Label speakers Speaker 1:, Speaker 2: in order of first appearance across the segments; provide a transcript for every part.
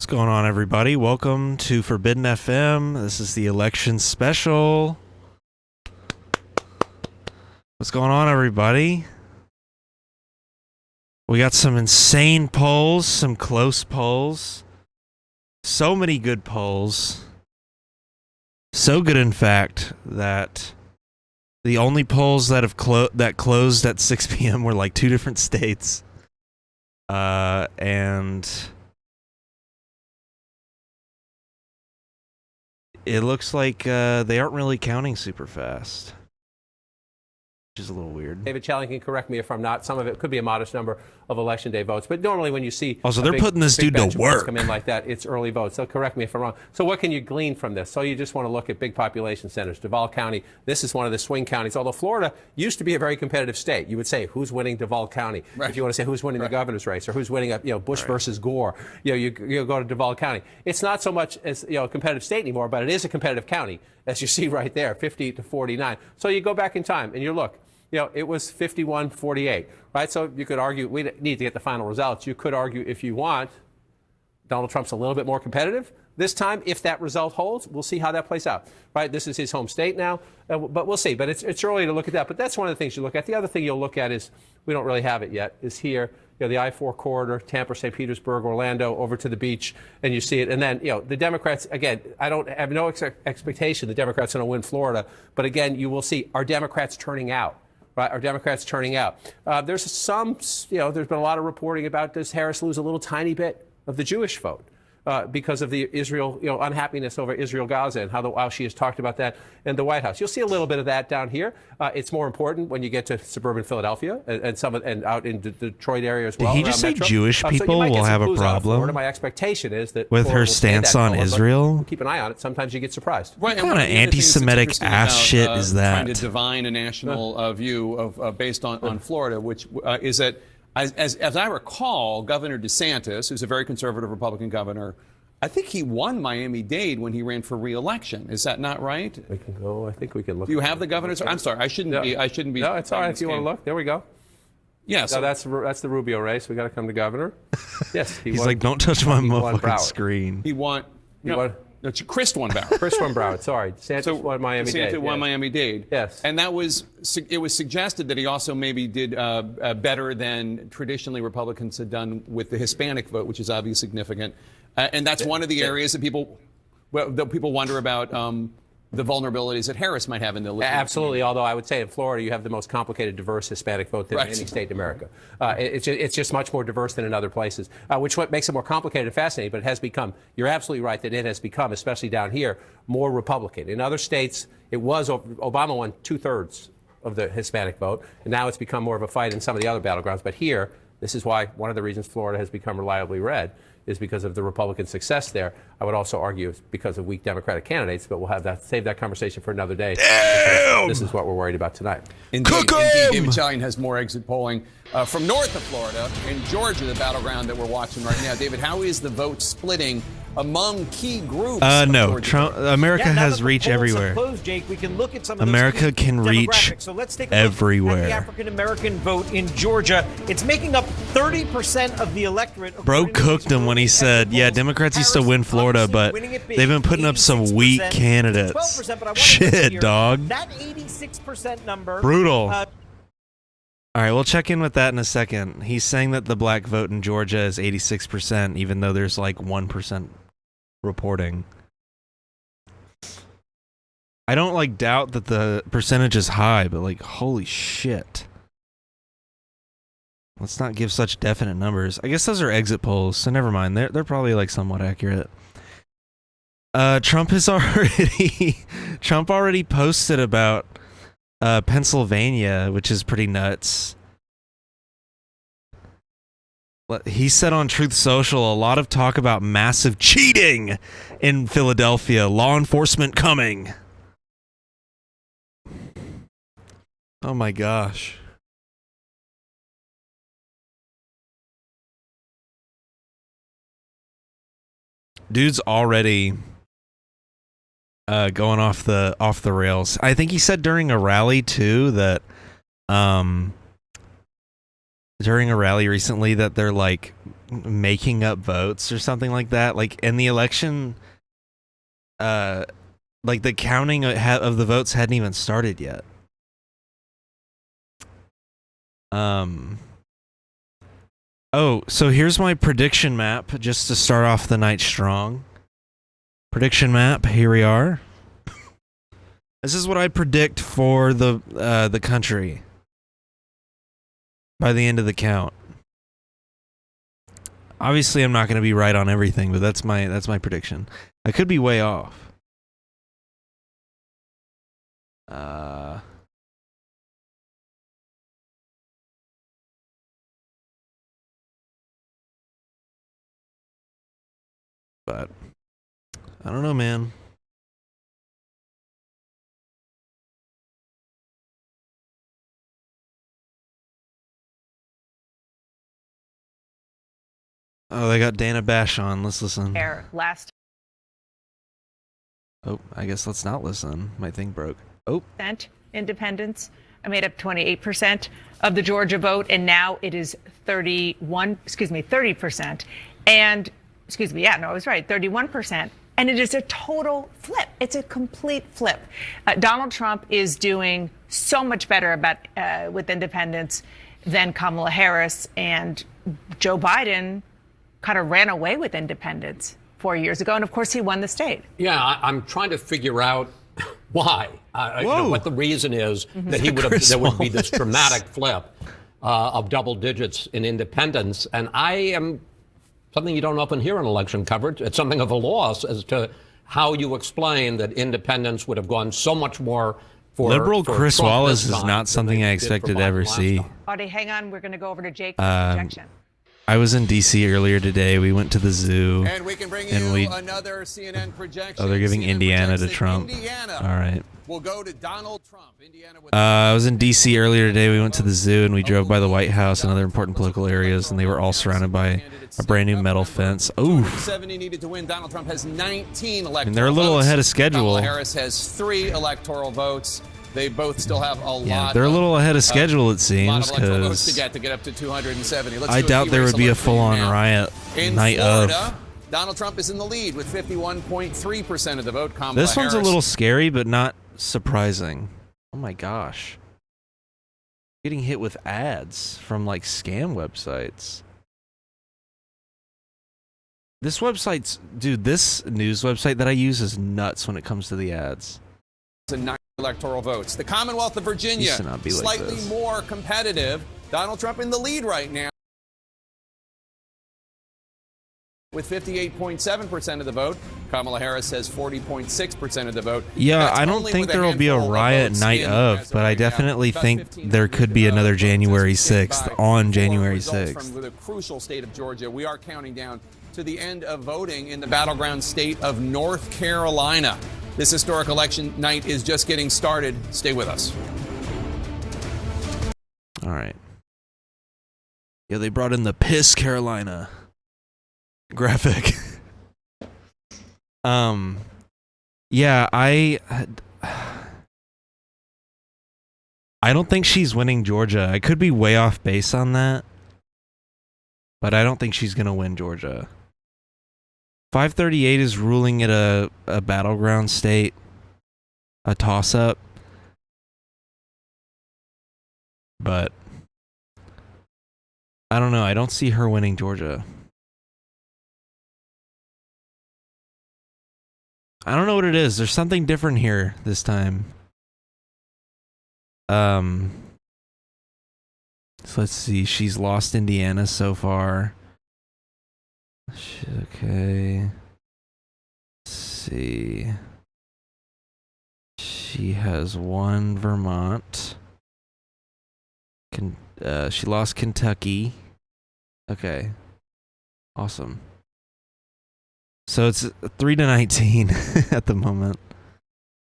Speaker 1: going on, everybody? Welcome to Forbidden FM. This is the election special. What's going on, everybody? We got some insane polls, some close polls. So many good polls. So good, in fact, that the only polls that have closed at 6 p.m. were like two different states. And it looks like they aren't really counting super fast, which is a little weird.
Speaker 2: David Challing can correct me if I'm not. Some of it could be a modest number of election day votes, but normally when you see
Speaker 1: also they're putting this dude to work
Speaker 2: come in like that, it's early votes. So correct me if I'm wrong. So what can you glean from this? So you just want to look at big population centers. Duval County, this is one of the swing counties. Although Florida used to be a very competitive state, you would say who's winning Duval County. Right. If you want to say who's winning the governor's race or who's winning Bush versus Gore, you go to Duval County. It's not so much as a competitive state anymore, but it is a competitive county, as you see right there, 50 to 49. So you go back in time and you look. It was 51-48, right? So you could argue, we need to get the final results. You could argue, if you want, Donald Trump's a little bit more competitive this time. If that result holds, we'll see how that plays out, right? This is his home state now, but we'll see. But it's early to look at that. But that's one of the things you look at. The other thing you'll look at is, we don't really have it yet, is here, the I-4 corridor, Tampa, St. Petersburg, Orlando, over to the beach, and you see it. And then, the Democrats, again, I don't have no expectation the Democrats are going to win Florida. But again, you will see, are Democrats turning out? Right, are Democrats turning out? There's there's been a lot of reporting about, does Harris lose a little tiny bit of the Jewish vote because of the Israel, unhappiness over Israel-Gaza and how she has talked about that in the White House. You'll see a little bit of that down here. It's more important when you get to suburban Philadelphia and out in the Detroit area as well.
Speaker 1: Did he just say Jewish people will have a problem?
Speaker 2: My expectation is that
Speaker 1: with her stance on Israel.
Speaker 2: We'll keep an eye on it. Sometimes you get surprised.
Speaker 1: What kind of anti-Semitic ass shit is that?
Speaker 3: Trying to divine a national view of based on Florida, which is that. As I recall, Governor DeSantis, who's a very conservative Republican governor, I think he won Miami-Dade when he ran for re-election. Is that not right?
Speaker 2: We can go. I think we can look.
Speaker 3: Do you have the governor's? I'm sorry. I shouldn't be.
Speaker 2: No, it's all right. If you want to look, there we go.
Speaker 3: Yeah. So
Speaker 2: that's the Rubio race. We got to come to governor. Yes,
Speaker 1: he's won, like, don't touch my motherfucking screen.
Speaker 3: He won. No, Chris won Broward.
Speaker 2: Chris won Broward. Sorry, DeSantis won Miami-Dade.
Speaker 3: DeSantis won Miami-Dade.
Speaker 2: Yes,
Speaker 3: and it was suggested that he also maybe did better than traditionally Republicans had done with the Hispanic vote, which is obviously significant, and that's one of the areas that people wonder about. The vulnerabilities that Harris might have in the
Speaker 2: absolutely. Although I would say in Florida you have the most complicated, diverse Hispanic vote than any state in America. It's just much more diverse than in other places, which what makes it more complicated and fascinating. But it has become. You're absolutely right that it has become, especially down here, more Republican. In other states, it was Obama won 2/3 of the Hispanic vote, and now it's become more of a fight in some of the other battlegrounds. But here, this is why one of the reasons Florida has become reliably red is because of the Republican success there. I would also argue it's because of weak Democratic candidates, but we'll save that conversation for another day.
Speaker 1: Damn!
Speaker 2: This is what we're worried about tonight.
Speaker 3: Indeed, David Challing has more exit polling from north of Florida in Georgia, the battleground that we're watching right now. David, how is the vote splitting among key groups?
Speaker 1: No, America has reach everywhere.
Speaker 4: Closed, Jake, we can look at some of
Speaker 1: America can reach
Speaker 4: so let's take a
Speaker 1: everywhere.
Speaker 4: Look at the African American vote in Georgia. It's making up 30% of the electorate.
Speaker 1: Bro cooked him when he said, "Yeah, Democrats used to win Florida, but they've been putting up some weak candidates." Shit, dog.
Speaker 4: That 86% number.
Speaker 1: Brutal. All right, we'll check in with that in a second. He's saying that the black vote in Georgia is 86%, even though there's like 1% reporting. I don't doubt that the percentage is high, but holy shit. Let's not give such definite numbers. I guess those are exit polls, so never mind. They're probably somewhat accurate. Trump already posted about Pennsylvania, which is pretty nuts. He said on Truth Social, a lot of talk about massive cheating in Philadelphia. Law enforcement coming. Oh my gosh. Dude's already going off the rails. I think he said during a rally too that during a rally recently that they're making up votes or something like that. Like in the election, like the counting of the votes hadn't even started yet. Oh, so here's my prediction map just to start off the night strong. Prediction map, here we are. This is what I predict for the country by the end of the count. Obviously, I'm not going to be right on everything, but that's my prediction. I could be way off. But I don't know, man. Oh, they got Dana Bash on. Let's listen.
Speaker 5: Last
Speaker 1: Oh, I guess let's not listen. My thing broke. Oh.
Speaker 5: independents made up 28% of the Georgia vote, and now it is 30%. And, I was right, 31%. And it is a total flip. It's a complete flip. Donald Trump is doing so much better with independents than Kamala Harris, and Joe Biden kind of ran away with independents 4 years ago, and of course he won the state.
Speaker 6: Yeah, I'm trying to figure out why, what the reason is that there would be this dramatic flip of double digits in independents, and I am something you don't often hear in election coverage. It's something of a loss as to how you explain that independents would have gone so much more for
Speaker 1: liberal Chris
Speaker 6: Trump
Speaker 1: Wallace
Speaker 6: this
Speaker 1: is
Speaker 6: time
Speaker 1: not
Speaker 6: than
Speaker 1: something
Speaker 6: they
Speaker 1: I
Speaker 6: did
Speaker 1: expected
Speaker 6: for
Speaker 1: to ever
Speaker 6: Biden last
Speaker 1: see.
Speaker 6: time.
Speaker 5: Audie, hang on. We're going to go over to Jake for projection.
Speaker 1: I was in D.C. earlier today. We went to the zoo.
Speaker 3: And we can bring you another CNN projection.
Speaker 1: Oh, they're giving
Speaker 3: CNN
Speaker 1: Indiana to
Speaker 3: projects that
Speaker 1: Trump.
Speaker 3: Indiana
Speaker 1: All right.
Speaker 3: will go to Donald Trump. Indiana with
Speaker 1: I was in D.C. earlier today. We went to the zoo and we drove by the White House and other important political areas, and they were all surrounded by a brand new metal fence. Ooh.
Speaker 3: 70 needed to win. Donald Trump has 19 electoral
Speaker 1: And they're a little
Speaker 3: votes.
Speaker 1: ahead of schedule.
Speaker 3: Kamala Harris has 3 electoral votes. They both still have a lot.
Speaker 1: Yeah, they're a little ahead of schedule, it seems,
Speaker 3: lot of electoral votes
Speaker 1: because
Speaker 3: to get up to 270.
Speaker 1: I doubt there would be a full-on riot
Speaker 3: in
Speaker 1: night
Speaker 3: Florida,
Speaker 1: of.
Speaker 3: Donald Trump is in the lead with 51.3% of the vote. Kamala
Speaker 1: This one's a
Speaker 3: Harris,
Speaker 1: little scary, but not surprising. Oh my gosh. Getting hit with ads from like scam websites. This website's, dude, this news website that I use is nuts when it comes to the ads.
Speaker 3: and 9 electoral votes. The Commonwealth of Virginia,
Speaker 1: Used to not be like
Speaker 3: slightly
Speaker 1: this.
Speaker 3: more competitive. Donald Trump in the lead right now with 58.7% of the vote. Kamala Harris has 40.6% of the vote.
Speaker 1: Yeah,
Speaker 3: That's
Speaker 1: I don't
Speaker 3: only
Speaker 1: think
Speaker 3: with
Speaker 1: there will be a
Speaker 3: handful of
Speaker 1: riot
Speaker 3: votes
Speaker 1: night
Speaker 3: in
Speaker 1: of,
Speaker 3: as
Speaker 1: but I
Speaker 3: right now.
Speaker 1: definitely
Speaker 3: About
Speaker 1: think
Speaker 3: 1,500
Speaker 1: there could be another
Speaker 3: votes
Speaker 1: January
Speaker 3: as we stand
Speaker 1: 6th
Speaker 3: by
Speaker 1: on
Speaker 3: for
Speaker 1: January
Speaker 3: results
Speaker 1: 6th.
Speaker 3: From the crucial state of Georgia, we are counting down to the end of voting in the battleground state of North Carolina. This historic election night is just getting started. Stay with us.
Speaker 1: All right. Yeah, they brought in the Piss Carolina graphic. Yeah, I don't think she's winning Georgia. I could be way off base on that, but I don't think she's gonna win Georgia. 538 is ruling it a battleground state, a toss-up, but I don't know. I don't see her winning Georgia. I don't know what it is. There's something different here this time. So let's see. She's lost Indiana so far. Okay. Let's see. She has won Vermont. She lost Kentucky. Okay. Awesome. So it's 3-19 at the moment.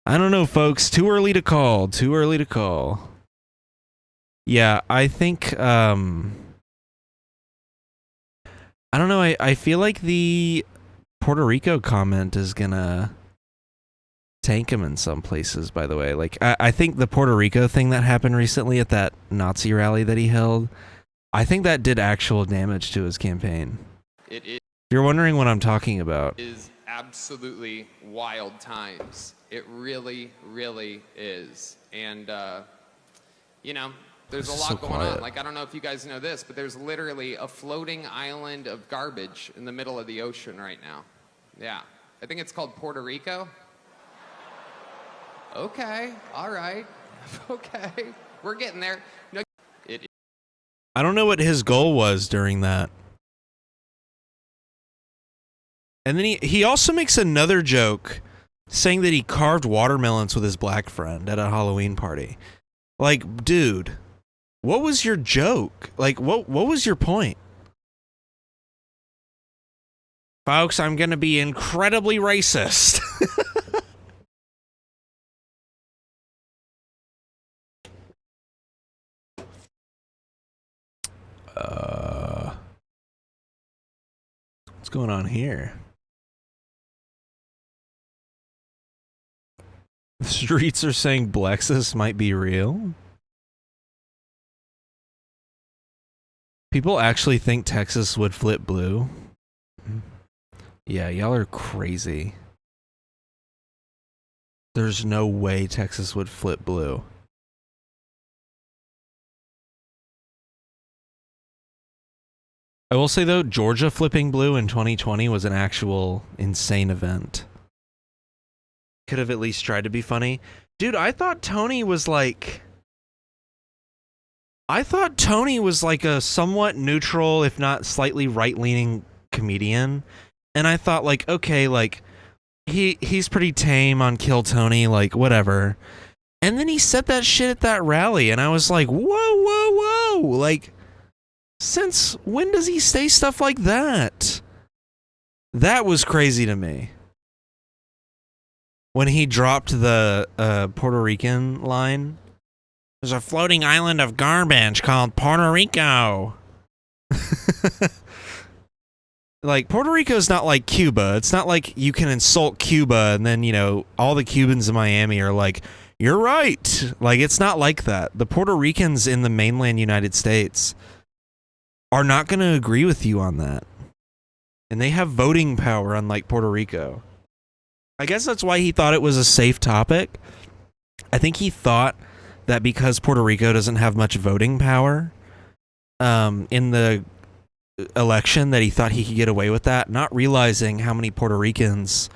Speaker 1: I don't know, folks. Too early to call. Too early to call. Yeah, I think, I don't know. I feel like the Puerto Rico comment is gonna tank him in some places, by the way. Like, I think the Puerto Rico thing that happened recently at that Nazi rally that he held, I think that did actual damage to his campaign.
Speaker 7: It
Speaker 1: If you're wondering what I'm talking about,
Speaker 7: is absolutely wild times. It really, really is. And, you know, there's a
Speaker 1: This is
Speaker 7: lot
Speaker 1: so
Speaker 7: going
Speaker 1: quiet.
Speaker 7: on. Like, I don't know if you guys know this, but there's literally a floating island of garbage in the middle of the ocean right now. Yeah. I think it's called Puerto Rico. Okay. All right. Okay. We're getting there. No,
Speaker 1: I don't know what his goal was during that. And then he also makes another joke saying that he carved watermelons with his black friend at a Halloween party. Like, dude, what was your joke? Like, what was your point? Folks, I'm going to be incredibly racist. What's going on here? The streets are saying Blexus might be real. People actually think Texas would flip blue. Yeah, y'all are crazy. There's no way Texas would flip blue. I will say though, Georgia flipping blue in 2020 was an actual insane event. Could have at least tried to be funny. Dude, I thought Tony was like a somewhat neutral, if not slightly right-leaning comedian. And I thought like, okay, like he's pretty tame on Kill Tony, like whatever. And then he said that shit at that rally and I was like, whoa, whoa, whoa. Like, since when does he say stuff like that? That was crazy to me. When he dropped the Puerto Rican line, there's a floating island of garbage called Puerto Rico. Like, Puerto Rico's not like Cuba. It's not like you can insult Cuba and then, you know, all the Cubans in Miami are like, you're right. Like, it's not like that. The Puerto Ricans in the mainland United States are not going to agree with you on that. And they have voting power, unlike Puerto Rico. I guess that's why he thought it was a safe topic. I think he thought that because Puerto Rico doesn't have much voting power in the election, that he thought he could get away with that, not realizing how many Puerto Ricans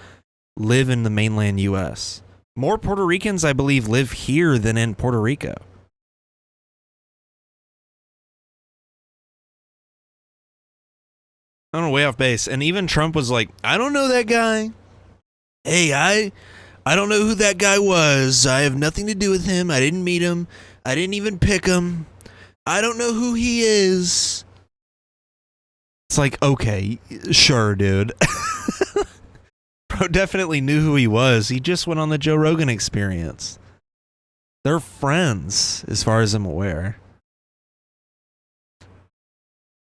Speaker 1: live in the mainland U.S. More Puerto Ricans, I believe, live here than in Puerto Rico. I don't know, way off base. And even Trump was like, I don't know that guy. Hey, I don't know who that guy was. I have nothing to do with him. I didn't meet him. I didn't even pick him. I don't know who he is. It's like, okay, sure, dude. Bro definitely knew who he was. He just went on the Joe Rogan Experience. They're friends, as far as I'm aware.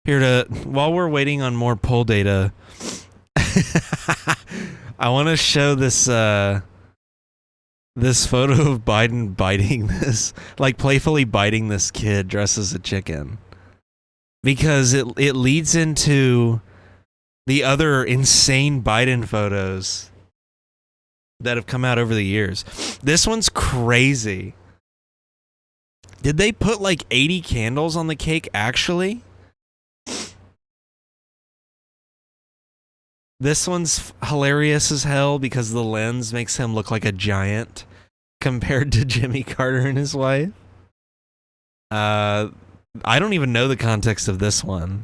Speaker 1: While we're waiting on more poll data, I want to show this this photo of Biden biting this, like playfully biting this kid dressed as a chicken, because it leads into the other insane Biden photos that have come out over the years. This one's crazy. Did they put like 80 candles on the cake actually? This one's hilarious as hell because the lens makes him look like a giant compared to Jimmy Carter and his wife. I don't even know the context of this one.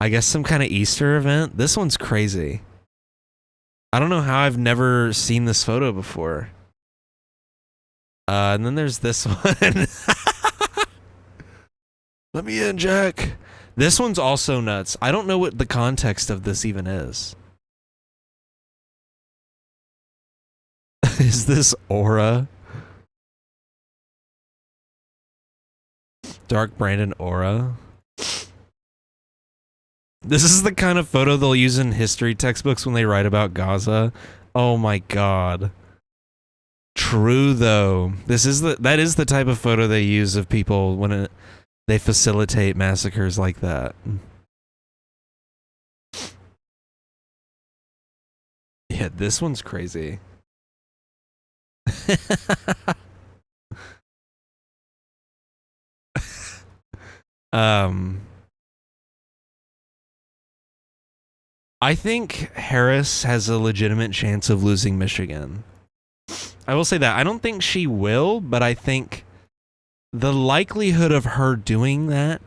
Speaker 1: I guess some kind of Easter event. This one's crazy. I don't know how I've never seen this photo before. And then there's this one. Let me in, Jack. This one's also nuts. I don't know what the context of this even is. Is this Aura? Dark Brandon Aura? This is the kind of photo they'll use in history textbooks when they write about Gaza. Oh my god. True though. That is the type of photo they use of people when they facilitate massacres like that. Yeah, this one's crazy. I think Harris has a legitimate chance of losing Michigan. I will say that. I don't think she will, but I think the likelihood of her doing that,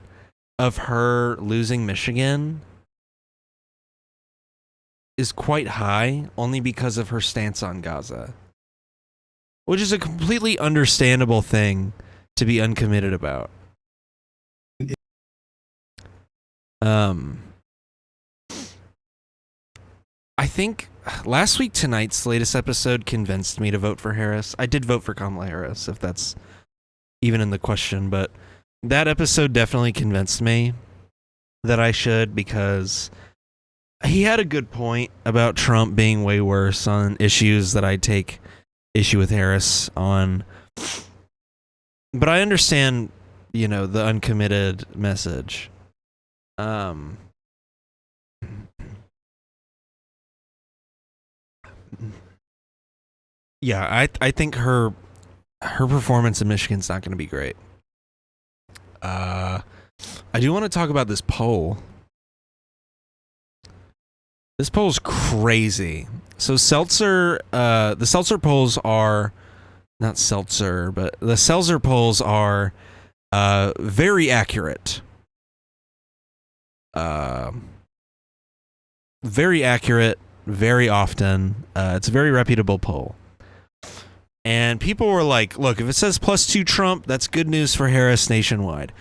Speaker 1: of her losing Michigan, is quite high, only because of her stance on Gaza. Which is a completely understandable thing to be uncommitted about. I think last week tonight's latest episode convinced me to vote for Harris. I did vote for Kamala Harris, if that's even in the question, but that episode definitely convinced me that I should, because he had a good point about Trump being way worse on issues that I take issue with Harris on. But I understand, the uncommitted message. Yeah, I think her performance in Michigan's not going to be great. I do want to talk about this poll. This poll's crazy. So the Seltzer polls are not Seltzer, but the Seltzer polls are very accurate. Very accurate, very often. It's a very reputable poll. And people were like, look, if it says +2 Trump, that's good news for Harris nationwide.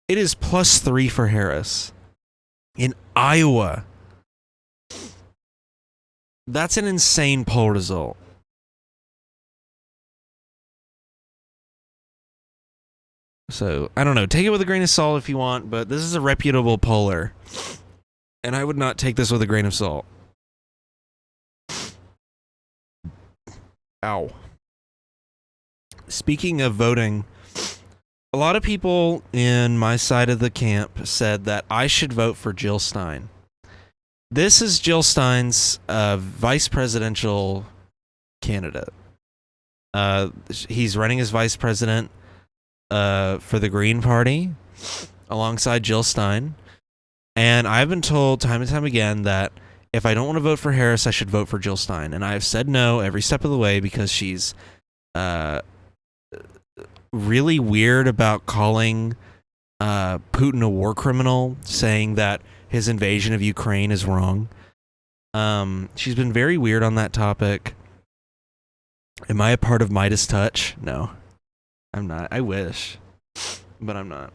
Speaker 1: It is +3 for Harris. In Iowa. That's an insane poll result. So, I don't know. Take it with a grain of salt if you want, but this is a reputable poller. And I would not take this with a grain of salt. Ow. Speaking of voting, a lot of people in my side of the camp said that I should vote for Jill Stein. This is Jill Stein's vice presidential candidate. He's running as vice president for the Green Party alongside Jill Stein. And I've been told time and time again that if I don't want to vote for Harris, I should vote for Jill Stein. And I've said no every step of the way because she's really weird about calling Putin a war criminal, saying that his invasion of Ukraine is wrong. She's been very weird on that topic. Am I a part of Midas Touch? No, I'm not. I wish, but I'm not.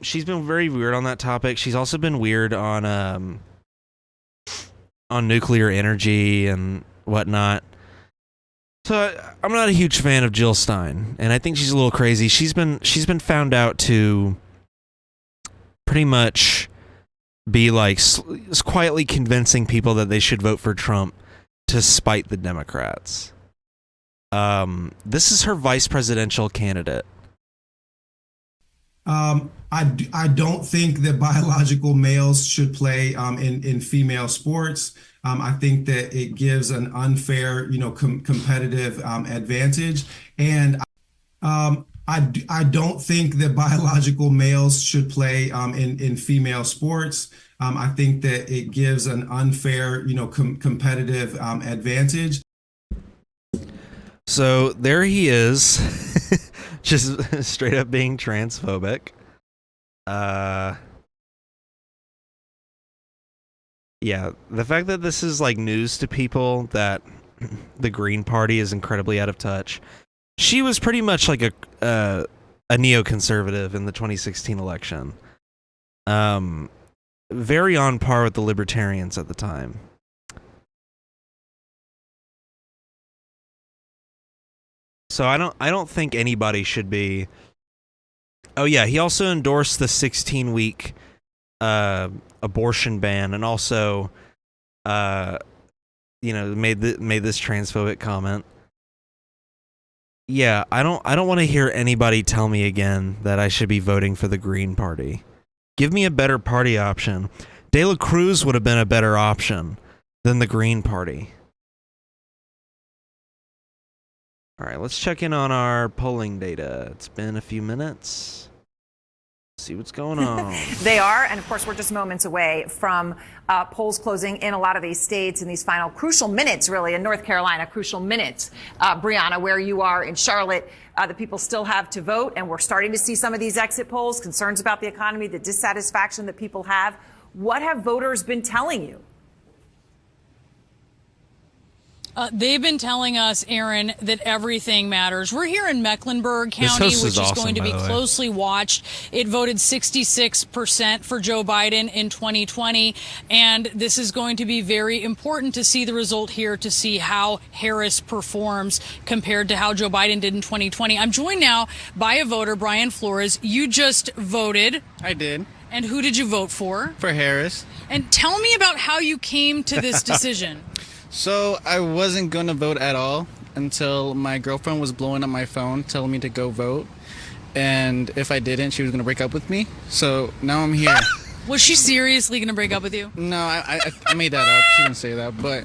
Speaker 1: She's been very weird on that topic. She's also been weird on nuclear energy and whatnot. So I'm not a huge fan of Jill Stein, and I think she's a little crazy. She's been found out to pretty much be like quietly convincing people that they should vote for Trump to spite the Democrats. This is her vice presidential candidate.
Speaker 8: I don't think that biological males should play in female sports. I think that it gives an unfair, competitive advantage. And I don't think that biological males should play in female sports. I think that it gives an unfair, competitive advantage.
Speaker 1: So there he is, just straight up being transphobic. Yeah, the fact that this is like news to people, that the Green Party is incredibly out of touch. She was pretty much like a neoconservative in the 2016 election. Very on par with the libertarians at the time. So I don't think anybody should be. Oh yeah, he also endorsed the 16-week abortion ban, and also made this transphobic comment. Yeah, I don't want to hear anybody tell me again that I should be voting for the Green Party. Give me a better party option. De La Cruz would have been a better option than the Green Party. All right, let's check in on our polling data. It's been a few minutes. See what's going on.
Speaker 9: They are, and of course, we're just moments away from polls closing in a lot of these states in these final crucial minutes, really, in North Carolina, crucial minutes. Brianna, where you are in Charlotte, the people still have to vote, and we're starting to see some of these exit polls, concerns about the economy, the dissatisfaction that people have. What have voters been telling you?
Speaker 10: They've been telling us, Aaron, that everything matters. We're here in Mecklenburg County, which is
Speaker 1: awesome,
Speaker 10: going to be closely watched. It voted 66% for Joe Biden in 2020, and this is going to be very important to see the result here, to see how Harris performs compared to how Joe Biden did in 2020. I'm joined now by a voter, Brian Flores. You just voted.
Speaker 11: I did.
Speaker 10: And who did you vote for?
Speaker 11: For Harris.
Speaker 10: And tell me about how you came to this decision.
Speaker 11: So I wasn't going to vote at all until my girlfriend was blowing up my phone telling me to go vote. And if I didn't, she was going to break up with me. So now I'm here.
Speaker 10: Was she seriously going to break up with you?
Speaker 11: No, I made that up. She didn't say that, but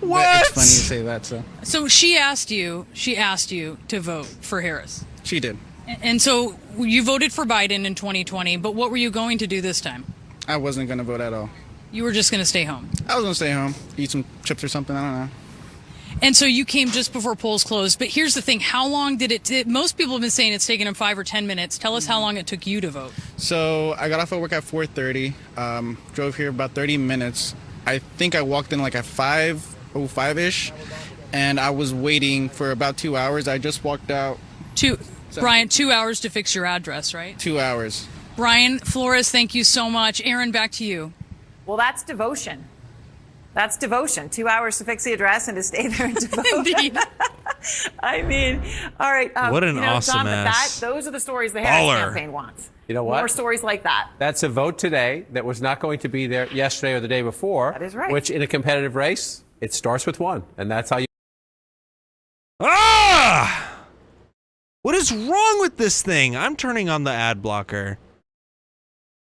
Speaker 1: What?
Speaker 11: But it's funny you say that.
Speaker 10: So she asked you to vote for Harris.
Speaker 11: She did.
Speaker 10: And so you voted for Biden in 2020, but what were you going to do this time?
Speaker 11: I wasn't going to vote at all.
Speaker 10: You were just going to stay home.
Speaker 11: I was going to stay home, eat some chips or something. I don't know.
Speaker 10: And so you came just before polls closed. But here's the thing. How long did it most people have been saying it's taken them 5 or 10 minutes. Tell us how long it took you to vote.
Speaker 11: So I got off of work at 4:30, drove here about 30 minutes. I think I walked in like at 5:05-ish, and I was waiting for about 2 hours. I just walked out.
Speaker 10: Brian, 2 hours to fix your address, right?
Speaker 11: 2 hours.
Speaker 10: Brian Flores, thank you so much. Aaron, back to you.
Speaker 9: Well, that's devotion. That's devotion. 2 hours to fix the address and to stay there and to vote.
Speaker 10: Indeed.
Speaker 9: I mean, all right.
Speaker 1: What an awesome
Speaker 9: John,
Speaker 1: ass.
Speaker 9: those are the stories the Harris campaign wants.
Speaker 2: You know what?
Speaker 9: More stories like that.
Speaker 2: That's a vote today that was not going to be there yesterday or the day before.
Speaker 9: That is right.
Speaker 2: Which, in a competitive race, it starts with one, and that's how you.
Speaker 1: Ah! What is wrong with this thing? I'm turning on the ad blocker.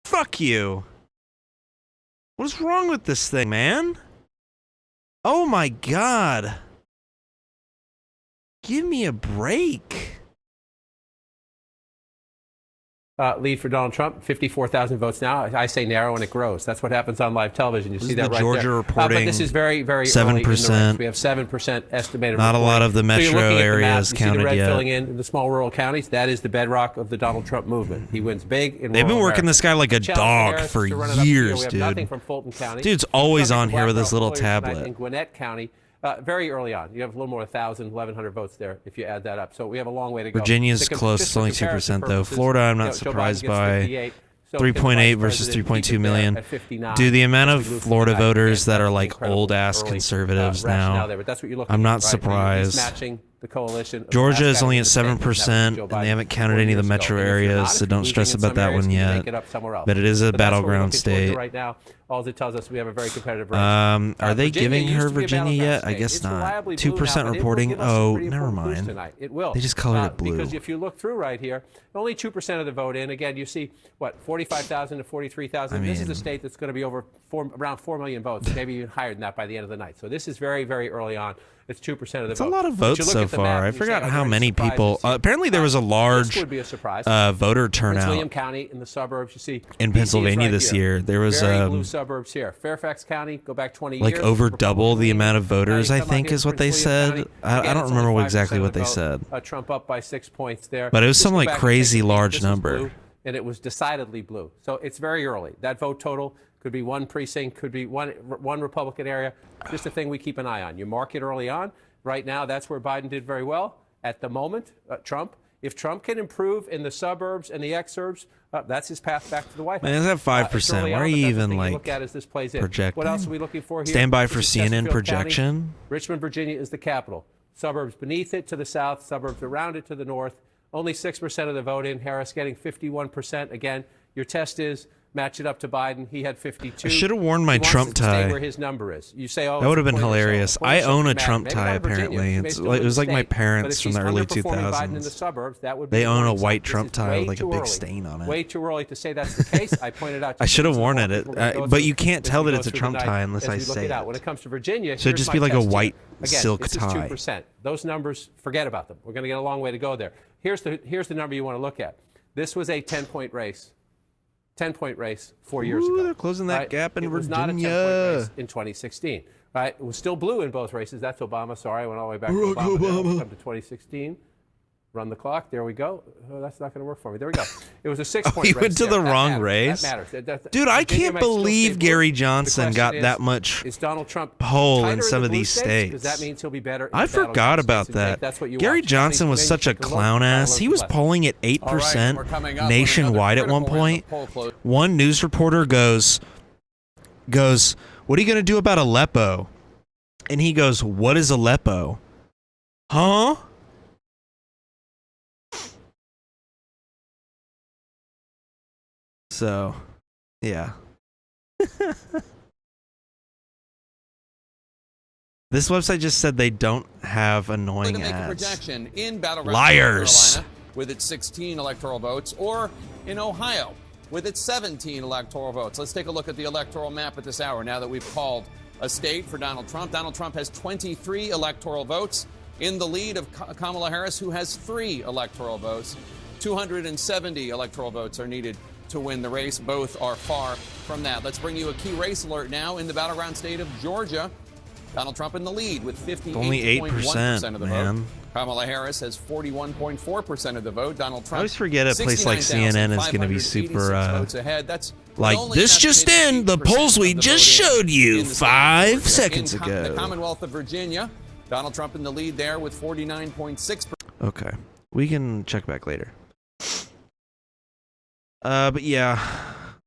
Speaker 1: Fuck you. What is wrong with this thing, man? Oh my God. Give me a break.
Speaker 2: Lead for Donald Trump, 54,000 votes now. I say narrow and it grows. That's what happens on live television. You see that right
Speaker 1: Georgia
Speaker 2: there.
Speaker 1: reporting.
Speaker 2: But this is very, very
Speaker 1: 7%.
Speaker 2: early in the race. We have 7% estimated.
Speaker 1: Not
Speaker 2: reporting.
Speaker 1: a lot of the metro
Speaker 2: so you're looking at
Speaker 1: areas
Speaker 2: the map. You
Speaker 1: counted
Speaker 2: see the red
Speaker 1: yet.
Speaker 2: filling in the small rural counties. That is the bedrock of the Donald Trump movement. He wins big in
Speaker 1: They've been
Speaker 2: rural
Speaker 1: working
Speaker 2: America.
Speaker 1: this guy like a
Speaker 2: Challenge
Speaker 1: dog
Speaker 2: Harris
Speaker 1: for
Speaker 2: to run it up
Speaker 1: years,
Speaker 2: We have
Speaker 1: dude.
Speaker 2: nothing from Fulton County.
Speaker 1: Dude's always
Speaker 2: Nothing
Speaker 1: on
Speaker 2: from
Speaker 1: here with
Speaker 2: Black
Speaker 1: his little
Speaker 2: Rock Lawyers tonight
Speaker 1: tablet.
Speaker 2: In Gwinnett County. Very early on. You have a little more 1,000, 1,100 votes there if you add that up. So we have a long way to go.
Speaker 1: Virginia's close. It's only 2% though. Florida, I'm not surprised by. 3.8 versus 3.2 million. Dude, the amount of Florida voters that are like old ass conservatives now, I'm not surprised.
Speaker 2: The coalition.
Speaker 1: Georgia is only at 7%, and they haven't counted any of the metro areas, so don't stress about that one yet. But it is a battleground state.
Speaker 2: Right now, all it tells us we have a very competitive race.
Speaker 1: Are they giving her Virginia yet? I guess not. 2% reporting. Oh, never mind. They just colored it blue.
Speaker 2: Because if you look through right here, only 2% of the vote in. Again, you see what 45,000 to 43,000. This is a state that's going to be around 4 million votes, maybe even higher than that by the end of the night. So this is very, very early on. It's 2% of the vote.
Speaker 1: It's a lot of votes so far. I forgot how many people. Apparently, there was a large voter turnout.
Speaker 2: William County in the suburbs. You see
Speaker 1: in Pennsylvania this year. There was
Speaker 2: blue suburbs here. Fairfax County. Go back 20 years.
Speaker 1: Like over double the amount of voters. I think is what they said. I don't remember exactly what they said.
Speaker 2: Trump up by 6 points there.
Speaker 1: But it was some like crazy large number.
Speaker 2: And it was decidedly blue. So it's very early. That vote total could be one precinct, could be one Republican area. Just a thing we keep an eye on. You mark it early on. Right now, that's where Biden did very well. At the moment, Trump. If Trump can improve in the suburbs and the exurbs, that's his path back to the White House.
Speaker 1: Man, it's at 5%. Why are you even like projecting?
Speaker 2: What else are we looking for here?
Speaker 1: Stand by for CNN projection.
Speaker 2: County. Richmond, Virginia is the capital. Suburbs beneath it to the south, suburbs around it to the north. Only 6% of the vote in. Harris getting 51%. Again, your test is match it up to Biden. He had 52.
Speaker 1: I should have worn my
Speaker 2: He wants
Speaker 1: Trump
Speaker 2: it to stay
Speaker 1: tie.
Speaker 2: where his number is. You say, oh,
Speaker 1: That would have
Speaker 2: it's a
Speaker 1: been
Speaker 2: point or so.
Speaker 1: hilarious.
Speaker 2: A point or
Speaker 1: I
Speaker 2: so
Speaker 1: own a
Speaker 2: doesn't matter.
Speaker 1: Trump
Speaker 2: Maybe
Speaker 1: tie,
Speaker 2: not in Virginia.
Speaker 1: apparently.
Speaker 2: She may
Speaker 1: It's
Speaker 2: still
Speaker 1: like,
Speaker 2: win
Speaker 1: it was
Speaker 2: the
Speaker 1: like my
Speaker 2: state. But
Speaker 1: parents
Speaker 2: if
Speaker 1: from
Speaker 2: she's
Speaker 1: the early
Speaker 2: underperforming Biden in the
Speaker 1: 2000s.
Speaker 2: suburbs, that would be
Speaker 1: They
Speaker 2: the
Speaker 1: own a
Speaker 2: warning sign.
Speaker 1: white
Speaker 2: This
Speaker 1: Trump
Speaker 2: is
Speaker 1: tie
Speaker 2: way
Speaker 1: with like a
Speaker 2: too
Speaker 1: big
Speaker 2: early.
Speaker 1: stain on it.
Speaker 2: Way too early to say that's the case. I pointed out.
Speaker 1: I should have
Speaker 2: just
Speaker 1: worn
Speaker 2: as
Speaker 1: it,
Speaker 2: we're gonna go
Speaker 1: but
Speaker 2: through
Speaker 1: you can't
Speaker 2: as
Speaker 1: tell
Speaker 2: we
Speaker 1: that
Speaker 2: go
Speaker 1: it's a
Speaker 2: through the
Speaker 1: Trump
Speaker 2: night
Speaker 1: tie unless
Speaker 2: as
Speaker 1: I
Speaker 2: we look
Speaker 1: say
Speaker 2: it out.
Speaker 1: it.
Speaker 2: When it comes to Virginia,
Speaker 1: So it'd
Speaker 2: here's
Speaker 1: just
Speaker 2: my
Speaker 1: be like a
Speaker 2: test here.
Speaker 1: white
Speaker 2: Again,
Speaker 1: silk
Speaker 2: this
Speaker 1: tie.
Speaker 2: is 2%. Those numbers, forget about them. We're going to get a long way to go there. Here's the number you want to look at. This was a 10-point race. 10-point race 4 years ago.
Speaker 1: They're closing that gap in
Speaker 2: It was not a
Speaker 1: Virginia.
Speaker 2: 10-point race in 2016. Right? It was still blue in both races. That's Obama. Sorry, I went all the way back to Obama. Now let's come to 2016. Run the clock. There we go. Oh, that's not going to work for me. There we go. It was a 6-point
Speaker 1: You
Speaker 2: race.
Speaker 1: went to the
Speaker 2: That
Speaker 1: wrong
Speaker 2: matters.
Speaker 1: race?
Speaker 2: That matters.
Speaker 1: Dude, I
Speaker 2: Virginia
Speaker 1: can't
Speaker 2: might still stay
Speaker 1: believe
Speaker 2: blue.
Speaker 1: Gary
Speaker 2: The
Speaker 1: Johnson
Speaker 2: question
Speaker 1: got
Speaker 2: is,
Speaker 1: that much
Speaker 2: is Donald Trump
Speaker 1: poll
Speaker 2: tighter
Speaker 1: in some
Speaker 2: the
Speaker 1: of
Speaker 2: blue
Speaker 1: these
Speaker 2: states? Because
Speaker 1: states.
Speaker 2: that means he'll be better. in
Speaker 1: I
Speaker 2: the
Speaker 1: forgot
Speaker 2: battleground
Speaker 1: about
Speaker 2: states. And
Speaker 1: that.
Speaker 2: that's what you
Speaker 1: Gary
Speaker 2: want.
Speaker 1: Johnson was
Speaker 2: Maybe
Speaker 1: such a
Speaker 2: take look.
Speaker 1: clown ass.
Speaker 2: Follow
Speaker 1: He
Speaker 2: the
Speaker 1: was
Speaker 2: left.
Speaker 1: polling at
Speaker 3: All right,
Speaker 1: 8%
Speaker 3: we're coming up with
Speaker 1: nationwide at
Speaker 3: another
Speaker 1: one
Speaker 3: critical round
Speaker 1: point.
Speaker 3: of poll close.
Speaker 1: One news reporter goes, what are you going to do about Aleppo? And he goes, what is Aleppo? Huh? So, yeah. This website just said they don't have
Speaker 3: To
Speaker 1: annoying
Speaker 3: make a
Speaker 1: ads.
Speaker 3: projection in battleground
Speaker 1: Liars.
Speaker 3: North Carolina with its 16 electoral votes, or in Ohio with its 17 electoral votes. Let's take a look at the electoral map at this hour now that we've called a state for Donald Trump. Donald Trump has 23 electoral votes in the lead of Kamala Harris, who has 3 electoral votes. 270 electoral votes are needed to win the race. Both are far from that. Let's bring you a key race alert now in the battleground state of Georgia. Donald Trump in the lead with 58.1% of the
Speaker 1: man.
Speaker 3: vote. Kamala Harris has 41.4% of the vote. Donald Trump.
Speaker 1: I always forget a place like CNN is going to be super.
Speaker 3: votes ahead. That's
Speaker 1: Like, this just in, the polls we just showed you 5 seconds
Speaker 3: The
Speaker 1: ago.
Speaker 3: Commonwealth of Virginia, Donald Trump in the lead there with 49.6%.
Speaker 1: Okay. We can check back later. But yeah.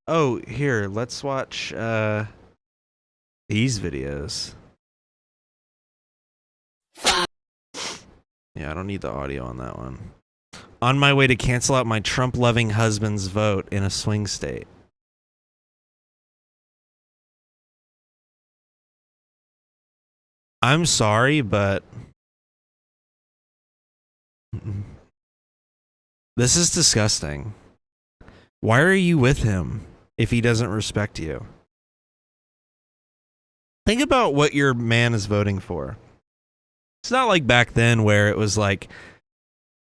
Speaker 1: Oh, here, let's watch these videos. Yeah, I don't need the audio on that one. On my way to cancel out my Trump-loving husband's vote in a swing state. I'm sorry, but this is disgusting. Why are you with him if he doesn't respect you? Think about what your man is voting for. It's not like back then where it was like,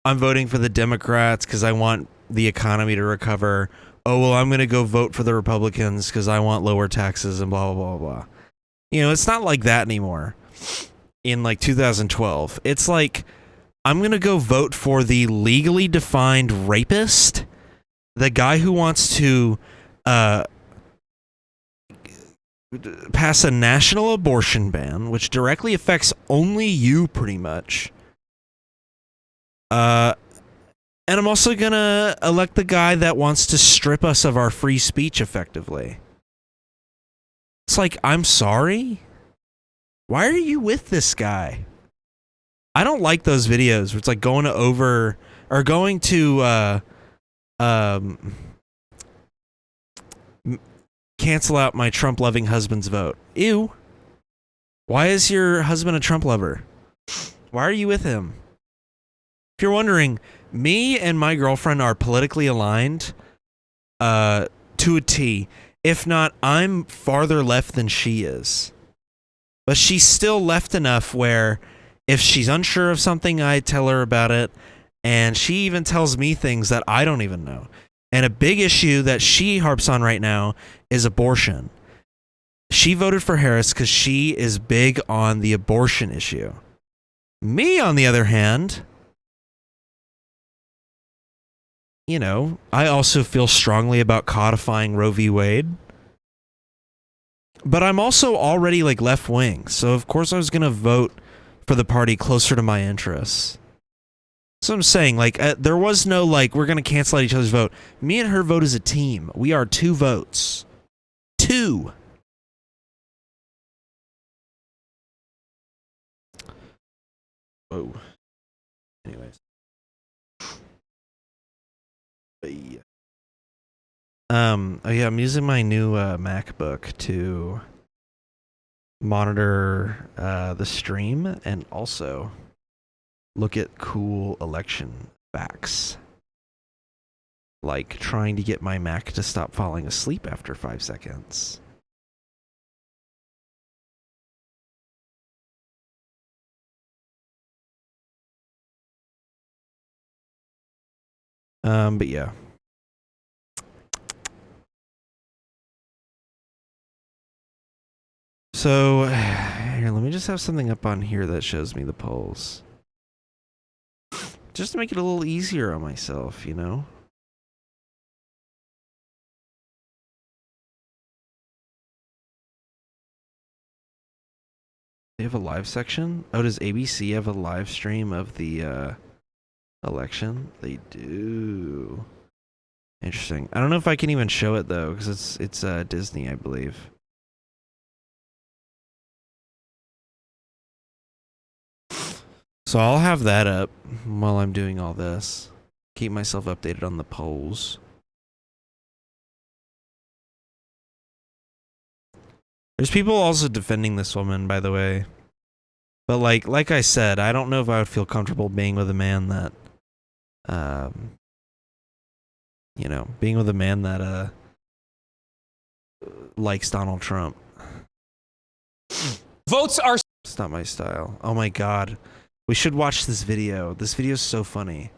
Speaker 1: I'm voting for the Democrats because I want the economy to recover. Oh, well, I'm going to go vote for the Republicans because I want lower taxes and blah, blah, blah, blah. You know, it's not like that anymore in like 2012. It's like, I'm going to go vote for the legally defined rapist, the guy who wants to pass a national abortion ban, which directly affects only you pretty much. And I'm also going to elect the guy that wants to strip us of our free speech effectively. It's like, I'm sorry? Why are you with this guy? I don't like those videos where it's like going to cancel out my Trump-loving husband's vote. Ew. Why is your husband a Trump lover? Why are you with him? If you're wondering, me and my girlfriend are politically aligned to a T. If not, I'm farther left than she is. But she's still left enough where if she's unsure of something, I tell her about it. And she even tells me things that I don't even know. And a big issue that she harps on right now is abortion. She voted for Harris because she is big on the abortion issue. Me, on the other hand, you know, I also feel strongly about codifying Roe v. Wade. But I'm also already like left wing. So of course I was going to vote for the party closer to my interests. So I'm saying, like, there was no, like, we're going to cancel out each other's vote. Me and her vote as a team. We are 2 votes. 2. Oh. Anyways. Yeah. Oh yeah, I'm using my new MacBook to monitor the stream and also look at cool election facts. Like trying to get my Mac to stop falling asleep after 5 seconds. But yeah. So, here, let me just have something up on here that shows me the polls. Just to make it a little easier on myself, you know? They have a live section? Oh, does ABC have a live stream of the election? They do. Interesting. I don't know if I can even show it though, because it's Disney, I believe. So I'll have that up while I'm doing all this. Keep myself updated on the polls. There's people also defending this woman, by the way. But like I said, I don't know if I would feel comfortable being with a man that, you know, being with a man that likes Donald Trump.
Speaker 4: Votes are...
Speaker 1: It's not my style. Oh my god. We should watch this video. This video is so funny.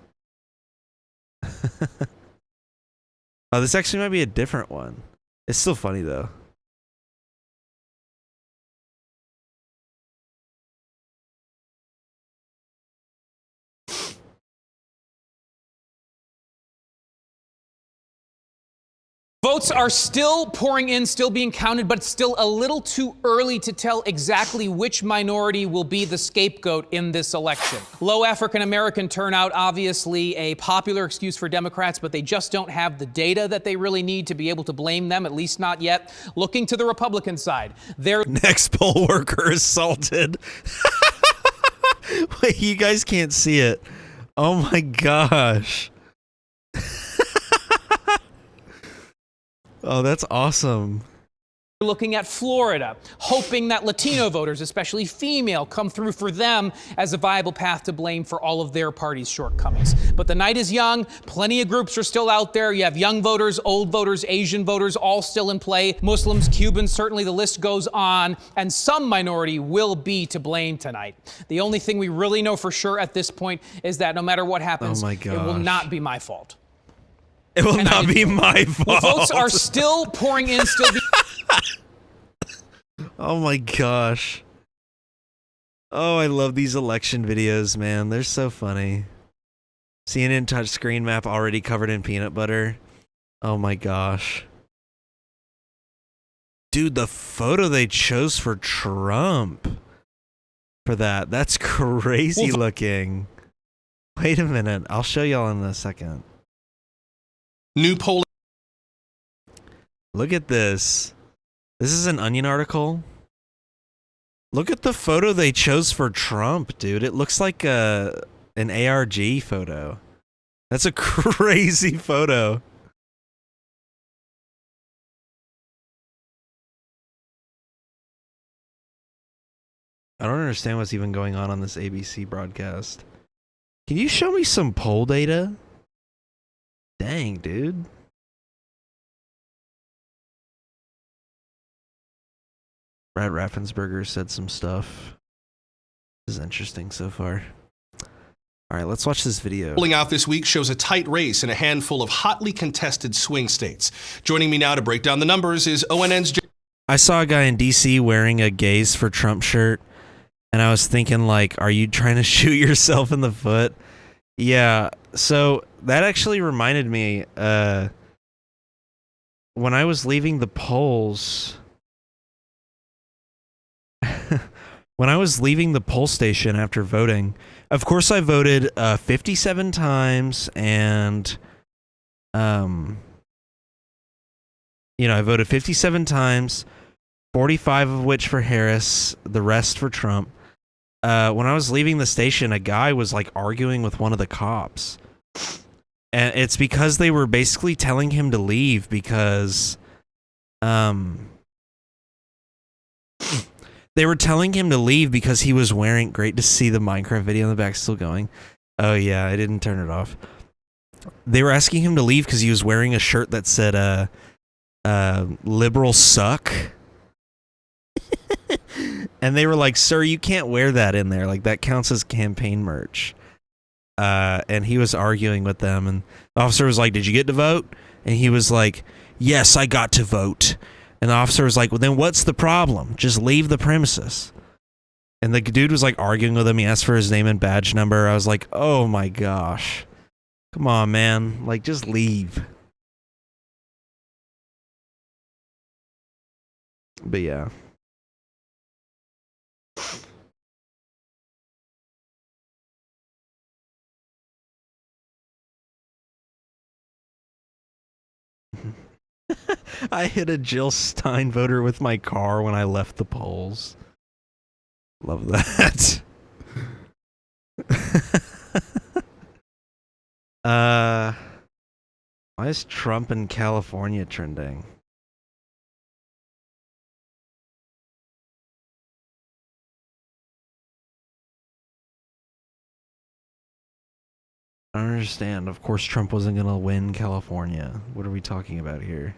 Speaker 1: Oh, this actually might be a different one. It's still funny though.
Speaker 4: Votes are still pouring in, still being counted, but it's still a little too early to tell exactly which minority will be the scapegoat in this election. Low African-American turnout, obviously a popular excuse for Democrats, but they just don't have the data that they really need to be able to blame them, at least not yet. Looking to the Republican side, their
Speaker 1: next poll worker assaulted. Wait, you guys can't see it. Oh my gosh. Oh, that's awesome.
Speaker 4: Looking at Florida, hoping that Latino voters, especially female, come through for them as a viable path to blame for all of their party's shortcomings. But the night is young. Plenty of groups are still out there. You have young voters, old voters, Asian voters, all still in play. Muslims, Cubans, certainly the list goes on. And some minority will be to blame tonight. The only thing we really know for sure at this point is that no matter what happens, it will not be my fault.
Speaker 1: It will not be my fault.
Speaker 4: Well, votes are still pouring in, still be...
Speaker 1: Oh my gosh. Oh, I love these election videos, man. They're so funny. CNN touchscreen map already covered in peanut butter. Oh my gosh. Dude, the photo they chose for Trump for that's crazy looking. Wait a minute. I'll show y'all in a second.
Speaker 12: New poll.
Speaker 1: Look at this. This is an Onion article. Look at the photo they chose for Trump, dude. It looks like an ARG photo. That's a crazy photo. I don't understand what's even going on this ABC broadcast. Can you show me some poll data? Dang, dude. Brad Raffensperger said some stuff. This is interesting so far. All right, let's watch this video.
Speaker 12: Polling out this week shows a tight race in a handful of hotly contested swing states. Joining me now to break down the numbers is ONN's...
Speaker 1: I saw a guy in D.C. wearing a Gays for Trump shirt, and I was thinking, like, are you trying to shoot yourself in the foot? Yeah, so that actually reminded me, when I was leaving the polls... when I was leaving the poll station after voting, of course I voted 57 times, and I voted 57 times, 45 of which for Harris, the rest for Trump. When I was leaving the station, a guy was like arguing with one of the cops. And it's because they were basically telling him to leave because they were telling him to leave because he was wearing, great to see the Minecraft video in the back still going. Oh yeah, I didn't turn it off. They were asking him to leave because he was wearing a shirt that said liberal suck. And they were like, sir, you can't wear that in there. Like, that counts as campaign merch. And he was arguing with them, and the officer was like, did you get to vote? And he was like, yes, I got to vote. And the officer was like, well, then what's the problem? Just leave the premises. And the dude was like arguing with him. He asked for his name and badge number. I was like, oh my gosh. Come on, man. Like, just leave. But yeah. I hit a Jill Stein voter with my car when I left the polls. Love that. Why is Trump in California trending? I don't understand. Of course Trump wasn't going to win California. What are we talking about here?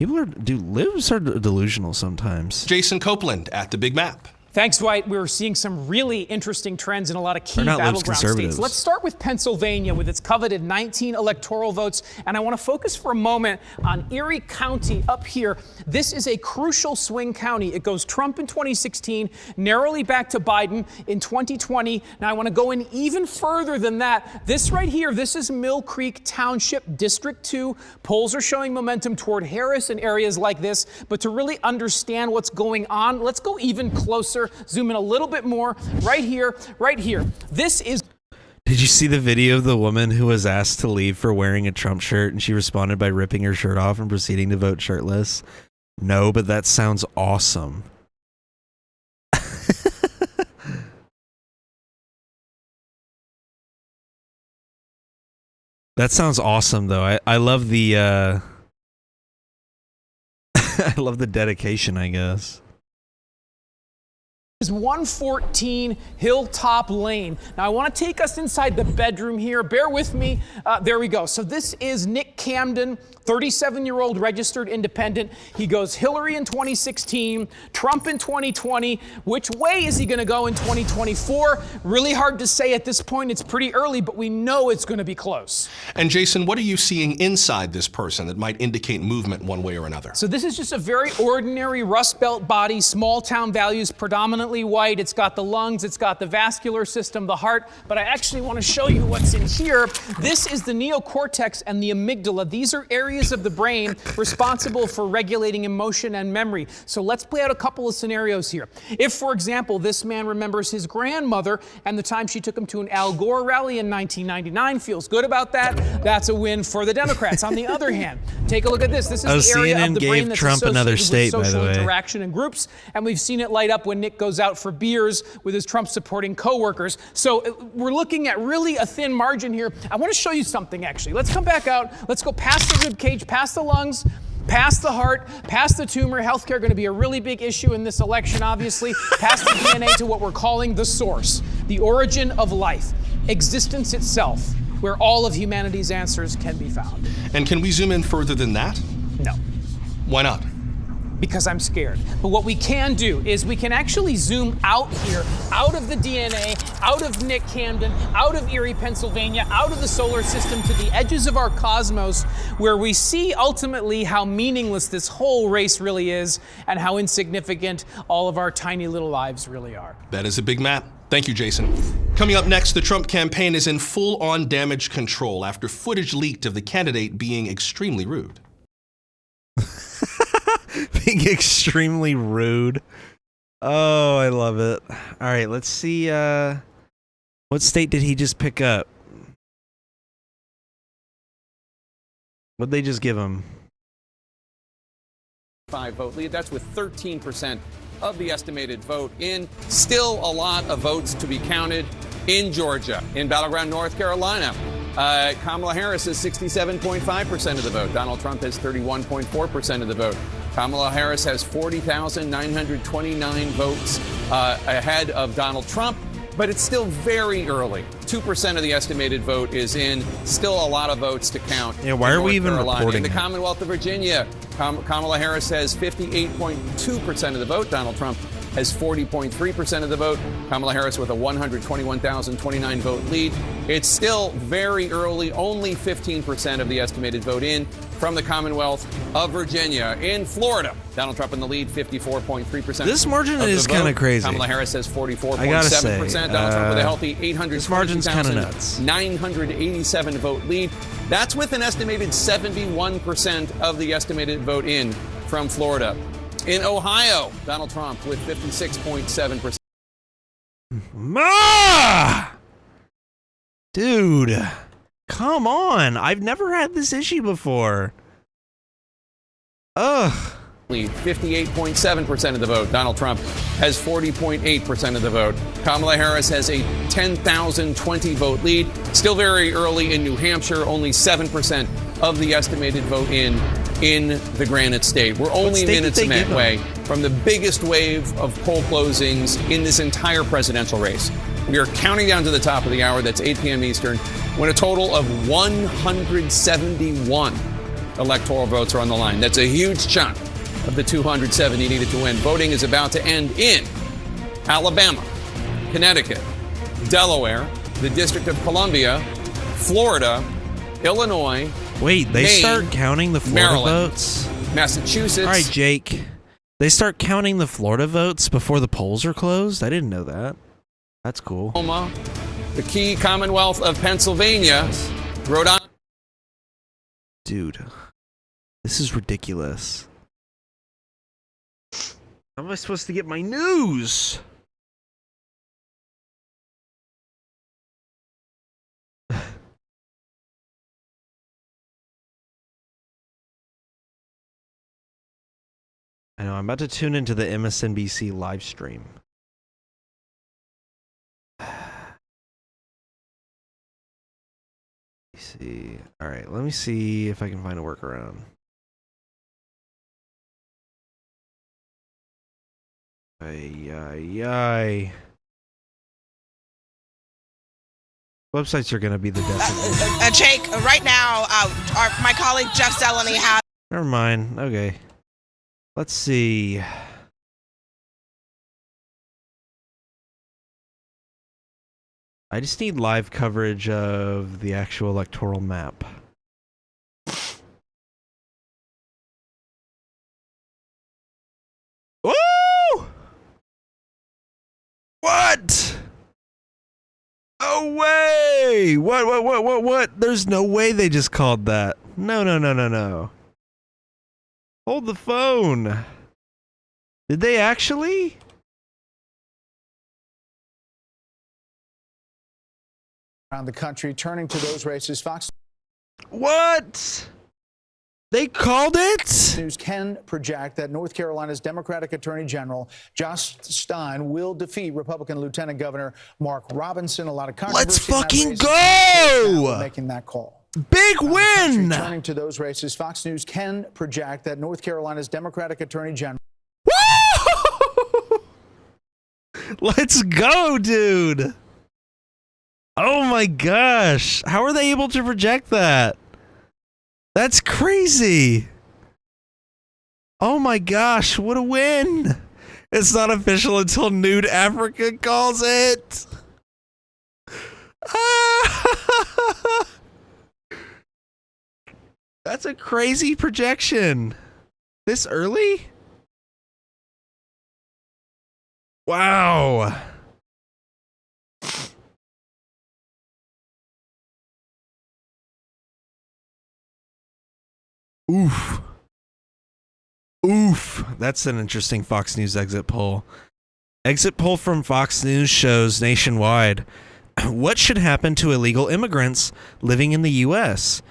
Speaker 1: Libs are delusional sometimes.
Speaker 12: Jason Copeland at the Big Map.
Speaker 4: Thanks, Dwight. We're seeing some really interesting trends in a lot of key
Speaker 1: not libs,
Speaker 4: battleground states. Let's start with Pennsylvania with its coveted 19 electoral votes. And I want to focus for a moment on Erie County up here. This is a crucial swing county. It goes Trump in 2016, narrowly back to Biden in 2020. Now, I want to go in even further than that. This right here, this is Mill Creek Township, District 2. Polls are showing momentum toward Harris in areas like this. But to really understand what's going on, let's go even closer. Zoom in a little bit more. Right here, right here. This is...
Speaker 1: Did you see the video of the woman who was asked to leave for wearing a Trump shirt and she responded by ripping her shirt off and proceeding to vote shirtless? No, but that sounds awesome. That sounds awesome, though. I love the I love the dedication, I guess.
Speaker 4: Is 114 Hilltop Lane. Now I want to take us inside the bedroom here. Bear with me. There we go. So this is Nick Camden, 37-year-old registered independent. He goes Hillary in 2016, Trump in 2020. Which way is he going to go in 2024? Really hard to say at this point. It's pretty early, but we know it's going to be close.
Speaker 12: And Jason, what are you seeing inside this person that might indicate movement one way or another?
Speaker 4: So this is just a very ordinary Rust Belt body, small town values, predominantly white. It's got the lungs, it's got the vascular system, the heart, but I actually want to show you what's in here. This is the neocortex and the amygdala. These are areas of the brain responsible for regulating emotion and memory. So let's play out a couple of scenarios here. If, for example, this man remembers his grandmother and the time she took him to an Al Gore rally in 1999, feels good about that, that's a win for the Democrats. On the other hand, take a look at this. This is the area of the brain that's
Speaker 1: Trump another state,
Speaker 4: with social
Speaker 1: by the way.
Speaker 4: interaction and groups, and we've seen it light up when Nick goes out for beers with his Trump-supporting coworkers. So we're looking at really a thin margin here. I want to show you something, actually. Let's come back out. Let's go past the rib cage, past the lungs, past the heart, past the tumor. Healthcare going to be a really big issue in this election, obviously. Past the DNA to what we're calling the source, the origin of life, existence itself, where all of humanity's answers can be found.
Speaker 12: And can we zoom in further than that?
Speaker 4: No.
Speaker 12: Why not?
Speaker 4: Because I'm scared. But what we can do is we can actually zoom out here, out of the DNA, out of Nick Camden, out of Erie, Pennsylvania, out of the solar system to the edges of our cosmos, where we see ultimately how meaningless this whole race really is and how insignificant all of our tiny little lives really are.
Speaker 12: That is a big map. Thank you, Jason. Coming up next, the Trump campaign is in full-on damage control after footage leaked of the candidate being extremely rude.
Speaker 1: Being extremely rude. Oh, I love it. All right, let's see. What state did he just pick up? What'd they just give him?
Speaker 3: 5 vote lead. That's with 13% of the estimated vote in. Still a lot of votes to be counted in Georgia. In battleground North Carolina, Kamala Harris has 67.5% of the vote. Donald Trump has 31.4% of the vote. Kamala Harris has 40,929 votes ahead of Donald Trump, but it's still very early. 2% of the estimated vote is in. Still a lot of votes to count.
Speaker 1: Yeah, why are we even reporting
Speaker 3: in the
Speaker 1: it?
Speaker 3: Commonwealth of Virginia, Kamala Harris has 58.2% of the vote. Donald Trump has 40.3% of the vote. Kamala Harris with a 121,029 vote lead. It's still very early, only 15% of the estimated vote in from the Commonwealth of Virginia. In Florida, Donald Trump in the lead, 54.3%.
Speaker 1: This margin is kind of crazy.
Speaker 3: Kamala Harris has 44.7%.
Speaker 1: I gotta say,
Speaker 3: Donald Trump with a healthy
Speaker 1: this margin's kind of nuts.
Speaker 3: 987 vote lead. That's with an estimated 71% of the estimated vote in from Florida. In Ohio, Donald Trump with 56.7%.
Speaker 1: Dude, come on. I've never had this issue before. Ugh.
Speaker 3: 58.7% of the vote. Donald Trump has 40.8% of the vote. Kamala Harris has a 10,020 vote lead. Still very early in New Hampshire, only 7% of the estimated vote in the Granite State. We're only minutes away from the biggest wave of poll closings in this entire presidential race. We are counting down to the top of the hour. That's 8 p.m. Eastern, when a total of 171 electoral votes are on the line. That's a huge chunk of the 270 needed to win. Voting is about to end in Alabama, Connecticut, Delaware, the District of Columbia, Florida, Illinois.
Speaker 1: Wait, they
Speaker 3: Maine,
Speaker 1: start counting the Florida
Speaker 3: Maryland,
Speaker 1: votes?
Speaker 3: Massachusetts.
Speaker 1: All right, Jake. They start counting the Florida votes before the polls are closed? I didn't know that. That's cool.
Speaker 3: Oklahoma, the key Commonwealth of Pennsylvania, Rhode Island.
Speaker 1: Dude, this is ridiculous. How am I supposed to get my news? I know, I'm about to tune into the MSNBC live stream. See. All right, let me see if I can find a workaround. Ay. Websites are going to be the death.
Speaker 13: Jake, right now, my colleague Jeff Zeleny has.
Speaker 1: Never mind. Okay. Let's see. I just need live coverage of the actual electoral map. Woo! What? No way! What? There's no way they just called that. No. Hold the phone. Did they actually?
Speaker 14: Around the country, turning to those races, Fox.
Speaker 1: What? They called it?
Speaker 14: News can project that North Carolina's Democratic Attorney General Josh Stein will defeat Republican Lieutenant Governor Mark Robinson. A lot of controversy.
Speaker 1: Let's fucking go!
Speaker 14: Making that call.
Speaker 1: Big win!
Speaker 14: Turning to those races, Fox News can project that North Carolina's Democratic Attorney General.
Speaker 1: Let's go, dude! Oh my gosh. How are they able to project that? That's crazy. Oh my gosh, what a win. It's not official until Nude Africa calls it. That's a crazy projection. This early? Wow. Oof. That's an interesting Fox News exit poll. Exit poll from Fox News shows nationwide. What should happen to illegal immigrants living in the U.S.?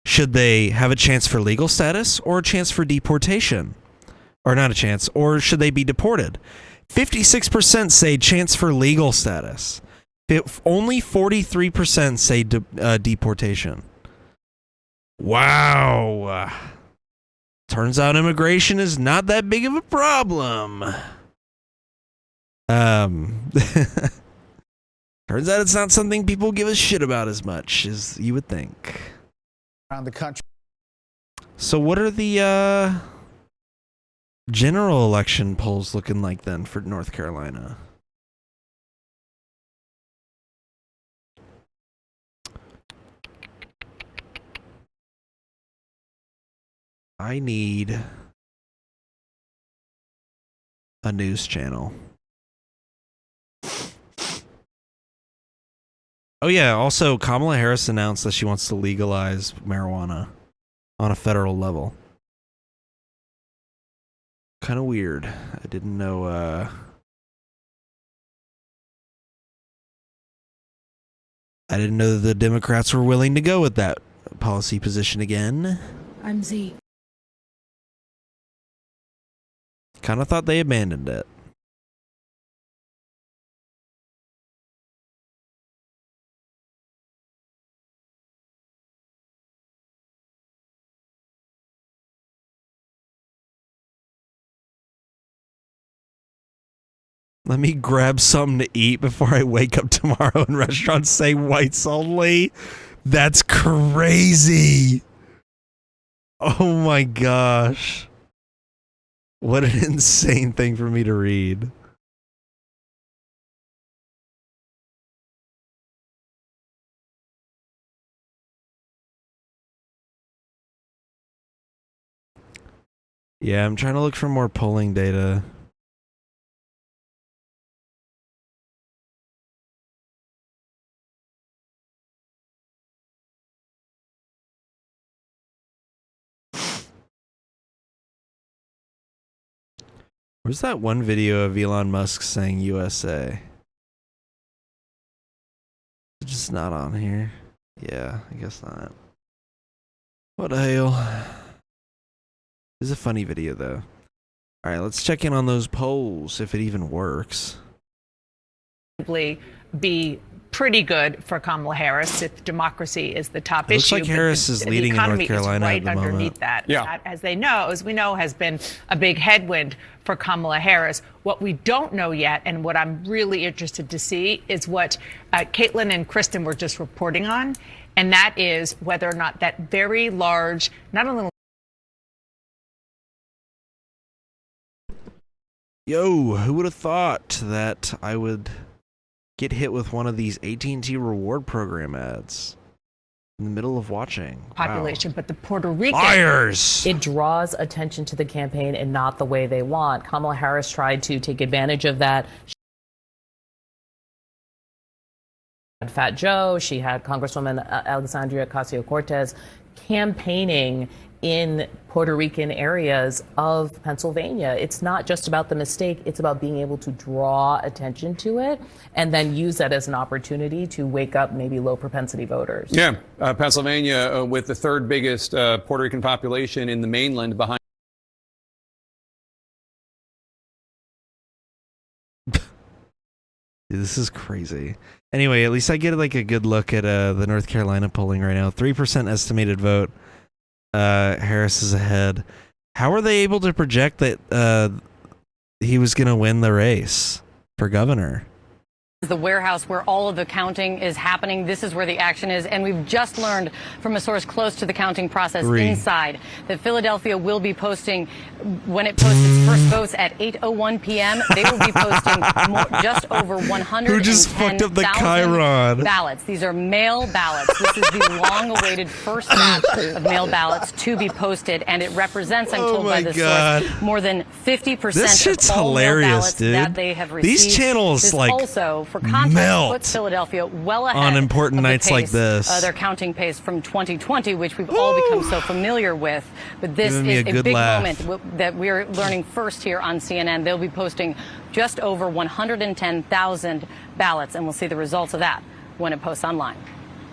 Speaker 1: Should they have a chance for legal status or a chance for deportation? or not a chance, or should they be deported? 56% say chance for legal status. Only 43% say deportation. Wow. Turns out immigration is not that big of a problem. Turns out it's not something people give a shit about as much as you would think.
Speaker 14: Around the country.
Speaker 1: So what are the general election polls looking like then for North Carolina? I need a news channel. Oh yeah, also Kamala Harris announced that she wants to legalize marijuana on a federal level. Kind of weird. I didn't know that the Democrats were willing to go with that policy position again.
Speaker 10: I'm Z.
Speaker 1: Kind of thought they abandoned it. Let me grab something to eat before I wake up tomorrow and restaurants say whites only. That's crazy. Oh my gosh. What an insane thing for me to read. Yeah, I'm trying to look for more polling data. Where's that one video of Elon Musk saying USA? It's just not on here. Yeah, I guess not. What the hell? It's a funny video though. Alright, let's check in on those polls, if it even works.
Speaker 5: Be pretty good for Kamala Harris if democracy is the top issue.
Speaker 1: Looks like Harris is leading in North Carolina
Speaker 5: right
Speaker 1: at the
Speaker 5: underneath
Speaker 1: moment.
Speaker 5: that.
Speaker 3: Yeah.
Speaker 5: That, as we know, has been a big headwind for Kamala Harris. What we don't know yet, and what I'm really interested to see, is what Caitlin and Kristen were just reporting on, and that is whether or not that very large, not only
Speaker 1: Yo, who would have thought that I would get hit with one of these AT&T reward program ads in the middle of watching?
Speaker 5: population,
Speaker 1: Wow.
Speaker 5: but the Puerto Rican
Speaker 1: Liars!
Speaker 15: It draws attention to the campaign and not the way they want. Kamala Harris tried to take advantage of that. She had Fat Joe, she had Congresswoman Alexandria Ocasio-Cortez campaigning in Puerto Rican areas of Pennsylvania. It's not just about the mistake, it's about being able to draw attention to it and then use that as an opportunity to wake up maybe low propensity voters.
Speaker 3: Yeah, Pennsylvania with the third biggest Puerto Rican population in the mainland behind.
Speaker 1: This is crazy. Anyway, at least I get like a good look at the North Carolina polling right now. 3% estimated vote. Harris is ahead. How are they able to project that he was going to win the race for governor?
Speaker 16: The warehouse where all of the counting is happening. This is where the action is. And we've just learned from a source close to the counting process inside that Philadelphia will be posting, when it posts its first votes at 8:01 p.m., they will be posting just over 110,000
Speaker 1: Who just fucked up the Chiron?
Speaker 16: ballots. These are mail ballots. This is the long-awaited first batch of mail ballots to be posted. And it represents, I'm told by the source, more than 50%
Speaker 1: This shit's
Speaker 16: of all
Speaker 1: hilarious,
Speaker 16: mail ballots
Speaker 1: dude.
Speaker 16: that they have received.
Speaker 1: These channels
Speaker 16: this
Speaker 1: like
Speaker 16: also, for context,
Speaker 1: melt
Speaker 16: puts Philadelphia well ahead
Speaker 1: on important
Speaker 16: of the
Speaker 1: nights like
Speaker 16: pace,
Speaker 1: this.
Speaker 16: their counting pace from 2020, which we've all become so familiar with. But this
Speaker 1: Giving me
Speaker 16: is
Speaker 1: a
Speaker 16: a
Speaker 1: good
Speaker 16: big
Speaker 1: laugh.
Speaker 16: moment that we're learning first here on CNN. They'll be posting just over 110,000 ballots, and we'll see the results of that when it posts online.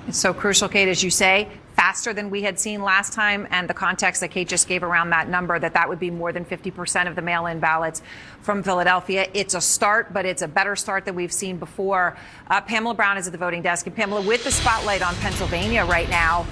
Speaker 9: It's so crucial, Kate, as you say. faster than we had seen last time, and the context that Kate just gave around that number, that would be more than 50% of the mail-in ballots from Philadelphia. It's a start, but it's a better start than we've seen before. Pamela Brown is at the voting desk. And Pamela, with the spotlight on Pennsylvania right now,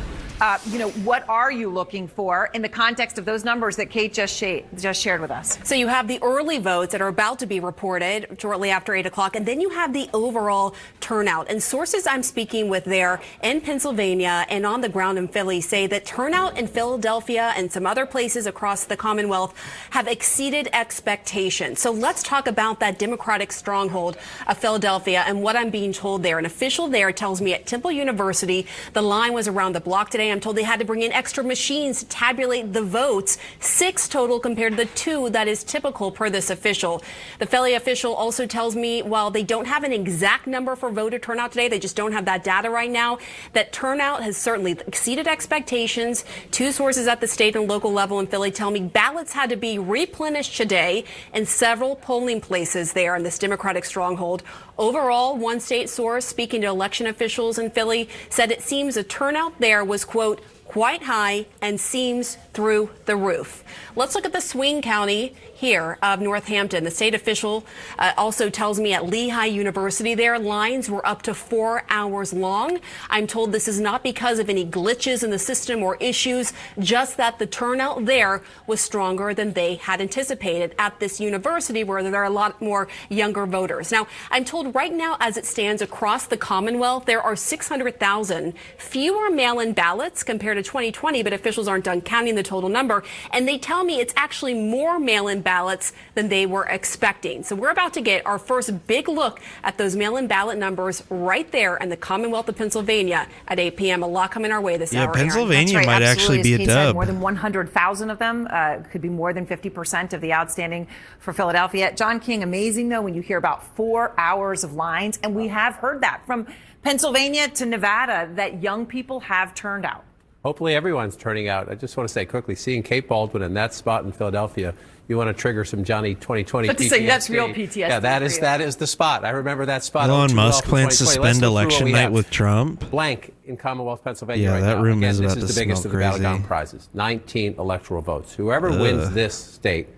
Speaker 9: what are you looking for in the context of those numbers that Kate just shared with us?
Speaker 17: So you have the early votes that are about to be reported shortly after 8 o'clock, and then you have the overall turnout. And sources I'm speaking with there in Pennsylvania and on the ground in Philly say that turnout in Philadelphia and some other places across the Commonwealth have exceeded expectations. So let's talk about that Democratic stronghold of Philadelphia and what I'm being told there. An official there tells me at Temple University, the line was around the block today. I'm told they had to bring in extra machines to tabulate the votes, 6 total compared to the 2 that is typical per this official. The Philly official also tells me while they don't have an exact number for voter turnout today, they just don't have that data right now, that turnout has certainly exceeded expectations. 2 sources at the state and local level in Philly tell me ballots had to be replenished today in several polling places there in this Democratic stronghold. Overall, one state source speaking to election officials in Philly said it seems the turnout there was, quote, quite high and seems through the roof. Let's look at the swing county here of Northampton. The state official also tells me at Lehigh University there, lines were up to 4 hours long. I'm told this is not because of any glitches in the system or issues, just that the turnout there was stronger than they had anticipated at this university where there are a lot more younger voters. Now, I'm told right now as it stands across the Commonwealth, there are 600,000 fewer mail-in ballots compared to 2020, but officials aren't done counting the total number. And they tell me it's actually more mail-in ballots than they were expecting. So we're about to get our first big look at those mail-in ballot numbers right there in the Commonwealth of Pennsylvania at 8 p.m. A lot coming our way this hour.
Speaker 1: Pennsylvania
Speaker 9: Aaron.
Speaker 1: might actually be a dub.
Speaker 9: More than 100,000 of them, could be more than 50% of the outstanding for Philadelphia. John King, amazing though when you hear about 4 hours of lines, and we have heard that from Pennsylvania to Nevada that young people have turned out.
Speaker 2: Hopefully everyone's turning out. I just want to say quickly, seeing Kate Baldwin in that spot in Philadelphia, you want to trigger some Johnny 2020 PTSD.
Speaker 9: Say, that's real PTSD.
Speaker 2: Yeah, that is the spot. I remember that spot.
Speaker 1: Elon Musk plans to spend election night with Trump.
Speaker 2: Blank in Commonwealth, Pennsylvania right
Speaker 1: that
Speaker 2: now.
Speaker 1: room
Speaker 2: Again,
Speaker 1: is about
Speaker 2: this is
Speaker 1: to
Speaker 2: the biggest of the
Speaker 1: smell
Speaker 2: battleground
Speaker 1: crazy.
Speaker 2: prizes. 19 electoral votes. Whoever wins this state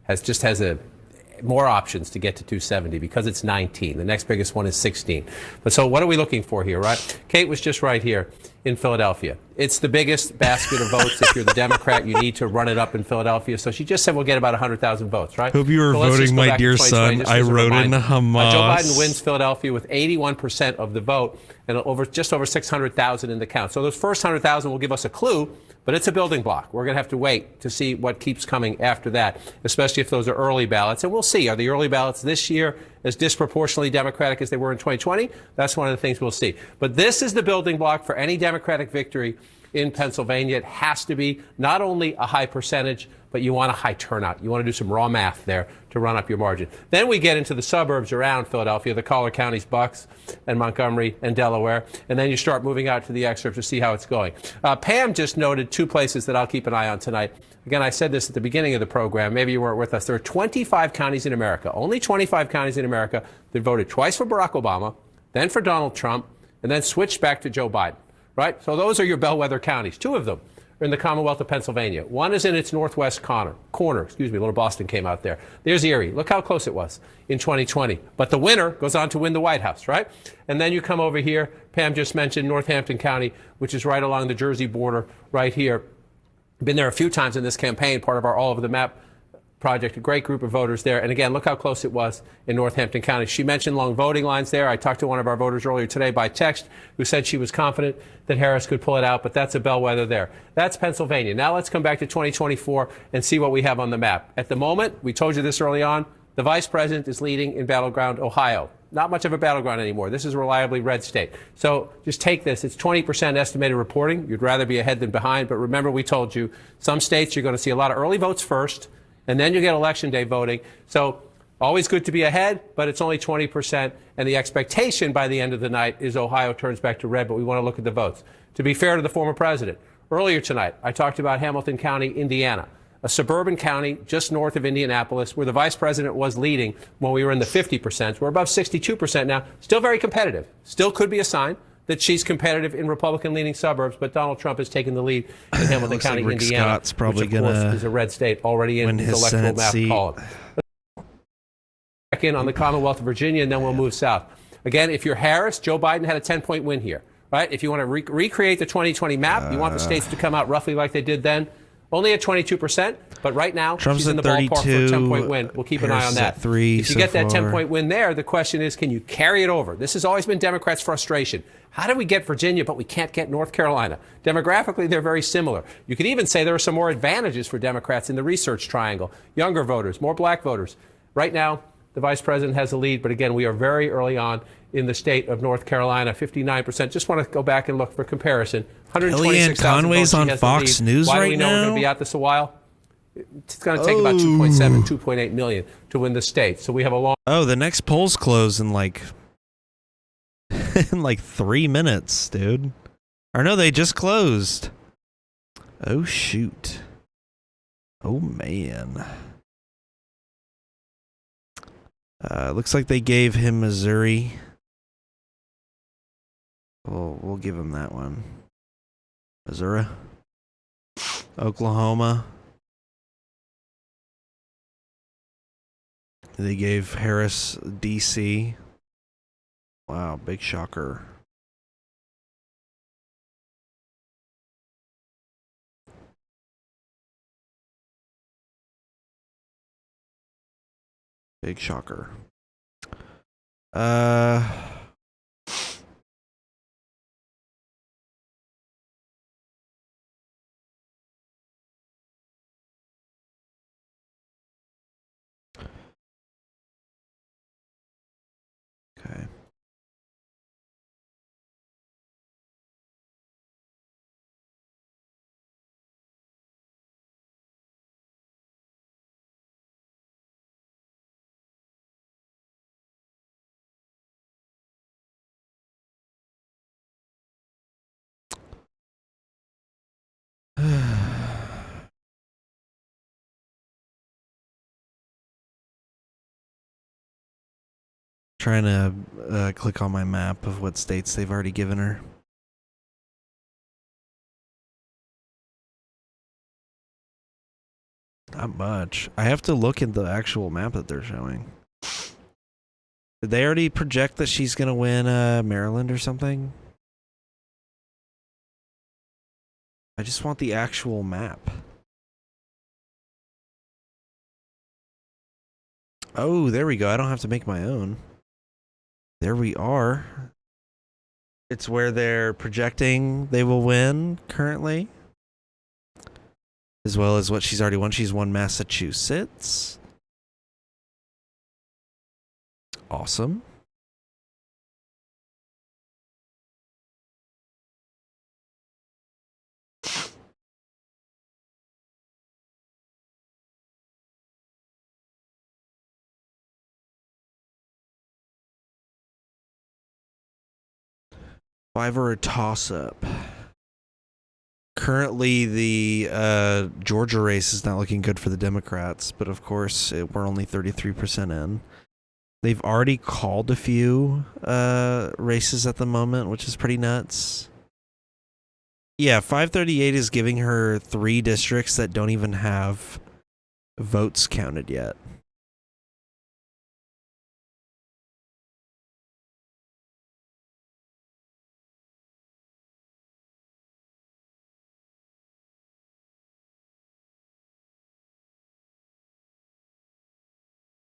Speaker 2: has more options to get to 270 because it's 19. The next biggest one is 16. But so what are we looking for here, right? Kate was just right here in Philadelphia. It's the biggest basket of votes. If you're the Democrat, you need to run it up in Philadelphia. So she just said we'll get about 100,000 votes, right?
Speaker 1: Hope you were
Speaker 2: So let's just
Speaker 1: voting,
Speaker 2: go
Speaker 1: my
Speaker 2: back to
Speaker 1: dear
Speaker 2: 2020
Speaker 1: son.
Speaker 2: just
Speaker 1: I
Speaker 2: as a
Speaker 1: wrote in
Speaker 2: reminder.
Speaker 1: Hamas.
Speaker 2: Joe Biden wins Philadelphia with 81% of the vote and just over 600,000 in the count. So those first 100,000 will give us a clue, but it's a building block. We're going to have to wait to see what keeps coming after that, especially if those are early ballots. And we'll see. Are the early ballots this year as disproportionately Democratic as they were in 2020? That's one of the things we'll see. But this is the building block for any Democratic victory in Pennsylvania. It has to be not only a high percentage, but you want a high turnout. You want to do some raw math there to run up your margin. Then we get into the suburbs around Philadelphia, the Collier counties, Bucks and Montgomery and Delaware. And then you start moving out to the excerpt to see how it's going. Pam just noted 2 places that I'll keep an eye on tonight. Again, I said this at the beginning of the program. Maybe you weren't with us. There are 25 counties in America, only 25 counties in America that voted twice for Barack Obama, then for Donald Trump, and then switched back to Joe Biden. Right? So those are your bellwether counties. 2 of them are in the Commonwealth of Pennsylvania. One is in its northwest corner. Little Boston came out there. There's Erie. Look how close it was in 2020. But the winner goes on to win the White House, right? And then you come over here. Pam just mentioned Northampton County, which is right along the Jersey border right here. Been there a few times in this campaign, part of our All Over the Map project, a great group of voters there. And again, look how close it was in Northampton County. She mentioned long voting lines there. I talked to one of our voters earlier today by text who said she was confident that Harris could pull it out, but that's a bellwether there. That's Pennsylvania. Now let's come back to 2024 and see what we have on the map. At the moment, we told you this early on, the vice president is leading in battleground Ohio. Not much of a battleground anymore. This is a reliably red state. So just take this. It's 20% estimated reporting. You'd rather be ahead than behind. But remember, we told you some states you're going to see a lot of early votes first, and then you get election day voting. So always good to be ahead, but it's only 20%. And the expectation by the end of the night is Ohio turns back to red, but we want to look at the votes. To be fair to the former president, earlier tonight, I talked about Hamilton County, Indiana, a suburban county just north of Indianapolis where the vice president was leading when we were in the 50%. We're above 62% now. Still very competitive. Still could be a sign that she's competitive in Republican-leaning suburbs, but Donald Trump has taken the lead in Hamilton
Speaker 1: Looks
Speaker 2: County,
Speaker 1: like Rick
Speaker 2: Indiana,
Speaker 1: Scott's probably
Speaker 2: which, of course,
Speaker 1: gonna
Speaker 2: is a red state already in
Speaker 1: win
Speaker 2: his
Speaker 1: his
Speaker 2: electoral
Speaker 1: Senate
Speaker 2: map
Speaker 1: seat.
Speaker 2: column. Back in on the Commonwealth of Virginia, and then we'll move south. Again, if you're Harris, Joe Biden had a 10-point win here, right? If you want to recreate the 2020 map, you want the states to come out roughly like they did then. Only at 22%, but right now
Speaker 1: Trump's
Speaker 2: she's in the
Speaker 1: at
Speaker 2: ballpark for a
Speaker 1: 32,
Speaker 2: 10-point win. We'll keep an eye
Speaker 1: Harris
Speaker 2: on
Speaker 1: is
Speaker 2: that.
Speaker 1: at 3
Speaker 2: if you
Speaker 1: so
Speaker 2: get that
Speaker 1: far.
Speaker 2: 10-point win there, the question is, can you carry it over? This has always been Democrats' frustration. How do we get Virginia, but we can't get North Carolina? Demographically, they're very similar. You could even say there are some more advantages for Democrats in the research triangle. Younger voters, more black voters. Right now, the vice president has the lead, but again, we are very early on in the state of North Carolina, 59%. Just want to go back and look for comparison. 126,000
Speaker 1: Kellyanne
Speaker 2: votes. She
Speaker 1: Conway's on
Speaker 2: has the
Speaker 1: Fox
Speaker 2: lead.
Speaker 1: News
Speaker 2: Why do
Speaker 1: right
Speaker 2: we know we're going
Speaker 1: now?
Speaker 2: to be at this a while? It's going to take about 2.7, 2.8 million to win the state. So we have a long.
Speaker 1: Oh, the next polls close in like in like 3 minutes, dude. Or no, they just closed. Oh shoot. Oh man. Looks like they gave him Missouri. We'll give him that one. Missouri. Oklahoma. They gave Harris D.C. Wow, big shocker. Big shocker. Okay. Trying to click on my map of what states they've already given her. Not much. I have to look at the actual map that they're showing. Did they already project that she's going to win Maryland or something? I just want the actual map. Oh, there we go. I don't have to make my own. There we are. It's where they're projecting they will win currently. As well as what she's already won. She's won Massachusetts. Awesome. Five or a toss-up. Currently, the Georgia race is not looking good for the Democrats, but of course, we're only 33% in. They've already called a few races at the moment, which is pretty nuts. Yeah, 538 is giving her 3 districts that don't even have votes counted yet.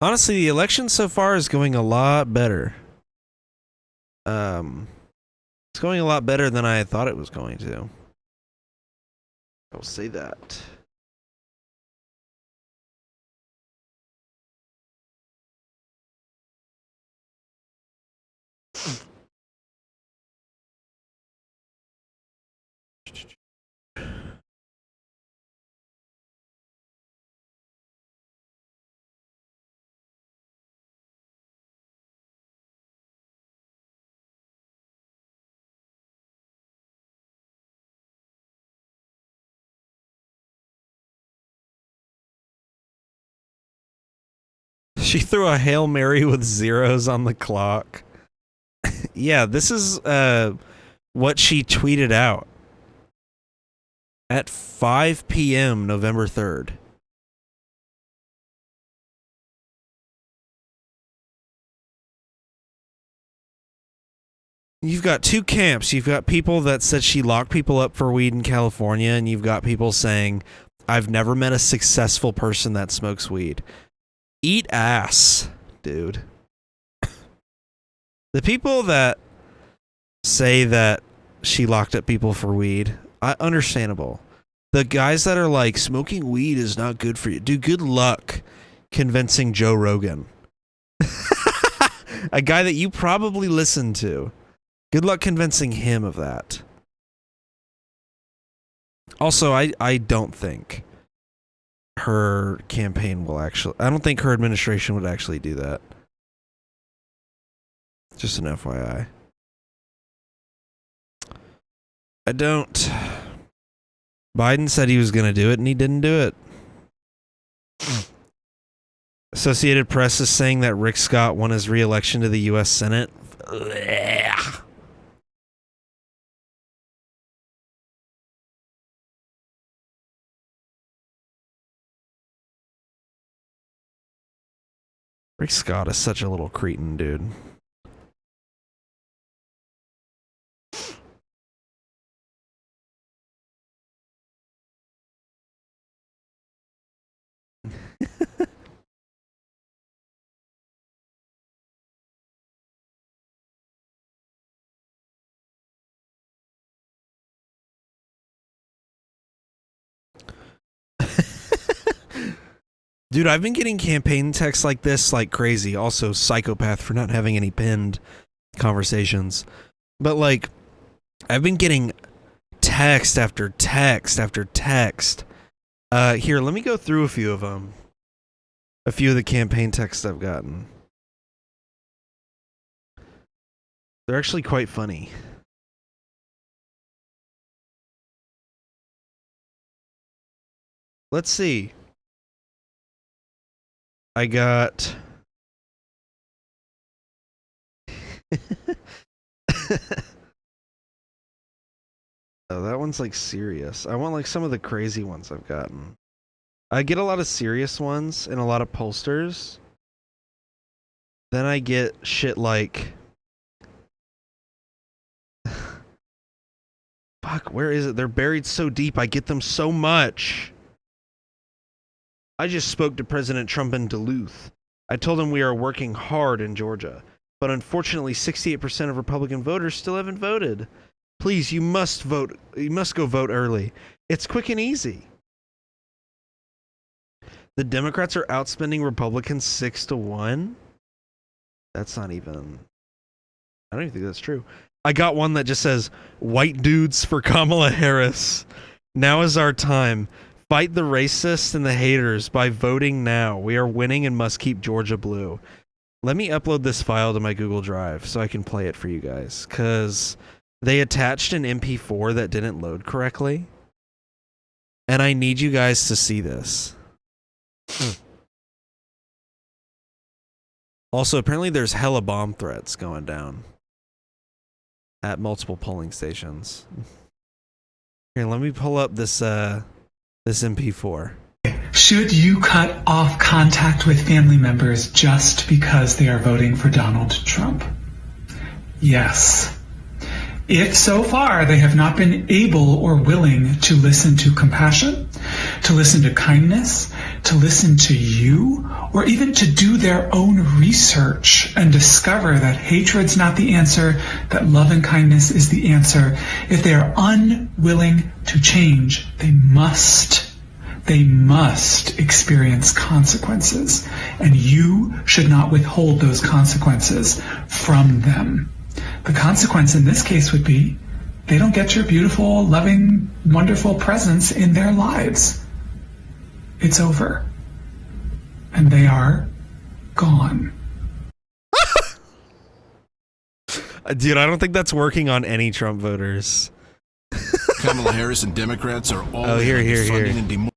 Speaker 1: Honestly, the election so far is going a lot better. It's going a lot better than I thought it was going to. I will say that. She threw a Hail Mary with zeros on the clock. Yeah, this is what she tweeted out at 5 p.m. November 3rd. You've got two camps. You've got people that said she locked people up for weed in California, and you've got people saying, I've never met a successful person that smokes weed. Eat ass, dude. The people that say that she locked up people for weed, understandable. The guys that are like, smoking weed is not good for you. Dude, good luck convincing Joe Rogan. A guy that you probably listen to. Good luck convincing him of that. Also, I don't think her campaign will actually... I don't think her administration would actually do that. Just an FYI. I don't. Biden said he was going to do it, and he didn't do it. Associated Press is saying that Rick Scott won his re-election to the U.S. Senate. Blech. Rick Scott is such a little cretin, dude. Dude, I've been getting campaign texts like this like crazy. Also, psychopath for not having any pinned conversations. But like, I've been getting text after text after text. Here, let me go through a few of them. A few of the campaign texts I've gotten. They're actually quite funny. Let's see. I got... Oh, that one's like serious. I want like some of the crazy ones I've gotten. I get a lot of serious ones and a lot of pollsters. Then I get shit like... Fuck, where is it? They're buried so deep. I get them so much. I just spoke to President Trump in Duluth. I told him we are working hard in Georgia. But unfortunately, 68% of Republican voters still haven't voted. Please, you must vote. You must go vote early. It's quick and easy. The Democrats are outspending Republicans 6-1. That's not even... I don't even think that's true. I got one that just says, white dudes for Kamala Harris. Now is our time. Fight the racists and the haters by voting now. We are winning and must keep Georgia blue. Let me upload this file to my Google Drive so I can play it for you guys. Because they attached an MP4 that didn't load correctly. And I need you guys to see this. Also, apparently there's hella bomb threats going down at multiple polling stations. Here, let me pull up this this MP4.
Speaker 18: Should you cut off contact with family members just because they are voting for Donald Trump? Yes. If so far they have not been able or willing to listen to compassion, to listen to kindness, to listen to you, or even to do their own research and discover that hatred's not the answer, that love and kindness is the answer, if they are unwilling to change, they must experience consequences, and you should not withhold those consequences from them. The consequence in this case would be they don't get your beautiful, loving, wonderful presence in their lives. It's over. And they are gone.
Speaker 1: Dude, I don't think that's working on any Trump voters.
Speaker 19: Kamala Harris and Democrats are all
Speaker 1: here.
Speaker 19: and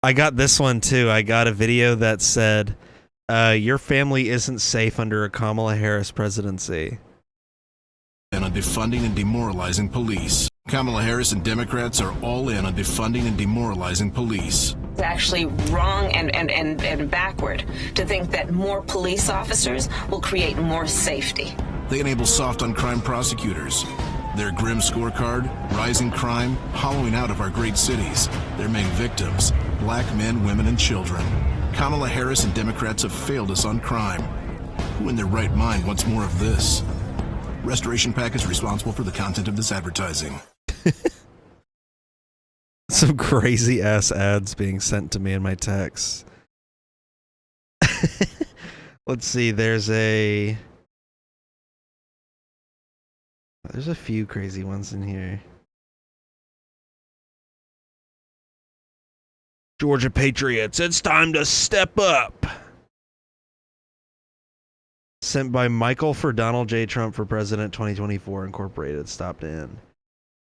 Speaker 1: I got this one too. I got a video that said, your family isn't safe under a Kamala Harris presidency.
Speaker 19: and on defunding and demoralizing police. Kamala Harris and Democrats are all in on defunding and demoralizing police.
Speaker 20: It's actually wrong and backward to think that more police officers will create more safety.
Speaker 19: They enable soft on crime prosecutors. Their grim scorecard, rising crime, hollowing out of our great cities. Their main victims, black men, women, and children. Kamala Harris and Democrats have failed us on crime. Who in their right mind wants more of this? Restoration PAC is responsible for the content of this advertising.
Speaker 1: Some crazy ass ads being sent to me in my texts. Let's see, there's a few crazy ones in here. Georgia Patriots, it's time to step up. Sent by Michael for Donald J. Trump for President 2024 Incorporated. Stopped in.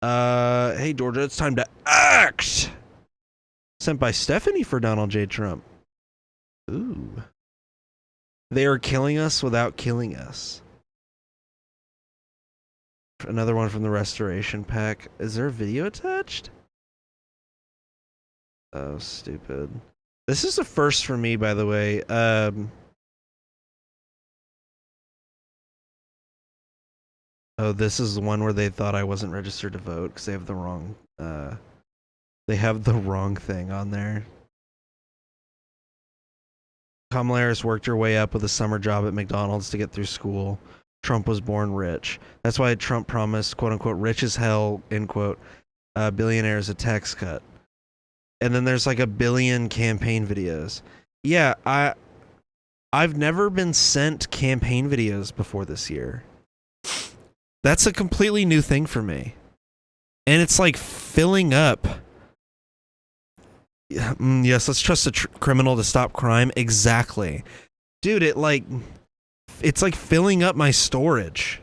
Speaker 1: Hey Georgia, it's time to act. Sent by Stephanie for Donald J. Trump. Ooh. They are killing us without killing us. Another one from the Restoration PAC. Is there a video attached? Oh, stupid. This is a first for me, by the way. Oh, this is the one where they thought I wasn't registered to vote because they have the wrong thing on there. Kamala Harris worked her way up with a summer job at McDonald's to get through school. Trump was born rich. That's why Trump promised, quote unquote, rich as hell, end quote, billionaires a tax cut. And then there's like a billion campaign videos. Yeah, I've never been sent campaign videos before this year. That's a completely new thing for me. And it's like filling up. Yes, let's trust a criminal to stop crime. Exactly. Dude, it's like filling up my storage.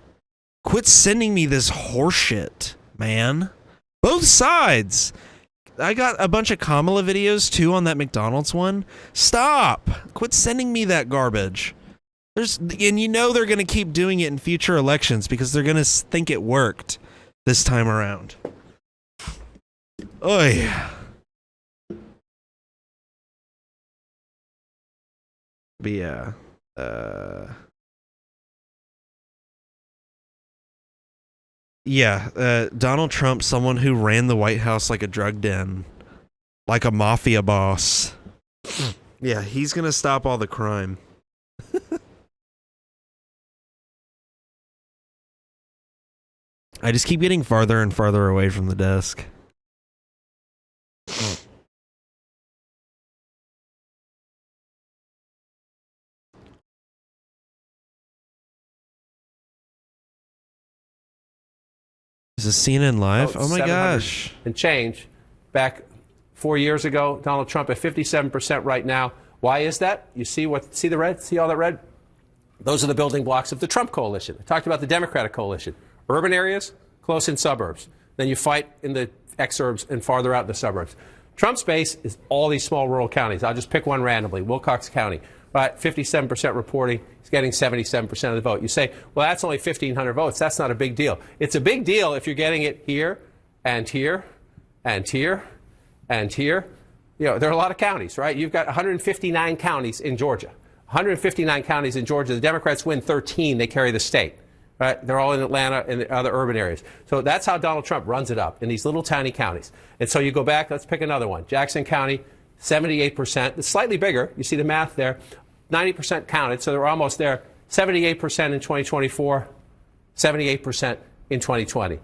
Speaker 1: Quit sending me this horseshit, man. Both sides. I got a bunch of Kamala videos too on that McDonald's one. Stop. Quit sending me that garbage. And you know they're going to keep doing it in future elections because they're going to think it worked this time around. Oy. But yeah. Donald Trump, someone who ran the White House like a drug den, like a mafia boss. Yeah, he's going to stop all the crime. I just keep getting farther and farther away from the desk. Is this CNN Live? Oh my gosh.
Speaker 2: And change. Back 4 years ago, Donald Trump at 57% right now. Why is that? You see the red? See all that red? Those are the building blocks of the Trump coalition. I talked about the Democratic coalition. Urban areas, close in suburbs. Then you fight in the exurbs and farther out in the suburbs. Trump's base is all these small rural counties. I'll just pick one randomly, Wilcox County. But 57% reporting, he's getting 77% of the vote. You say, well, that's only 1,500 votes. That's not a big deal. It's a big deal if you're getting it here and here and here and here. You know, there are a lot of counties, right? You've got 159 counties in Georgia. 159 counties in Georgia. The Democrats win 13. They carry the state. Right? They're all in Atlanta and the other urban areas. So that's how Donald Trump runs it up in these little tiny counties. And so you go back, let's pick another one. Jackson County, 78%. It's slightly bigger. You see the math there. 90% counted, so they're almost there. 78% in 2024, 78% in 2020.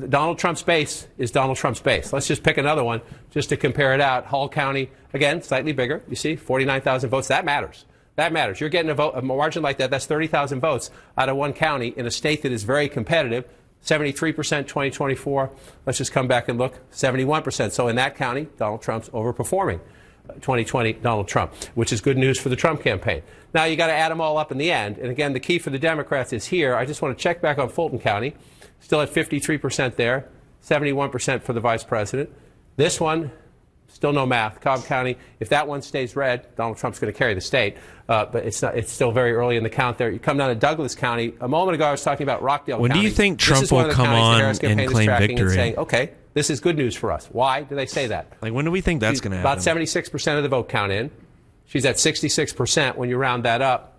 Speaker 2: Donald Trump's base is Donald Trump's base. Let's just pick another one just to compare it out. Hall County, again, slightly bigger. You see, 49,000 votes. That matters. That matters. You're getting a margin like that. That's 30,000 votes out of one county in a state that is very competitive. 73% 2024. Let's just come back and look. 71%. So in that county, Donald Trump's overperforming 2020 Donald Trump, which is good news for the Trump campaign. Now you got to add them all up in the end. And again, the key for the Democrats is here. I just want to check back on Fulton County. Still at 53% there. 71% for the vice president. This one, Still no math. Cobb County, if that one stays red, Donald Trump's going to carry the state. But it's not. It's still very early in the count there. You come down to Douglas County. A moment ago, I was talking about Rockdale
Speaker 1: When
Speaker 2: County.
Speaker 1: do you think
Speaker 2: This
Speaker 1: Trump
Speaker 2: is one
Speaker 1: will
Speaker 2: of the
Speaker 1: come
Speaker 2: counties the
Speaker 1: on
Speaker 2: Harris campaign
Speaker 1: and
Speaker 2: is
Speaker 1: claim
Speaker 2: tracking
Speaker 1: victory?
Speaker 2: saying, okay, this is good news for us. Why do they say that?
Speaker 1: Like, when do we think that's going to happen?
Speaker 2: About 76% of the vote count in. She's at 66% when you round that up.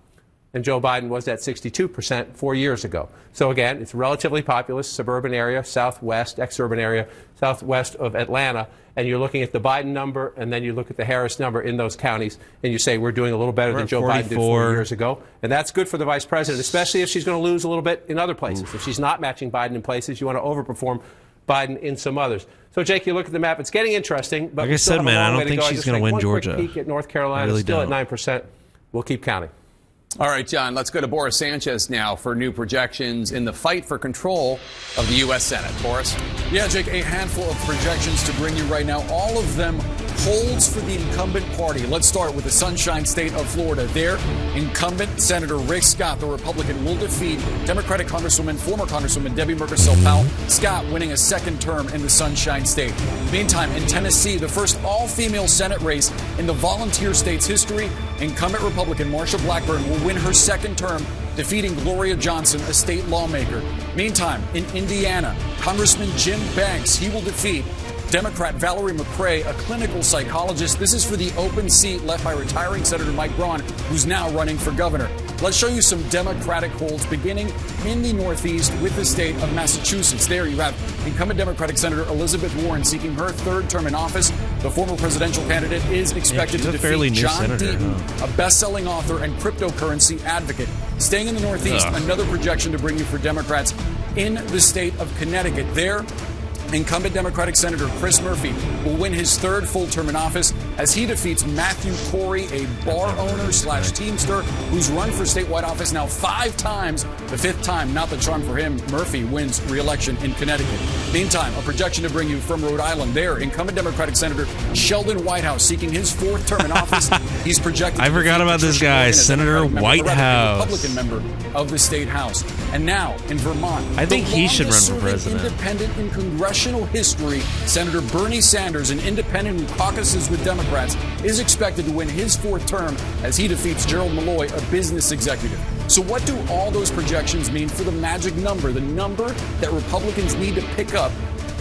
Speaker 2: And Joe Biden was at 62% 4 years ago. So again, it's a relatively populous suburban area, southwest, ex-urban area, southwest of Atlanta. And you're looking at the Biden number, and then you look at the Harris number in those counties, and you say we're doing a little better than Joe Biden did 4 years ago. And that's good for the vice president, especially if she's going to lose a little bit in other places. If she's not matching Biden in places, you want to overperform Biden in some others. So, Jake, you look at the map, it's getting interesting. But
Speaker 1: like I said, man, I don't think she's going to win Georgia.
Speaker 2: Peek at North Carolina,
Speaker 1: really
Speaker 2: still
Speaker 1: don't.
Speaker 2: at 9%. We'll keep counting.
Speaker 3: All right, John, let's go to Boris Sanchez now for new projections in the fight for control of the U.S. Senate. Boris?
Speaker 21: Yeah, Jake, a handful of projections to bring you right now. All of them holds for the incumbent party. Let's start with the Sunshine State of Florida. There, incumbent Senator Rick Scott, the Republican, will defeat Democratic Congresswoman, former Congresswoman Debbie Merkersell-Powell. Scott winning a second term in the Sunshine State. Meantime, in Tennessee, the first all-female Senate race in the volunteer state's history, incumbent Republican Marsha Blackburn will win her second term, defeating Gloria Johnson, a state lawmaker. Meantime, in Indiana, Congressman Jim Banks, he will defeat Democrat Valerie McRae, a clinical psychologist. This is for the open seat left by retiring Senator Mike Braun, who's now running for governor. Let's show you some Democratic holds beginning in the Northeast with the state of Massachusetts. There you have incumbent Democratic Senator Elizabeth Warren seeking her third term in office. The former presidential candidate is expected to defeat John Deaton, a best-selling author and cryptocurrency advocate. Staying in the Northeast, another projection to bring you for Democrats in the state of Connecticut. There, incumbent Democratic Senator Chris Murphy will win his third full term in office as he defeats Matthew Corey, a bar owner / teamster who's run for statewide office now 5 times. The 5th time, not the charm for him. Murphy wins re-election in Connecticut. Meantime, a projection to bring you from Rhode Island. There, incumbent Democratic Senator Sheldon Whitehouse seeking his 4th term in office. He's projected.
Speaker 1: I forgot about this guy, Senator Whitehouse,
Speaker 21: Republican member of the state house. And now in Vermont,
Speaker 1: I think he should run for president.
Speaker 21: Independent in congressional history, Senator Bernie Sanders, an independent who caucuses with Democrats, is expected to win his 4th term as he defeats Gerald Malloy, a business executive. So what do all those projections mean for the magic number, the number that Republicans need to pick up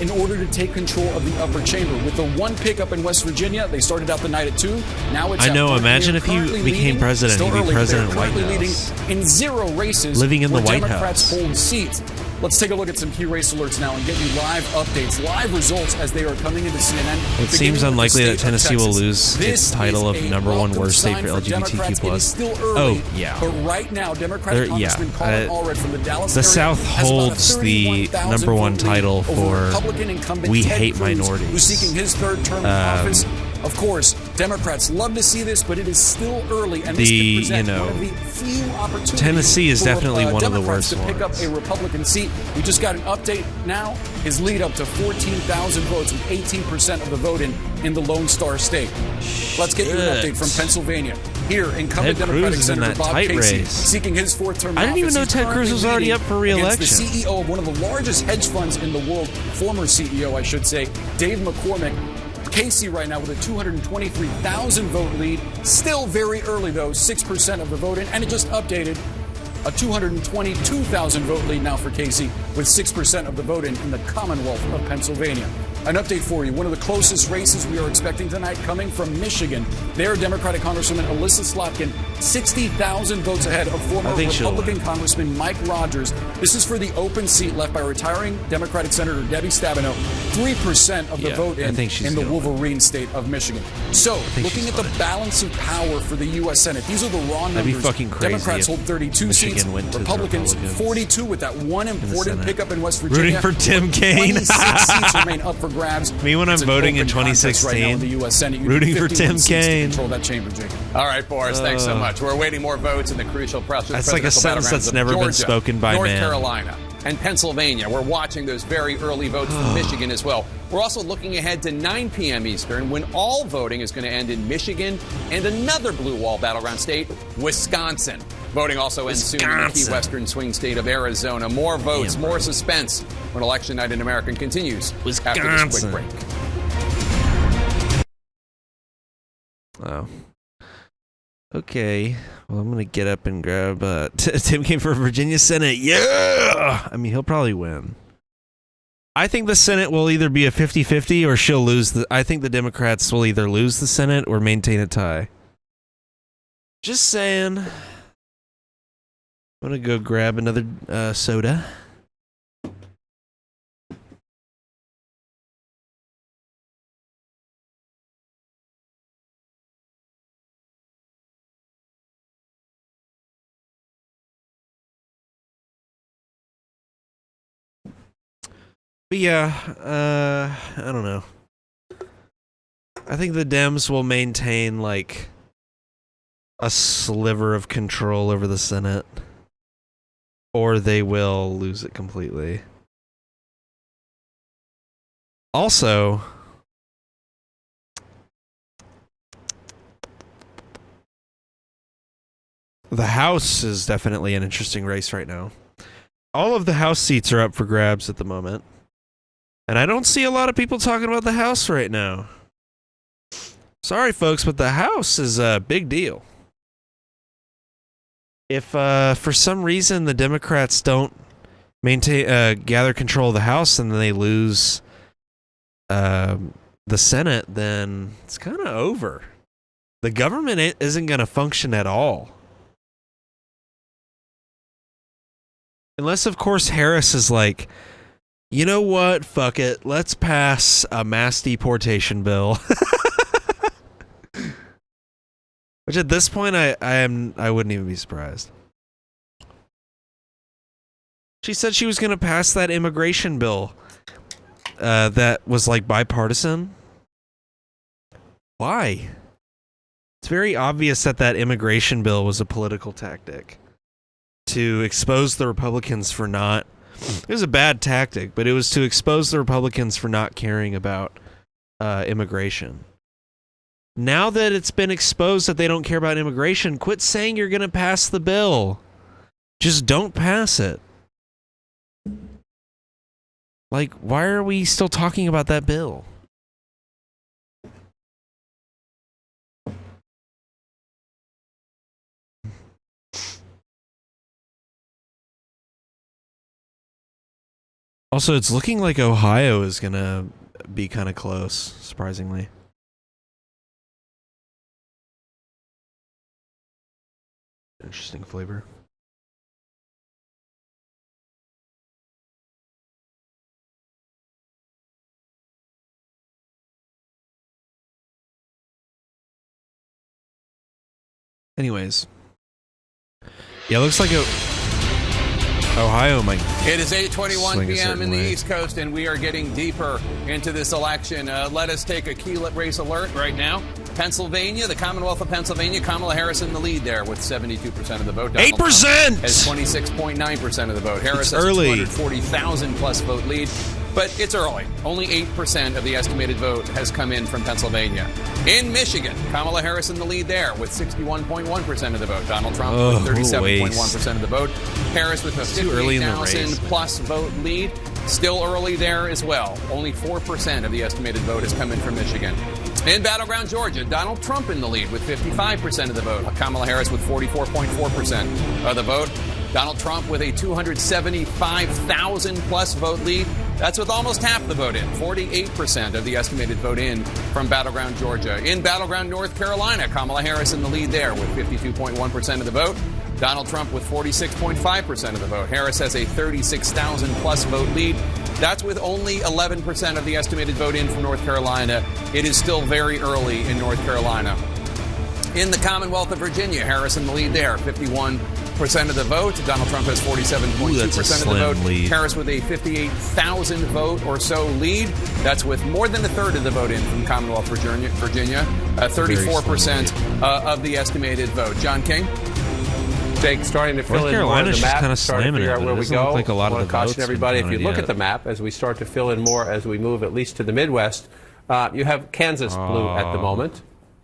Speaker 21: in order to take control of the upper chamber? With the 1 pickup in West Virginia, they started out the night at 2. Now it's
Speaker 1: I know.
Speaker 21: at 4.
Speaker 1: Imagine if he became president. He'd be President Whitehouse.
Speaker 21: In 0 races,
Speaker 1: living in the White
Speaker 21: Democrats
Speaker 1: House.
Speaker 21: hold seats. Let's take a look at some key race alerts now and get you live updates, live results as they are coming into CNN.
Speaker 1: It seems unlikely that Tennessee will lose its title of #1 worst state for LGBTQ+. Oh, yeah.
Speaker 21: But right now, Democratic Congressman Colin Allred from the Dallas
Speaker 1: the
Speaker 21: area
Speaker 1: South
Speaker 21: has about a
Speaker 1: holds the
Speaker 21: 31,000
Speaker 1: #1
Speaker 21: vote
Speaker 1: title
Speaker 21: lead over
Speaker 1: for
Speaker 21: Republican incumbent
Speaker 1: We
Speaker 21: Ted
Speaker 1: Hate
Speaker 21: Cruz,
Speaker 1: Minorities.
Speaker 21: who's seeking his 3rd term in office. Of course, Democrats love to see this, but it is still early, and this could present one of the few opportunities.
Speaker 1: Tennessee is
Speaker 21: for,
Speaker 1: definitely one of the
Speaker 21: Democrats
Speaker 1: worst
Speaker 21: to pick
Speaker 1: ones.
Speaker 21: up a Republican seat. We just got an update now. His lead up to 14,000 votes with 18% of the vote in the Lone Star State. Let's get you an update from Pennsylvania. Here, incumbent Democratic Senator Bob Casey seeking his 4th term in office.
Speaker 1: I didn't even know Ted Cruz was already up for re-election.
Speaker 21: The CEO of one of the largest hedge funds in the world, former CEO, I should say, Dave McCormick. Casey right now with a 223,000 vote lead. Still very early though, 6% of the vote in, and it just updated. A 222,000 vote lead now for Casey with 6% of the vote in the Commonwealth of Pennsylvania. An update for you. One of the closest races we are expecting tonight coming from Michigan. There, Democratic Congresswoman Alyssa Slotkin, 60,000 votes ahead of former Republican Congressman Mike Rogers. This is for the open seat left by retiring Democratic Senator Debbie Stabenow. 3% of the vote in the Wolverine state of Michigan. So, looking at the balance of power for the U.S. Senate, these are the raw numbers.
Speaker 1: That'd be fucking crazy.
Speaker 21: Democrats hold 32 seats, Republicans 42 with that one important pickup in West Virginia.
Speaker 1: Rooting for Tim Kaine.
Speaker 21: 26 seats remain up for grabs.
Speaker 1: Me when I'm voting in 2016,
Speaker 21: right now in the U.S. Senate.
Speaker 1: rooting for Tim Kaine.
Speaker 21: Control that chamber, Jake.
Speaker 3: All right, Boris, thanks so much. We're awaiting more votes in the crucial
Speaker 1: That's like a sentence that's never been spoken by
Speaker 3: North
Speaker 1: man.
Speaker 3: Carolina, and Pennsylvania. We're watching those very early votes from Michigan as well. We're also looking ahead to 9 p.m. Eastern when all voting is going to end in Michigan and another blue wall battleground state, Wisconsin. Voting also ends soon in the key western swing state of Arizona. More votes, more suspense when election night in America continues after this quick break.
Speaker 1: Oh. Okay. Well, I'm going to get up and grab Tim Kaine for Virginia Senate. Yeah! I mean, he'll probably win. I think the Senate will either be a 50-50 or she'll lose. I think the Democrats will either lose the Senate or maintain a tie. Just saying. I'm going to go grab another soda. But yeah, I don't know. I think the Dems will maintain, like, a sliver of control over the Senate. Or they will lose it completely. Also, the House is definitely an interesting race right now. All of the House seats are up for grabs at the moment. And I don't see a lot of people talking about the House right now. Sorry, folks, but the House is a big deal. If for some reason the Democrats don't gather control of the House and then they lose the Senate, then it's kind of over. The government isn't going to function at all. Unless, of course, Harris is like, you know what? Fuck it. Let's pass a mass deportation bill. Which at this point, I wouldn't even be surprised. She said she was going to pass that immigration bill that was like bipartisan. Why? It's very obvious that immigration bill was a political tactic to expose the Republicans for not. It was a bad tactic, but it was to expose the Republicans for not caring about immigration. Now that it's been exposed that they don't care about immigration, quit saying you're going to pass the bill. Just don't pass it. Like, why are we still talking about that bill? Also, it's looking like Ohio is going to be kind of close, surprisingly. Interesting flavor. Anyways. Yeah, it looks like Ohio might.
Speaker 3: It is 8:21 p.m. in the East Coast, and we are getting deeper into this election. Let us take a key race alert right now. Pennsylvania, the Commonwealth of Pennsylvania, Kamala Harris in the lead there with 72% of the vote.
Speaker 1: 8%
Speaker 3: has 26.9% of the vote. Harris has
Speaker 1: early.
Speaker 3: a 240,000 plus vote lead. But it's early. Only 8% of the estimated vote has come in from Pennsylvania. In Michigan, Kamala Harris in the lead there with 61.1% of the vote. Donald Trump with 37.1% of the vote. Harris with a 58,000 plus vote lead. Still early there as well. Only 4% of the estimated vote has come in from Michigan. In battleground Georgia, Donald Trump in the lead with 55% of the vote. Kamala Harris with 44.4% of the vote. Donald Trump with a 275,000 plus vote lead. That's with almost half the vote in, 48% of the estimated vote in from battleground Georgia. In battleground North Carolina, Kamala Harris in the lead there with 52.1% of the vote. Donald Trump with 46.5% of the vote. Harris has a 36,000 plus vote lead. That's with only 11% of the estimated vote in from North Carolina. It is still very early in North Carolina. In the Commonwealth of Virginia, Harris in the lead there, 51% of the vote. Donald Trump has 47.2% of the vote.
Speaker 1: Lead.
Speaker 3: Harris with a 58,000 vote or so lead. That's with more than a third of the vote in from Commonwealth Virginia. 34% of the estimated vote. John King?
Speaker 2: Jake, starting to fill
Speaker 1: North
Speaker 2: in more of the
Speaker 1: Carolina's
Speaker 2: map,
Speaker 1: just kind of
Speaker 2: starting to
Speaker 1: slamming
Speaker 2: figure
Speaker 1: it,
Speaker 2: out
Speaker 1: but
Speaker 2: where
Speaker 1: it
Speaker 2: we
Speaker 1: doesn't
Speaker 2: go.
Speaker 1: look like a lot
Speaker 2: I want
Speaker 1: of
Speaker 2: to
Speaker 1: the
Speaker 2: caution
Speaker 1: votes
Speaker 2: everybody,
Speaker 1: have
Speaker 2: if you
Speaker 1: been
Speaker 2: look
Speaker 1: counted
Speaker 2: at the
Speaker 1: yet.
Speaker 2: map, as we start to fill in more, as we move at least to the Midwest, you have Kansas blue at the moment.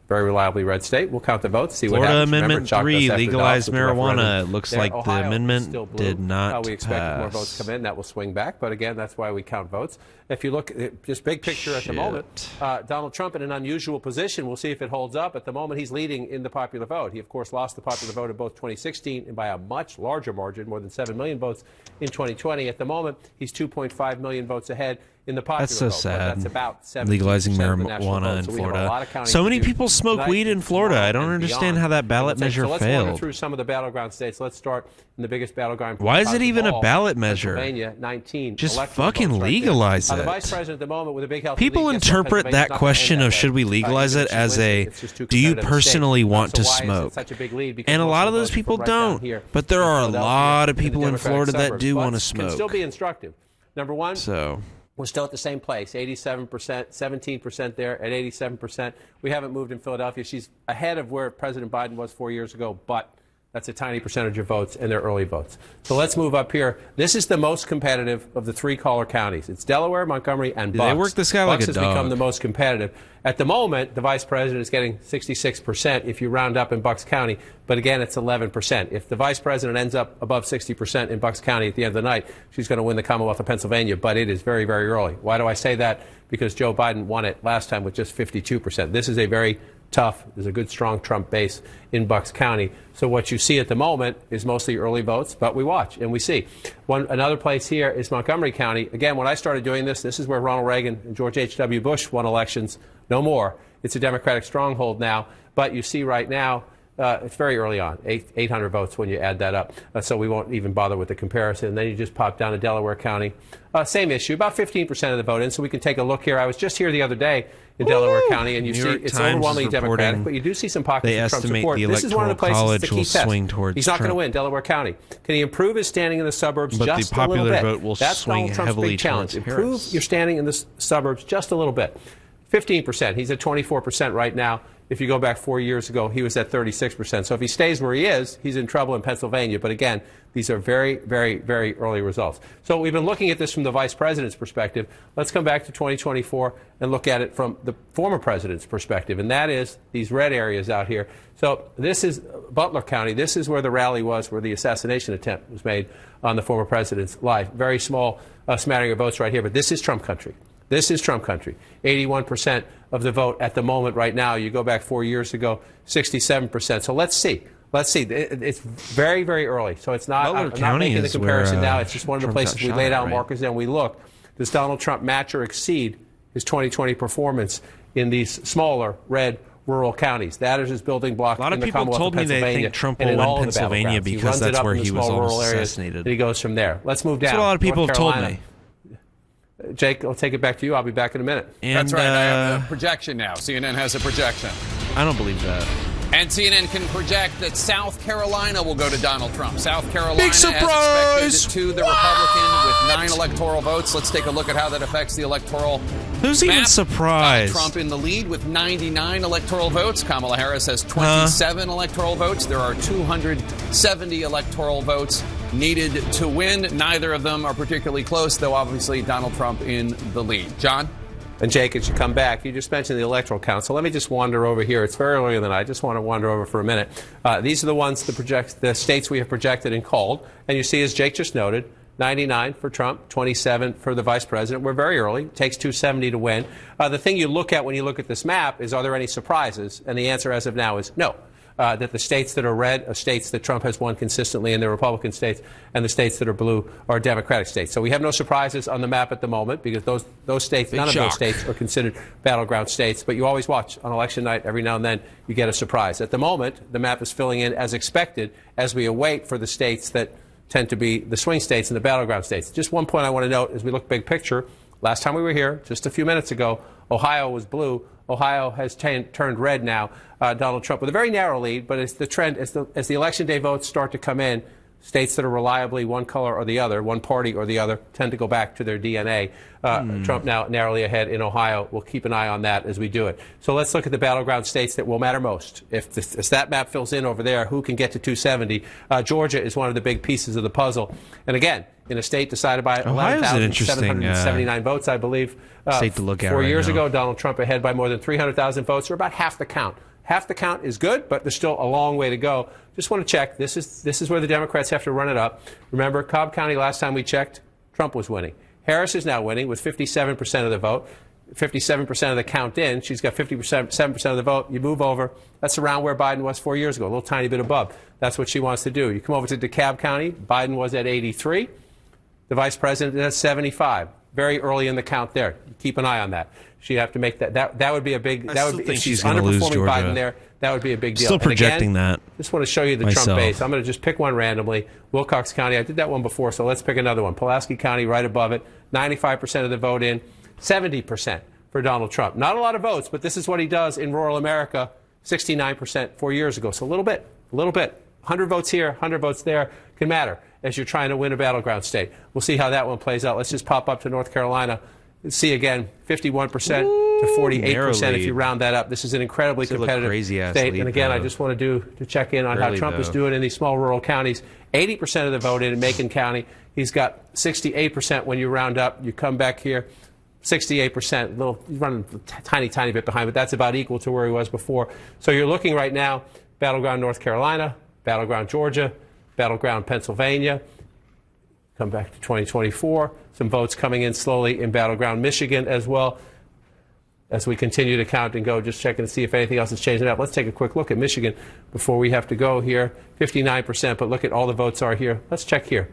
Speaker 2: very reliably red state. We'll count the votes, see
Speaker 1: Florida
Speaker 2: what happens.
Speaker 1: Amendment
Speaker 2: Remember,
Speaker 1: 3,
Speaker 2: after
Speaker 1: legalize
Speaker 2: dogs with the referendum
Speaker 1: marijuana. It looks
Speaker 2: there.
Speaker 1: like the
Speaker 2: Ohio
Speaker 1: amendment
Speaker 2: still blue.
Speaker 1: did not
Speaker 2: We expect more
Speaker 1: pass.
Speaker 2: votes come in. That will swing back. But again, that's why we count votes. If you look at just big picture at the moment, Donald Trump in an unusual position. We'll see if it holds up. At the moment, he's leading in the popular vote. He, of course, lost the popular vote in both 2016 and by a much larger margin, more than 7 million votes in 2020. At the moment, he's 2.5 million votes ahead in the popular
Speaker 1: That's so
Speaker 2: vote.
Speaker 1: sad.
Speaker 2: That's about 70%
Speaker 1: Legalizing
Speaker 2: of the national
Speaker 1: marijuana
Speaker 2: vote.
Speaker 1: in
Speaker 2: So we have a lot
Speaker 1: Florida.
Speaker 2: of counting
Speaker 1: So
Speaker 2: to
Speaker 1: many
Speaker 2: do
Speaker 1: people smoke
Speaker 2: tonight,
Speaker 1: weed in Florida. I don't
Speaker 2: and
Speaker 1: understand
Speaker 2: beyond.
Speaker 1: how that ballot measure
Speaker 2: So let's wander
Speaker 1: failed.
Speaker 2: through some of the battleground states. Let's start in the biggest battleground.
Speaker 1: Why is it even a
Speaker 2: all,
Speaker 1: ballot measure?
Speaker 2: Pennsylvania, 19.
Speaker 1: Just
Speaker 2: electoral
Speaker 1: fucking
Speaker 2: votes right there.
Speaker 1: legalize
Speaker 2: The
Speaker 1: it.
Speaker 2: vice president at the moment with a big healthy
Speaker 1: People
Speaker 2: lead. Guess what?
Speaker 1: interpret
Speaker 2: Pennsylvania's
Speaker 1: that
Speaker 2: not gonna
Speaker 1: question
Speaker 2: end that
Speaker 1: of
Speaker 2: way.
Speaker 1: should we legalize it
Speaker 2: She
Speaker 1: as
Speaker 2: wins
Speaker 1: a
Speaker 2: It's just too
Speaker 1: do you
Speaker 2: competitive a state.
Speaker 1: personally want
Speaker 2: So
Speaker 1: to
Speaker 2: why is it
Speaker 1: smoke?
Speaker 2: such a big lead? Because
Speaker 1: And a
Speaker 2: most
Speaker 1: lot
Speaker 2: of
Speaker 1: of
Speaker 2: the
Speaker 1: those
Speaker 2: votes
Speaker 1: people
Speaker 2: from right down
Speaker 1: don't.
Speaker 2: here
Speaker 1: But there
Speaker 2: in
Speaker 1: are a
Speaker 2: Philadelphia
Speaker 1: lot of
Speaker 2: and the
Speaker 1: people in
Speaker 2: Democratic
Speaker 1: Florida that
Speaker 2: suburbs.
Speaker 1: do
Speaker 2: But
Speaker 1: want to
Speaker 2: can
Speaker 1: smoke.
Speaker 2: still be instructive. Number one,
Speaker 1: So
Speaker 2: we're still at the same place, 87%, 17% there at 87%. We haven't moved in Philadelphia. She's ahead of where President Biden was 4 years ago, but that's a tiny percentage of votes, and they're early votes. So let's move up here. This is the most competitive of the three caller counties. It's Delaware, Montgomery, and Bucks.
Speaker 1: They work this guy like
Speaker 2: Bucks
Speaker 1: a
Speaker 2: has become
Speaker 1: dog.
Speaker 2: the most competitive. At the moment, the vice president is getting 66% if you round up in Bucks County, but again, it's 11%. If the vice president ends up above 60% in Bucks County at the end of the night, she's going to win the Commonwealth of Pennsylvania, but it is very, very early. Why do I say that? Because Joe Biden won it last time with just 52%. This is a very tough. There's a good, strong Trump base in Bucks County. So what you see at the moment is mostly early votes, but we watch and we see. Another place here is Montgomery County. Again, when I started doing this is where Ronald Reagan and George H.W. Bush won elections. No more. It's a Democratic stronghold now. But you see right now, it's very early on, 800 votes when you add that up. So we won't even bother with the comparison. And then you just pop down to Delaware County. Same issue, about 15% of the vote in. So we can take a look here. I was just here the other day in Delaware County, and you
Speaker 1: New
Speaker 2: see
Speaker 1: York
Speaker 2: it's
Speaker 1: Times
Speaker 2: overwhelmingly
Speaker 1: is
Speaker 2: Democratic,
Speaker 1: reporting
Speaker 2: but you do see some pockets
Speaker 1: they
Speaker 2: of Trump
Speaker 1: estimate
Speaker 2: support.
Speaker 1: the
Speaker 2: This is one of the places
Speaker 1: Electoral
Speaker 2: that's a key
Speaker 1: College
Speaker 2: test.
Speaker 1: will swing towards
Speaker 2: He's not going to
Speaker 1: Trump.
Speaker 2: win Delaware County. Can he improve his standing in the suburbs
Speaker 1: But the
Speaker 2: just a little
Speaker 1: popular
Speaker 2: bit?
Speaker 1: vote will
Speaker 2: That's
Speaker 1: swing
Speaker 2: Donald Trump's
Speaker 1: heavily
Speaker 2: big challenge.
Speaker 1: towards
Speaker 2: Improve
Speaker 1: Harris.
Speaker 2: your standing in the suburbs just a little bit. 15%. He's at 24% right now. If you go back 4 years ago, he was at 36%. So if he stays where he is, he's in trouble in Pennsylvania. But again, these are very, very, very early results. So we've been looking at this from the vice president's perspective. Let's come back to 2024 and look at it from the former president's perspective, and that is these red areas out here. So this is Butler County. This is where the rally was, where the assassination attempt was made on the former president's life. Very small smattering of votes right here, but this is Trump country. This is Trump country. 81% of the vote at the moment right now. You go back 4 years ago, 67%. So let's see. Let's see. It's very, very early. So it's not, I'm not making the comparison now. It's just one of the
Speaker 1: Trump
Speaker 2: places
Speaker 1: got
Speaker 2: we
Speaker 1: shot
Speaker 2: laid
Speaker 1: at,
Speaker 2: out
Speaker 1: right?
Speaker 2: markers and we look. Does Donald Trump match or exceed his 2020 performance in these smaller red rural counties? That is his building block.
Speaker 1: A lot of
Speaker 2: in the
Speaker 1: people
Speaker 2: Commonwealth
Speaker 1: told
Speaker 2: of
Speaker 1: me they
Speaker 2: Pennsylvania
Speaker 1: think Trump
Speaker 2: and
Speaker 1: will
Speaker 2: in
Speaker 1: win
Speaker 2: all of the
Speaker 1: Pennsylvania
Speaker 2: battlegrounds. He
Speaker 1: because
Speaker 2: runs it
Speaker 1: that's
Speaker 2: up
Speaker 1: where
Speaker 2: in the
Speaker 1: he was
Speaker 2: small rural
Speaker 1: almost
Speaker 2: areas,
Speaker 1: assassinated.
Speaker 2: and he goes from there. Let's move down.
Speaker 1: That's what a lot of people
Speaker 2: North
Speaker 1: have told
Speaker 2: Carolina.
Speaker 1: me.
Speaker 2: Jake, I'll take it back to you. I'll be back in a minute.
Speaker 1: And,
Speaker 3: That's right. I have the projection now. CNN has a projection.
Speaker 1: I don't believe that.
Speaker 3: And CNN can project that South Carolina will go to Donald Trump. South Carolina,
Speaker 1: Big surprise!
Speaker 3: as expected, to the Republican with 9 electoral votes. Let's take a look at how that affects the electoral
Speaker 1: Who's even
Speaker 3: map.
Speaker 1: surprised?
Speaker 3: Trump in the lead with 99 electoral votes. Kamala Harris has 27 electoral votes. There are 270 electoral votes needed to win. Neither of them are particularly close, though obviously Donald Trump in the lead. John?
Speaker 2: And Jake, as you come back, you just mentioned the Electoral Council. Let me just wander over here. It's very early in the night. I just want to wander over for a minute. These are the ones, the states we have projected and called. And you see, as Jake just noted, 99 for Trump, 27 for the vice president. We're very early. It takes 270 to win. The thing you look at when you look at this map is, are there any surprises? And the answer as of now is no. That the states that are red are states that Trump has won consistently in the Republican states, and the states that are blue are Democratic states. So we have no surprises on the map at the moment because those states, none of those states are considered battleground states. But you always watch on election night. Every now and then you get a surprise. At the moment, the map is filling in as expected as we await for the states that tend to be the swing states and the battleground states. Just one point I want to note as we look big picture. Last time we were here, just a few minutes ago, Ohio was blue. Ohio has turned red now. Donald Trump with a very narrow lead, but it's the trend as the election day votes start to come in. States that are reliably one color or the other, one party or the other, tend to go back to their DNA. Trump now narrowly ahead in Ohio. We'll keep an eye on that as we do it. So let's look at the battleground states that will matter most. If that map fills in over there, who can get to 270? Georgia is one of the big pieces of the puzzle. And again, in a state decided by 11,779 votes, I believe.
Speaker 1: State to look at
Speaker 2: 4
Speaker 1: right
Speaker 2: years
Speaker 1: now.
Speaker 2: ago, Donald Trump ahead by more than 300,000 votes, or about half the count. Half the count is good, but there's still a long way to go. Just want to check. This is where the Democrats have to run it up. Remember, Cobb County, last time we checked, Trump was winning. Harris is now winning with 57% of the vote. 57% of the count in. She's got 57% of the vote. You move over. That's around where Biden was 4 years ago, a little tiny bit above. That's what she wants to do. You come over to DeKalb County. Biden was at 83. The vice president is at 75. Very early in the count there. Keep an eye on that. She'd have to make that. That would be a big. That would be, if she's underperforming Biden there, that would be a big deal.
Speaker 1: Still projecting that.
Speaker 2: Just want to show you the
Speaker 1: myself.
Speaker 2: Trump base. I'm going to just pick one randomly. Wilcox County. I did that one before, so let's pick another one. Pulaski County, right above it. 95% of the vote in. 70% for Donald Trump. Not a lot of votes, but this is what he does in rural America. 69% 4 years ago. So a little bit. 100 votes here, 100 votes there can matter as you're trying to win a battleground state. We'll see how that one plays out. Let's just pop up to North Carolina and see again 51% to 48% if you round that up. This is an incredibly competitive state. And again, I just want to check in on how Trump is doing in these small rural counties. 80% of the vote in Macon County. He's got 68% when you round up. You come back here. 68%, he's running a tiny bit behind, but that's about equal to where he was before. So you're looking right now, battleground North Carolina, battleground Georgia, battleground Pennsylvania. Come back to 2024. Some votes coming in slowly in battleground Michigan as well. As we continue to count and go, just checking to see if anything else is changing up. Let's take a quick look at Michigan before we have to go here. 59%, but look at all the votes are here. Let's check here.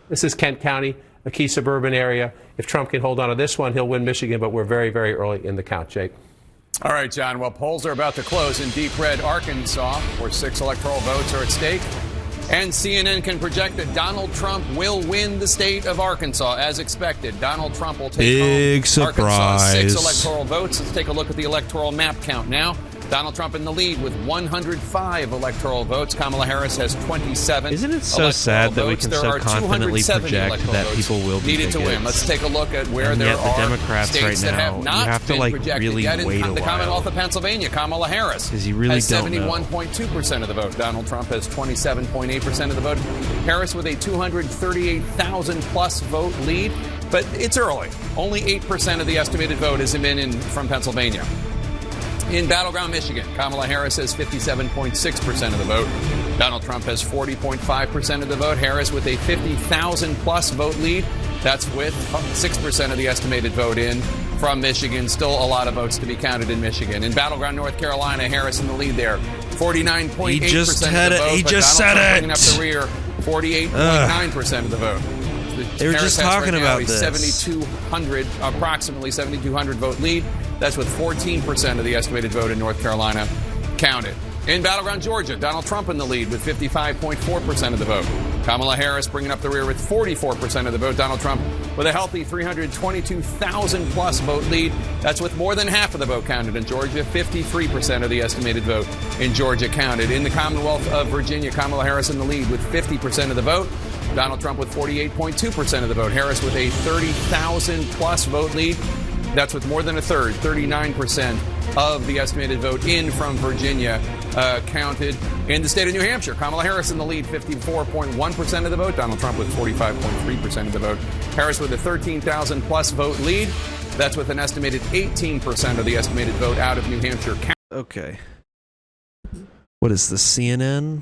Speaker 2: This is Kent County, a key suburban area. If Trump can hold on to this one, he'll win Michigan, but we're very, very early in the count, Jake.
Speaker 3: All right, John. Well, polls are about to close in deep red Arkansas, where 6 electoral votes are at stake. And CNN can project that Donald Trump will win the state of Arkansas as expected. Donald Trump will take home Arkansas 6 electoral votes. Let's take a look at the electoral map count now. Donald Trump in the lead with 105 electoral votes. Kamala Harris has 27.
Speaker 1: Isn't it so sad that we can so confidently project that people will be
Speaker 3: needed to win? Let's take a look at where there are
Speaker 1: Democrats
Speaker 3: states
Speaker 1: right
Speaker 3: that have
Speaker 1: now,
Speaker 3: not
Speaker 1: you have to
Speaker 3: been
Speaker 1: like
Speaker 3: projected
Speaker 1: really
Speaker 3: yet.
Speaker 1: wait
Speaker 3: In the
Speaker 1: a
Speaker 3: Commonwealth
Speaker 1: while.
Speaker 3: of Pennsylvania, Kamala Harris
Speaker 1: Because you really
Speaker 3: has
Speaker 1: don't know.
Speaker 3: 71.2% of the vote. Donald Trump has 27.8% of the vote. Harris with a 238,000 plus vote lead, but it's early. Only 8% of the estimated vote is in from Pennsylvania. In battleground Michigan, Kamala Harris has 57.6% of the vote. Donald Trump has 40.5% of the vote. Harris with a 50,000 plus vote lead. That's with 6% of the estimated vote in from Michigan. Still a lot of votes to be counted in Michigan. In battleground North Carolina, Harris in the lead there. 49.8%
Speaker 1: He just
Speaker 3: of the
Speaker 1: had
Speaker 3: vote.
Speaker 1: it. He
Speaker 3: but
Speaker 1: just
Speaker 3: Donald
Speaker 1: said
Speaker 3: Trump
Speaker 1: it.
Speaker 3: bringing up the rear. 48.9% of the vote.
Speaker 1: They were
Speaker 3: Harris
Speaker 1: just
Speaker 3: has
Speaker 1: talking
Speaker 3: right now
Speaker 1: about
Speaker 3: a
Speaker 1: this.
Speaker 3: 7,200, approximately 7,200 vote lead. That's with 14% of the estimated vote in North Carolina counted. In battleground Georgia, Donald Trump in the lead with 55.4% of the vote. Kamala Harris bringing up the rear with 44% of the vote. Donald Trump with a healthy 322,000 plus vote lead. That's with more than half of the vote counted in Georgia. 53% of the estimated vote in Georgia counted. In the Commonwealth of Virginia, Kamala Harris in the lead with 50% of the vote. Donald Trump with 48.2% of the vote. Harris with a 30,000 plus vote lead. That's with more than a third, 39% of the estimated vote in from Virginia counted. In the state of New Hampshire, Kamala Harris in the lead, 54.1% of the vote. Donald Trump with 45.3% of the vote. Harris with a 13,000 plus vote lead. That's with an estimated 18% of the estimated vote out of New Hampshire.
Speaker 1: Okay. What is the CNN?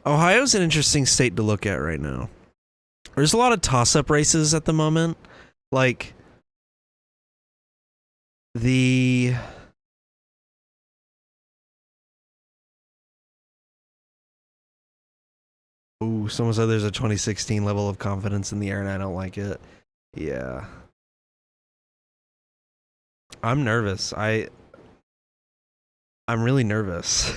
Speaker 1: Ohio's an interesting state to look at right now. There's a lot of toss-up races at the moment. Like, the... Ooh, someone said there's a 2016 level of confidence in the air, and I don't like it. Yeah. I'm nervous. I'm really nervous.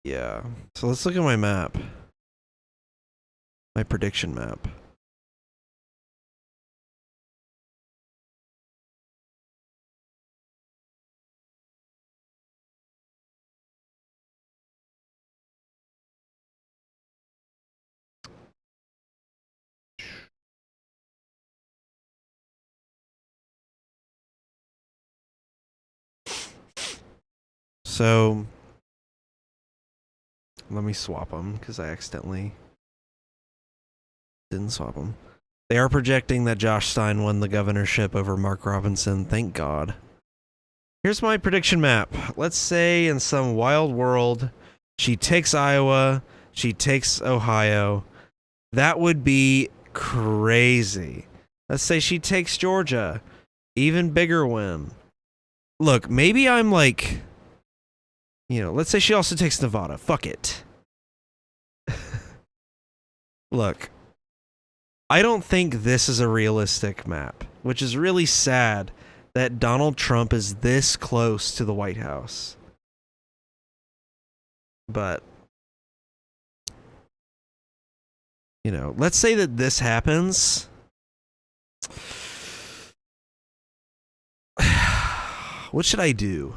Speaker 1: Yeah. So let's look at my map. My prediction map. So Let me swap them because I accidentally didn't swap them. They are projecting that Josh Stein won the governorship over Mark Robinson. Thank God. Here's my prediction map. Let's say in some wild world, she takes Iowa, she takes Ohio. That would be crazy. Let's say she takes Georgia. Even bigger win. Look, maybe I'm like, let's say she also takes Nevada. Fuck it. Look, I don't think this is a realistic map, which is really sad that Donald Trump is this close to the White House. But, let's say that this happens. What should I do?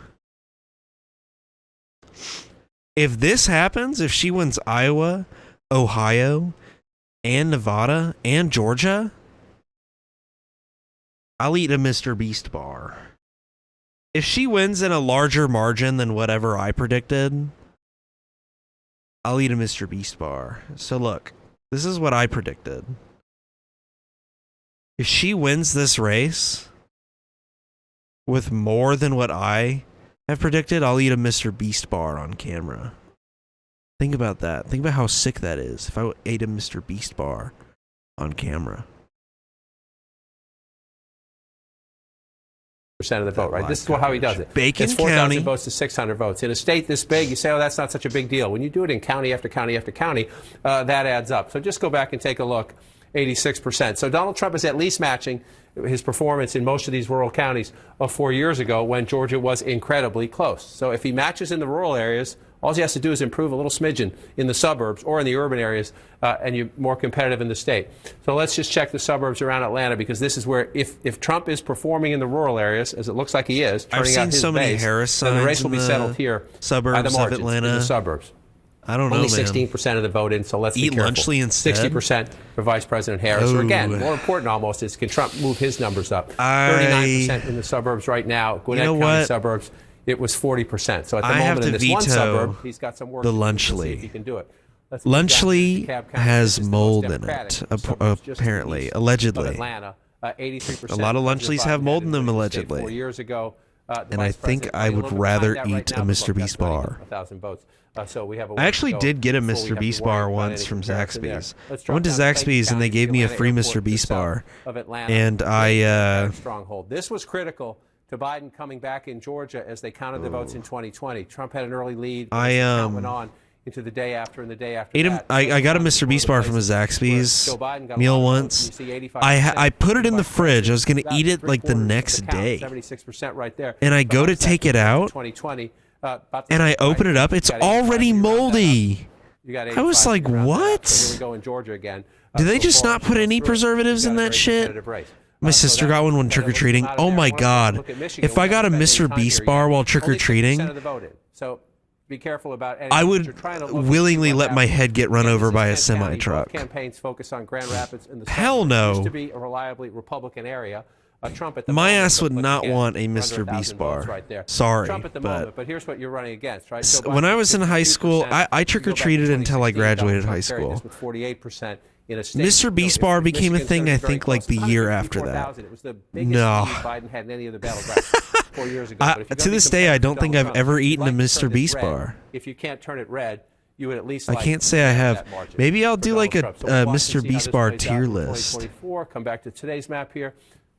Speaker 1: If this happens, if she wins Iowa, Ohio, and Nevada, and Georgia, I'll eat a Mr. Beast bar. If she wins in a larger margin than whatever I predicted, I'll eat a Mr. Beast bar. So look, this is what I predicted. If she wins this race with more than what I have predicted, I'll eat a Mr. Beast bar on camera. Think about that. Think about how sick that is if I ate a Mr. Beast bar on camera.
Speaker 2: Percent of the vote, right? This is how he does it.
Speaker 1: Bacon
Speaker 2: it's 4,000
Speaker 1: County
Speaker 2: votes to 600 votes. In a state this big, you say, oh, that's not such a big deal. When you do it in county after county after county, that adds up. So just go back and take a look. 86%. So Donald Trump is at least matching his performance in most of these rural counties of 4 years ago when Georgia was incredibly close. So if he matches in the rural areas, all he has to do is improve a little smidgen in the suburbs or in the urban areas, and you're more competitive in the state. So let's just check the suburbs around Atlanta, because this is where, if Trump is performing in the rural areas, as it looks like he is, turning
Speaker 1: I've seen
Speaker 2: out his
Speaker 1: so many
Speaker 2: base,
Speaker 1: Harris
Speaker 2: then the
Speaker 1: signs
Speaker 2: race will
Speaker 1: in
Speaker 2: be settled here
Speaker 1: suburbs
Speaker 2: by the margins
Speaker 1: of Atlanta.
Speaker 2: in the suburbs.
Speaker 1: I don't know,
Speaker 2: Only
Speaker 1: man.
Speaker 2: 16% of the vote in, so let's
Speaker 1: Eat
Speaker 2: be careful.
Speaker 1: Lunchley instead?
Speaker 2: 60% for Vice President Harris. Or again, more important almost is, can Trump move his numbers up? 39% in the suburbs right now. Gwinnett County suburbs, it was 40%. So at the moment in this one suburb, he's got some work to do to see if he can do it.
Speaker 1: Lunchley has mold in it, apparently, allegedly.
Speaker 2: Atlanta, 83%.
Speaker 1: A lot of Lunchleys have mold in them, allegedly.
Speaker 2: 4 years ago,
Speaker 1: and I think I would rather eat a Mr. Beast bar. I actually did get a Mr. Beast bar once from Zaxby's. I went to Zaxby's and they gave me a free Mr. Beast bar. And I...
Speaker 2: stronghold. This was critical to Biden coming back in Georgia as they counted the votes in 2020. Trump had an early lead.
Speaker 1: I
Speaker 2: went on into the day after and the day after.
Speaker 1: I got a Mr. Beast bar from a Zaxby's meal once. I put it in the fridge. I was going to eat it like the next day.
Speaker 2: 76% right there.
Speaker 1: And I go to take it out.
Speaker 2: 2020.
Speaker 1: And I open it up. It's already moldy. I was like, what?
Speaker 2: Here we go in Georgia again.
Speaker 1: Did they just not put any preservatives in that shit? My sister got one when trick-or-treating. Oh my God. If I got a Mr. Beast bar while trick-or-treating,
Speaker 2: so be careful about
Speaker 1: I would willingly let my head get run over by a semi-truck.
Speaker 2: Campaigns focus on Grand Rapids and the
Speaker 1: Hell no.
Speaker 2: used to be a reliably Republican area. Trump at the
Speaker 1: my
Speaker 2: moment,
Speaker 1: ass would
Speaker 2: but
Speaker 1: not
Speaker 2: again,
Speaker 1: want a
Speaker 2: under
Speaker 1: Mr. Beast bar.
Speaker 2: Right there.
Speaker 1: Sorry,
Speaker 2: Trump at the moment, but here's what you're running against, right? So
Speaker 1: when I was in high school, I trick-or-treated until I graduated high school.
Speaker 2: With 48% in a state.
Speaker 1: Mr. Beast bar became a thing, I think, like the year after that.
Speaker 2: It was the biggest
Speaker 1: No.
Speaker 2: lead Biden had in any of the battlegrounds 4 years ago. But if you're
Speaker 1: To
Speaker 2: gonna be
Speaker 1: this day, I don't think
Speaker 2: Donald
Speaker 1: I've
Speaker 2: Trump,
Speaker 1: ever
Speaker 2: if you'd
Speaker 1: eaten a
Speaker 2: like to turn
Speaker 1: Mr.
Speaker 2: this
Speaker 1: Beast
Speaker 2: red,
Speaker 1: bar.
Speaker 2: If you can't turn it red, you would at least
Speaker 1: I can't say I have. Maybe I'll do like a Mr.
Speaker 2: Beast
Speaker 1: Beast bar tier list
Speaker 2: Come back to today's map here.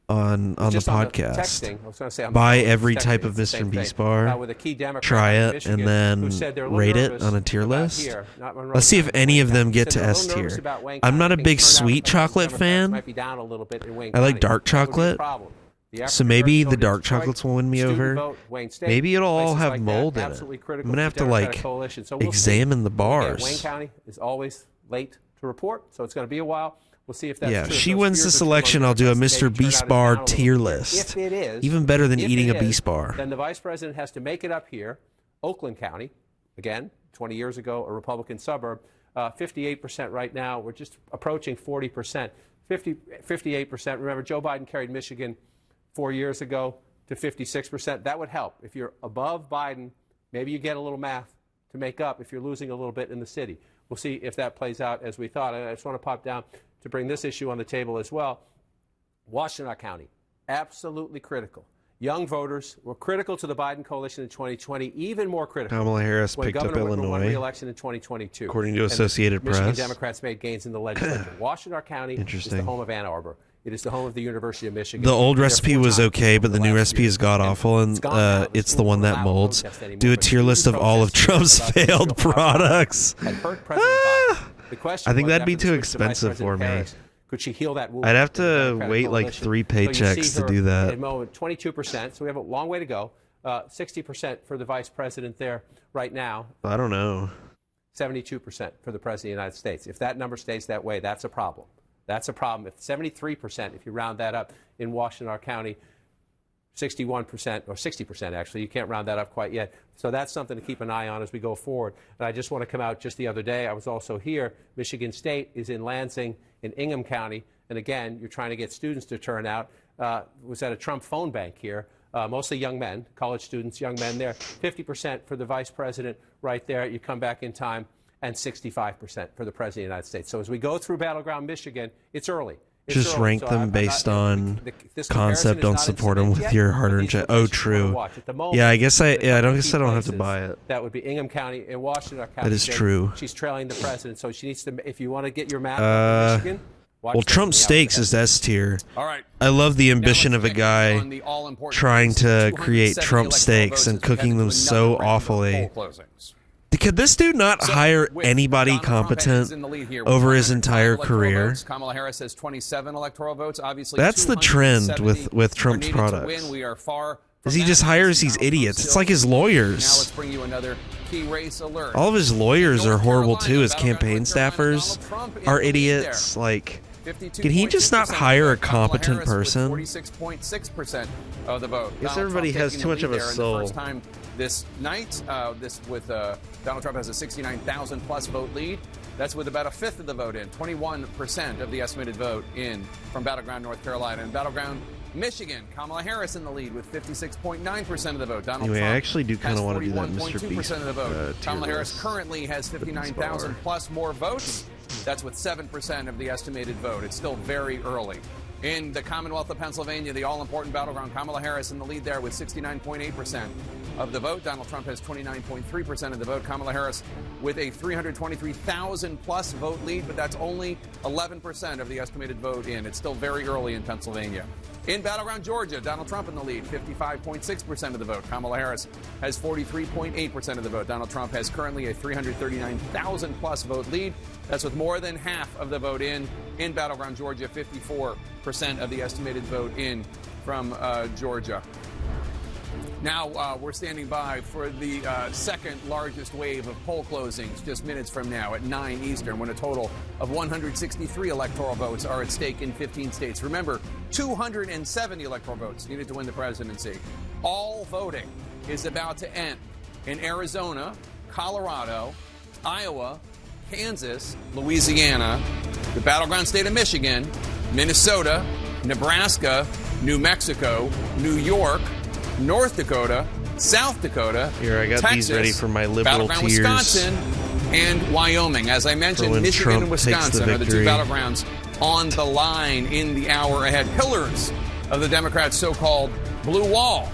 Speaker 1: on the
Speaker 2: Just on the
Speaker 1: podcast.
Speaker 2: texting, I was gonna say on the
Speaker 1: Buy
Speaker 2: phone,
Speaker 1: every
Speaker 2: texting,
Speaker 1: type of
Speaker 2: it's the same
Speaker 1: Mr. Beast
Speaker 2: thing.
Speaker 1: bar,
Speaker 2: With a key Democrat
Speaker 1: try
Speaker 2: in
Speaker 1: it,
Speaker 2: Michigan
Speaker 1: and then
Speaker 2: who said they're a little
Speaker 1: rate it
Speaker 2: nervous
Speaker 1: on a tier
Speaker 2: about
Speaker 1: list.
Speaker 2: here, not Monroe
Speaker 1: Let's see if
Speaker 2: County,
Speaker 1: any of them
Speaker 2: Wayne
Speaker 1: get
Speaker 2: County.
Speaker 1: to
Speaker 2: Said
Speaker 1: S
Speaker 2: they're a little nervous
Speaker 1: tier.
Speaker 2: about Wayne
Speaker 1: I'm not
Speaker 2: County.
Speaker 1: a big
Speaker 2: Things turned out
Speaker 1: sweet
Speaker 2: like
Speaker 1: chocolate
Speaker 2: Democrats
Speaker 1: fan.
Speaker 2: might be down a little bit in Wayne
Speaker 1: I like
Speaker 2: County.
Speaker 1: dark
Speaker 2: That would be a
Speaker 1: chocolate.
Speaker 2: problem. The
Speaker 1: So maybe
Speaker 2: African-American
Speaker 1: the
Speaker 2: vote in
Speaker 1: dark
Speaker 2: Detroit,
Speaker 1: chocolates will win me
Speaker 2: student
Speaker 1: over.
Speaker 2: vote, Wayne State,
Speaker 1: Maybe it'll all
Speaker 2: places
Speaker 1: have
Speaker 2: like that,
Speaker 1: mold in it.
Speaker 2: absolutely
Speaker 1: I'm
Speaker 2: critical
Speaker 1: gonna
Speaker 2: to
Speaker 1: have to
Speaker 2: Democratic
Speaker 1: like
Speaker 2: coalition. So we'll
Speaker 1: examine the
Speaker 2: Again,
Speaker 1: bars.
Speaker 2: Wayne County is always late to report, so it's going to be a while. We'll see if that's
Speaker 1: Yeah,
Speaker 2: true.
Speaker 1: she
Speaker 2: Those
Speaker 1: wins
Speaker 2: fears
Speaker 1: this
Speaker 2: are
Speaker 1: election, I'll do a
Speaker 2: Democrats,
Speaker 1: Mr.
Speaker 2: maybe
Speaker 1: Beast
Speaker 2: turnout is
Speaker 1: bar
Speaker 2: down a little
Speaker 1: tier
Speaker 2: bit.
Speaker 1: list.
Speaker 2: If it is,
Speaker 1: Even better than
Speaker 2: if
Speaker 1: eating
Speaker 2: it
Speaker 1: a
Speaker 2: is,
Speaker 1: Beast bar.
Speaker 2: Then the vice president has to make it up here. Oakland County, again, 20 years ago, a Republican suburb, 58% right now. We're just approaching 40%. 58%. Remember, Joe Biden carried Michigan 4 years ago to 56%. That would help. If you're above Biden, maybe you get a little math to make up if you're losing a little bit in the city. We'll see if that plays out as we thought. And I just want to pop down to bring this issue on the table as well. Washtenaw County, absolutely critical. Young voters were critical to the Biden coalition in 2020, even more critical.
Speaker 1: Kamala Harris
Speaker 2: when
Speaker 1: picked up
Speaker 2: Governor Whitmer won
Speaker 1: Illinois,
Speaker 2: re-election in 2022.
Speaker 1: according to Associated
Speaker 2: Michigan
Speaker 1: Press.
Speaker 2: Democrats made gains in the legislature. Washtenaw County is the home of Ann Arbor. It is the home of the University of Michigan.
Speaker 1: The old recipe was okay, but the new recipe is god-awful, and it's the one that molds. Do a tier list of all of Trump's failed products. I think that'd be too expensive for me.
Speaker 2: Could she heal that wound?
Speaker 1: I'd have to wait like 3 paychecks to do that.
Speaker 2: At the moment, 22%, so we have a long way to go. 60% for the vice president there right now.
Speaker 1: I don't know.
Speaker 2: 72% for the president of the United States. If that number stays that way, that's a problem. That's a problem. If 73%, if you round that up in Washtenaw County, 61% or 60% actually, you can't round that up quite yet. So that's something to keep an eye on as we go forward. And I just want to come out just the other day. I was also here. Michigan State is in Lansing in Ingham County. And again, you're trying to get students to turn out. Was at a Trump phone bank here. Mostly young men, college students, young men there. 50% for the vice president right there. You come back in time. And 65% for the president of the United States. So as we go through battleground Michigan, it's early.
Speaker 1: Just rank them based on concept. Don't support them with your hard-earned check. Oh, true. Yeah, I guess I don't have to buy it.
Speaker 2: That would be Ingham County and Washtenaw County.
Speaker 1: That is true.
Speaker 2: She's trailing the president, so she needs to. If you want to get your map in Michigan.
Speaker 1: Well, Trump Steaks is S tier.
Speaker 3: All right.
Speaker 1: I love the ambition of a guy trying to create Trump Steaks and cooking them so awfully. Could this dude not hire anybody competent over his entire career?
Speaker 3: Kamala Harris has 27 electoral votes. Obviously,
Speaker 1: that's the trend with Trump's products. Is he just hires these idiots? It's like his lawyers.
Speaker 3: Now let's bring you another key race alert.
Speaker 1: All of his lawyers are horrible too. His campaign staffers are idiots. Like, can he just not hire a competent person?
Speaker 3: 46.6% of the vote.
Speaker 1: I guess everybody has too much of a soul.
Speaker 3: First time this night, Donald Trump has a 69,000 plus vote lead. That's with about a fifth of the vote in, 21% of the estimated vote in from Battleground, North Carolina. And Battleground, Michigan, Kamala Harris in the lead with 56.9% of the vote. Donald Trump
Speaker 1: I actually do kind of want to do that Mr. Beast.
Speaker 3: Of the vote. Kamala Harris currently has 59,000 plus more votes. That's with 7% of the estimated vote. It's still very early. In the Commonwealth of Pennsylvania, the all-important battleground, Kamala Harris in the lead there with 69.8% of the vote. Donald Trump has 29.3% of the vote. Kamala Harris with a 323,000-plus vote lead, but that's only 11% of the estimated vote in. It's still very early in Pennsylvania. In battleground Georgia, Donald Trump in the lead, 55.6% of the vote. Kamala Harris has 43.8% of the vote. Donald Trump has currently a 339,000-plus vote lead. That's with more than half of the vote in battleground Georgia, 54% of the estimated vote in from Georgia. Now we're standing by for the second largest wave of poll closings just minutes from now at 9 Eastern, when a total of 163 electoral votes are at stake in 15 states. Remember, 270 electoral votes needed to win the presidency. All voting is about to end in Arizona, Colorado, Iowa, Kansas, Louisiana, the battleground state of Michigan, Minnesota, Nebraska, New Mexico, New York, North Dakota, South Dakota,
Speaker 1: Here, I got
Speaker 3: Texas,
Speaker 1: these ready for my liberal
Speaker 3: battleground
Speaker 1: tiers.
Speaker 3: Wisconsin, and Wyoming. As I mentioned,
Speaker 1: when
Speaker 3: Michigan
Speaker 1: Trump
Speaker 3: and Wisconsin are the two
Speaker 1: victory.
Speaker 3: battlegrounds on the line in the hour ahead. Pillars of the Democrats' so-called blue wall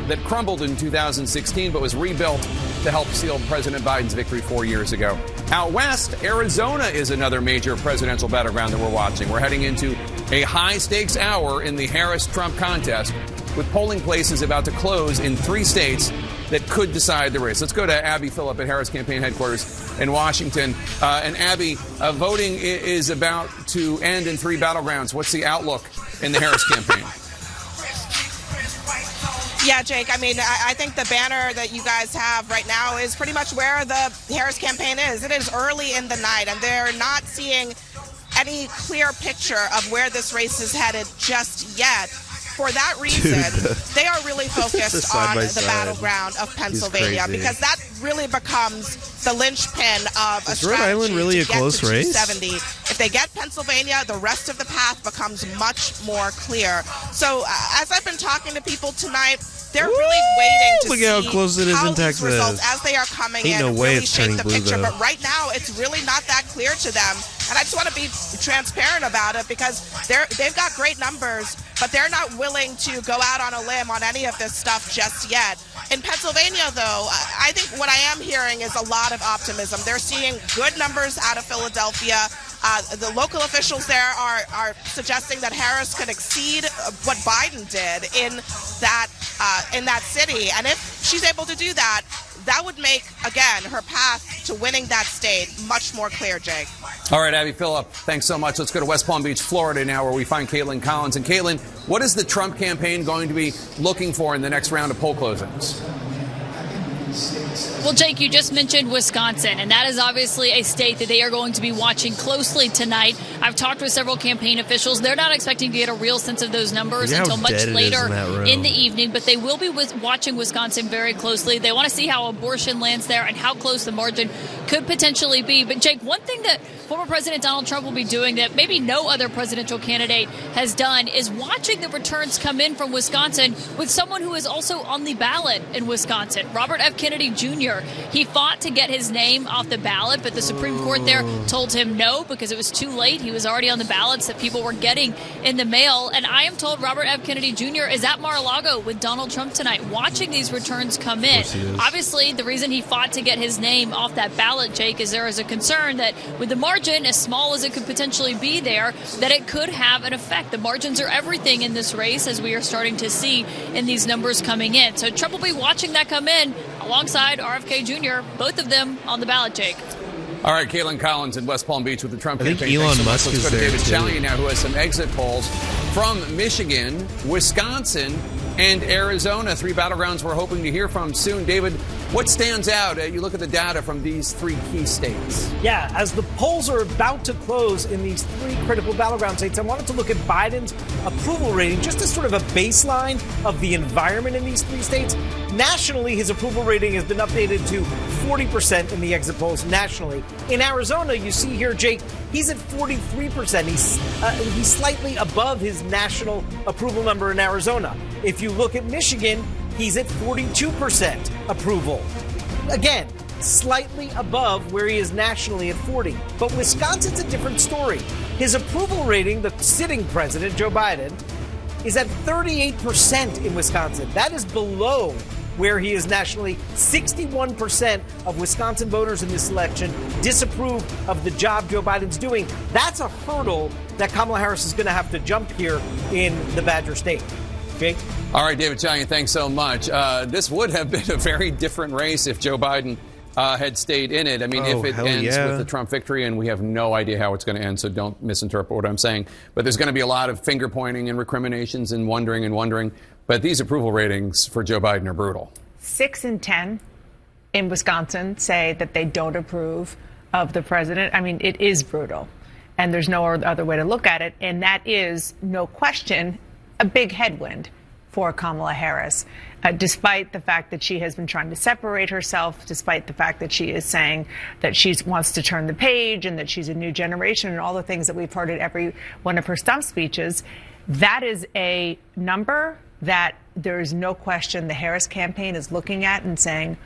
Speaker 3: that crumbled in 2016 but was rebuilt to help seal President Biden's victory 4 years ago. Out west, Arizona is another major presidential battleground that we're watching. We're heading into a high-stakes hour in the Harris-Trump contest, with polling places about to close in 3 states that could decide the race. Let's go to Abby Phillip at Harris Campaign Headquarters in Washington. And Abby, voting is about to end in 3 battlegrounds. What's the outlook in the Harris campaign?
Speaker 13: Yeah, Jake, I mean, I think the banner that you guys have right now is pretty much where the Harris campaign is. It is early in the night, and they're not seeing any clear picture of where this race is headed just yet. For that reason, they are really focused on the battleground of Pennsylvania, because that really becomes the linchpin of a strategy.
Speaker 1: Is Rhode Island really a close race?
Speaker 13: 270. If they get Pennsylvania, the rest of the path becomes much more clear. So as I've been talking to people tonight, they're really waiting to
Speaker 1: Look
Speaker 13: see
Speaker 1: at how close it is in
Speaker 13: these
Speaker 1: Texas.
Speaker 13: results as they are coming
Speaker 1: Ain't
Speaker 13: in
Speaker 1: no way
Speaker 13: really
Speaker 1: it's
Speaker 13: shape
Speaker 1: turning
Speaker 13: the
Speaker 1: blue,
Speaker 13: picture.
Speaker 1: though.
Speaker 13: But right now, it's really not that clear to them. And I just want to be transparent about it because they've got great numbers, but they're not willing to go out on a limb on any of this stuff just yet. In Pennsylvania, though, I think what I am hearing is a lot of optimism. They're seeing good numbers out of Philadelphia. The local officials there are suggesting that Harris could exceed what Biden did in that city. And if she's able to do that, that would make, again, her path to winning that state much more clear, Jake.
Speaker 3: All right, Abby Phillip, thanks so much. Let's go to West Palm Beach, Florida now, where we find Caitlin Collins. And Caitlin, what is the Trump campaign going to be looking for in the next round of poll closings?
Speaker 10: Well, Jake, you just mentioned Wisconsin, and that is obviously a state that they are going to be watching closely tonight. I've talked with several campaign officials. They're not expecting to get a real sense of those numbers until much later in the evening, but they will be watching Wisconsin very closely. They want to see how abortion lands there and how close the margin could potentially be. But, Jake, one thing that former President Donald Trump will be doing that maybe no other presidential candidate has done is watching the returns come in from Wisconsin with someone who is also on the ballot in Wisconsin, Robert F. Kennedy Jr. He fought to get his name off the ballot, but the Supreme Court there told him no because it was too late. He was already on the ballots that people were getting in the mail. And I am told Robert F. Kennedy Jr. is at Mar-a-Lago with Donald Trump tonight, watching these returns come in. Obviously, the reason he fought to get his name off that ballot, Jake, is there is a concern that with the margin, as small as it could potentially be there, that it could have an effect. The margins are everything in this race, as we are starting to see in these numbers coming in. So Trump will be watching that come in alongside RFK Jr., both of them on the ballot, Jake.
Speaker 3: All right, Caitlin Collins in West Palm Beach with the Trump
Speaker 1: I think
Speaker 3: campaign.
Speaker 1: Elon
Speaker 3: Thanks so
Speaker 1: Musk
Speaker 3: much. Let's
Speaker 1: is
Speaker 3: go to
Speaker 1: there,
Speaker 3: David
Speaker 1: too.
Speaker 3: Chalian now, who has some exit polls from Michigan, Wisconsin, and Arizona. 3 battlegrounds we're hoping to hear from soon. David, what stands out? You look at the data from these 3 key states.
Speaker 6: Yeah, as the polls are about to close in these 3 critical battleground states, I wanted to look at Biden's approval rating just as sort of a baseline of the environment in these 3 states. Nationally, his approval rating has been updated to 40% in the exit polls nationally. In Arizona, you see here, Jake, he's at 43%. He's slightly above his national approval number in Arizona. If you look at Michigan, he's at 42% approval. Again, slightly above where he is nationally at 40. But Wisconsin's a different story. His approval rating, the sitting president, Joe Biden, is at 38% in Wisconsin. That is below where he is nationally. 61% of Wisconsin voters in this election disapprove of the job Joe Biden's doing. That's a hurdle that Kamala Harris is going to have to jump here in the Badger State. Jake?
Speaker 3: All right, David Chalian, thanks so much. This would have been a very different race if Joe Biden had stayed in it. I mean, if it ends with the Trump victory, and we have no idea how it's going to end, so don't misinterpret what I'm saying. But there's going to be a lot of finger pointing and recriminations and wondering. But these approval ratings for Joe Biden are brutal.
Speaker 5: 6 in 10 in Wisconsin say that they don't approve of the president. I mean, it is brutal, and there's no other way to look at it. And that is, no question, a big headwind for Kamala Harris, despite the fact that she has been trying to separate herself, despite the fact that she is saying that she wants to turn the page and that she's a new generation and all the things that we've heard at every one of her stump speeches. That is a number that there is no question the Harris campaign is looking at and saying,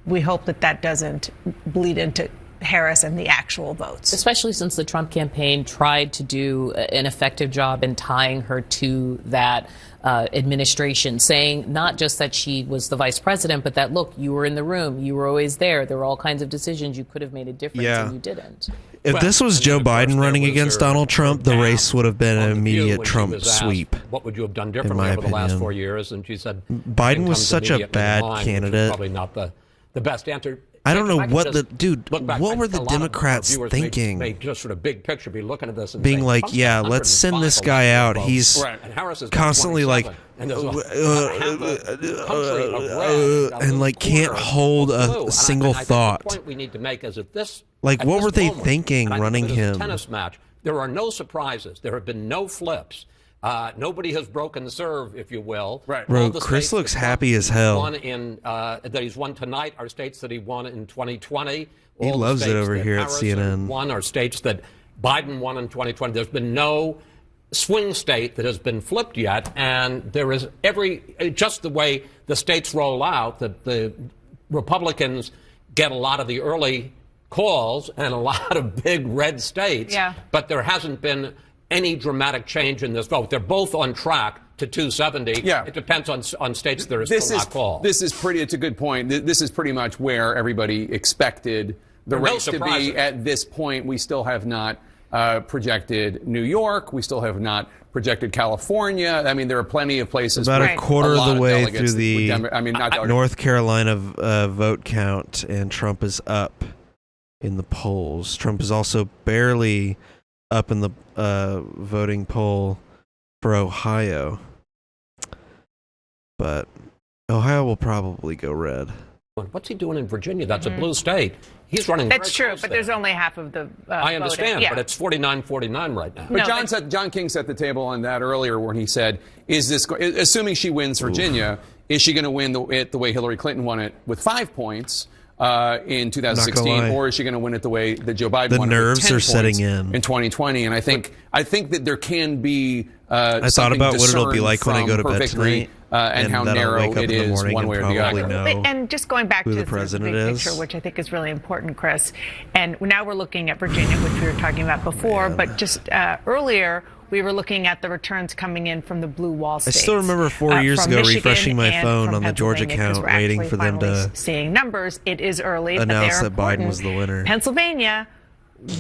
Speaker 5: we hope that that doesn't bleed into Harris and the actual votes.
Speaker 15: Especially since the Trump campaign tried to do an effective job in tying her to that administration, saying not just that she was the vice president, but that, look, you were in the room, you were always there. There were all kinds of decisions you could have made a difference and you didn't.
Speaker 1: If this was Joe Biden running against Donald Trump, the race would have been an immediate Trump sweep.
Speaker 22: What would you have done differently over the last 4 years? And she said
Speaker 1: Biden was such a bad candidate.
Speaker 22: Probably not the best answer.
Speaker 1: I don't know what
Speaker 22: what
Speaker 1: were the Democrats thinking?
Speaker 22: May just sort of big picture be looking at this and
Speaker 1: being
Speaker 22: saying,
Speaker 1: like, yeah, let's send this guy out. He's constantly like, and like can't hold a single thought.
Speaker 22: The point we need to make is that this,
Speaker 1: like, what were they
Speaker 22: moment,
Speaker 1: thinking running him?
Speaker 22: Tennis match. There are no surprises. There have been no flips. Nobody has broken the serve, if you will.
Speaker 1: Right. Bro, Chris looks happy as hell.
Speaker 22: That he's won tonight are states that he won in 2020.
Speaker 1: He loves it over here at CNN.
Speaker 22: Won are states that Biden won in 2020. There's been no swing state that has been flipped yet, and there is just the way the states roll out, that the Republicans get a lot of the early calls and a lot of big red states, but there hasn't been any dramatic change in this vote. They're both on track to 270.
Speaker 3: Yeah.
Speaker 22: It depends on states that are still not called.
Speaker 3: It's a good point. This is pretty much where everybody expected the race to be at this point. We still have not projected New York. We still have not projected California. I mean, there are plenty of places.
Speaker 1: About a quarter of the way through the
Speaker 3: not
Speaker 1: North Carolina vote count, and Trump is up in the polls. Trump is also barely up in the voting poll for Ohio. But Ohio will probably go red.
Speaker 22: What's he doing in Virginia? That's a blue state. He's running.
Speaker 5: That's true, but there's only half of the
Speaker 22: I understand,
Speaker 5: voting.
Speaker 22: but it's 49-49 right now.
Speaker 3: But John King set the table on that earlier when he said, assuming she wins Virginia, is she going to win it the way Hillary Clinton won it with 5 points in 2016, or is she going to win it the way that Joe Biden won it with 10 points
Speaker 1: setting in
Speaker 3: 2020? And I think that there can be
Speaker 1: I thought about what it'll be like when I go to bed tonight,
Speaker 3: and how narrow it is one way or the other.
Speaker 5: And just going back to the big picture, which I think is really important, Chris, and now we're looking at Virginia, which we were talking about before, but just earlier we were looking at the returns coming in from the blue wall states.
Speaker 1: I still remember 4 years ago refreshing my phone on the Georgia account, waiting for them to
Speaker 5: seeing numbers. It is early,
Speaker 1: announce
Speaker 5: but
Speaker 1: that Biden was the winner.
Speaker 5: Pennsylvania,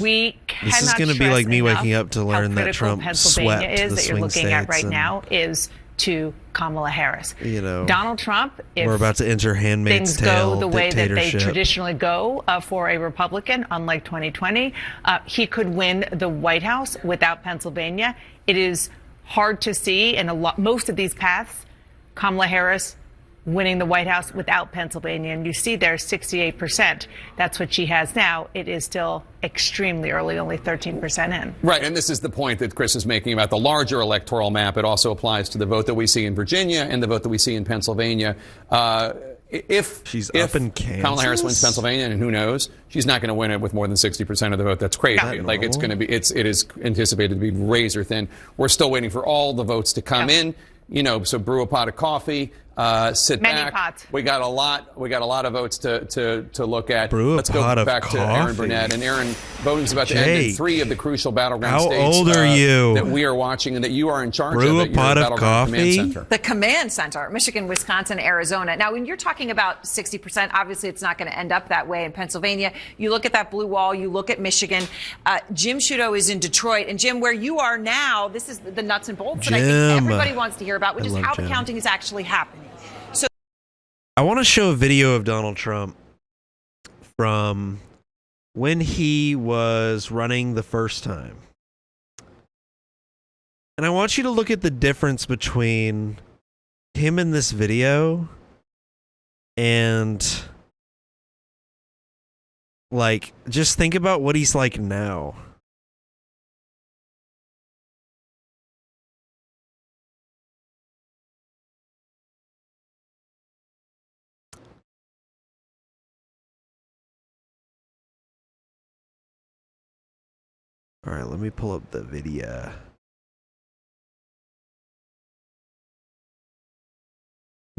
Speaker 5: we cannot
Speaker 1: This is going to be like me waking up to learn that Trump
Speaker 5: Pennsylvania
Speaker 1: swept
Speaker 5: is
Speaker 1: the
Speaker 5: that you're
Speaker 1: swing
Speaker 5: looking at right
Speaker 1: states,
Speaker 5: now is to Kamala Harris.
Speaker 1: You know,
Speaker 5: Donald Trump, if
Speaker 1: we're about to enter Handmaid's
Speaker 5: things
Speaker 1: Tale
Speaker 5: go the way that they
Speaker 1: dictatorship.
Speaker 5: traditionally go for a Republican, unlike 2020, he could win the White House without Pennsylvania. It is hard to see in most of these paths, Kamala Harris winning the White House without Pennsylvania. And you see there 68%. That's what she has now. It is still extremely early, only 13% in.
Speaker 3: Right, and this is the point that Chris is making about the larger electoral map. It also applies to the vote that we see in Virginia and the vote that we see in Pennsylvania. If
Speaker 1: up in Kansas,
Speaker 3: Kamala Harris wins Pennsylvania, and who knows, she's not going to win it with more than 60% of the vote. That's crazy. Like it's going to be, it is anticipated to be razor thin. We're still waiting for all the votes to come in. You know, so brew a pot of coffee, sit back.
Speaker 5: Pots.
Speaker 3: We got a lot of votes to look at.
Speaker 1: Let's
Speaker 3: go back to Aaron Burnett. And Aaron, voting's about to end in 3 of the crucial battleground states.
Speaker 1: How old are you?
Speaker 3: That we are watching and that you are in charge
Speaker 1: brew
Speaker 3: of.
Speaker 1: A pot of coffee.
Speaker 9: The command center, Michigan, Wisconsin, Arizona. Now, when you're talking about 60%, obviously it's not going to end up that way in Pennsylvania. You look at that blue wall, you look at Michigan. Jim Sciutto is in Detroit. And Jim, where you are now, this is the nuts and bolts that I think everybody wants to hear about, which is how the counting is actually happening. So
Speaker 1: I want to show a video of Donald Trump from when he was running the first time. And I want you to look at the difference between him in this video and, like, just think about what he's like now. All right, let me pull up the video.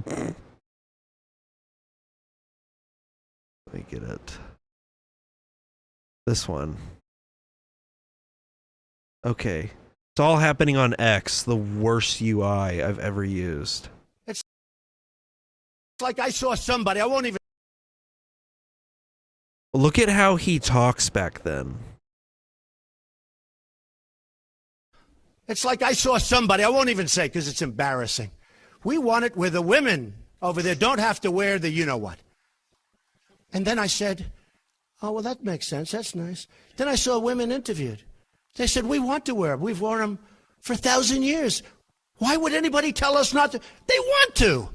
Speaker 1: Let me get it. This one. Okay. It's all happening on X, the worst UI I've ever used.
Speaker 7: It's like I saw somebody. I won't even.
Speaker 1: Look at how he talks back then.
Speaker 7: It's like I saw somebody, I won't even say because it's embarrassing. We want it where the women over there don't have to wear the you-know-what. And then I said, oh, well, that makes sense. That's nice. Then I saw women interviewed. They said, we want to wear them. We've worn them for 1,000 years. Why would anybody tell us not to? They want to.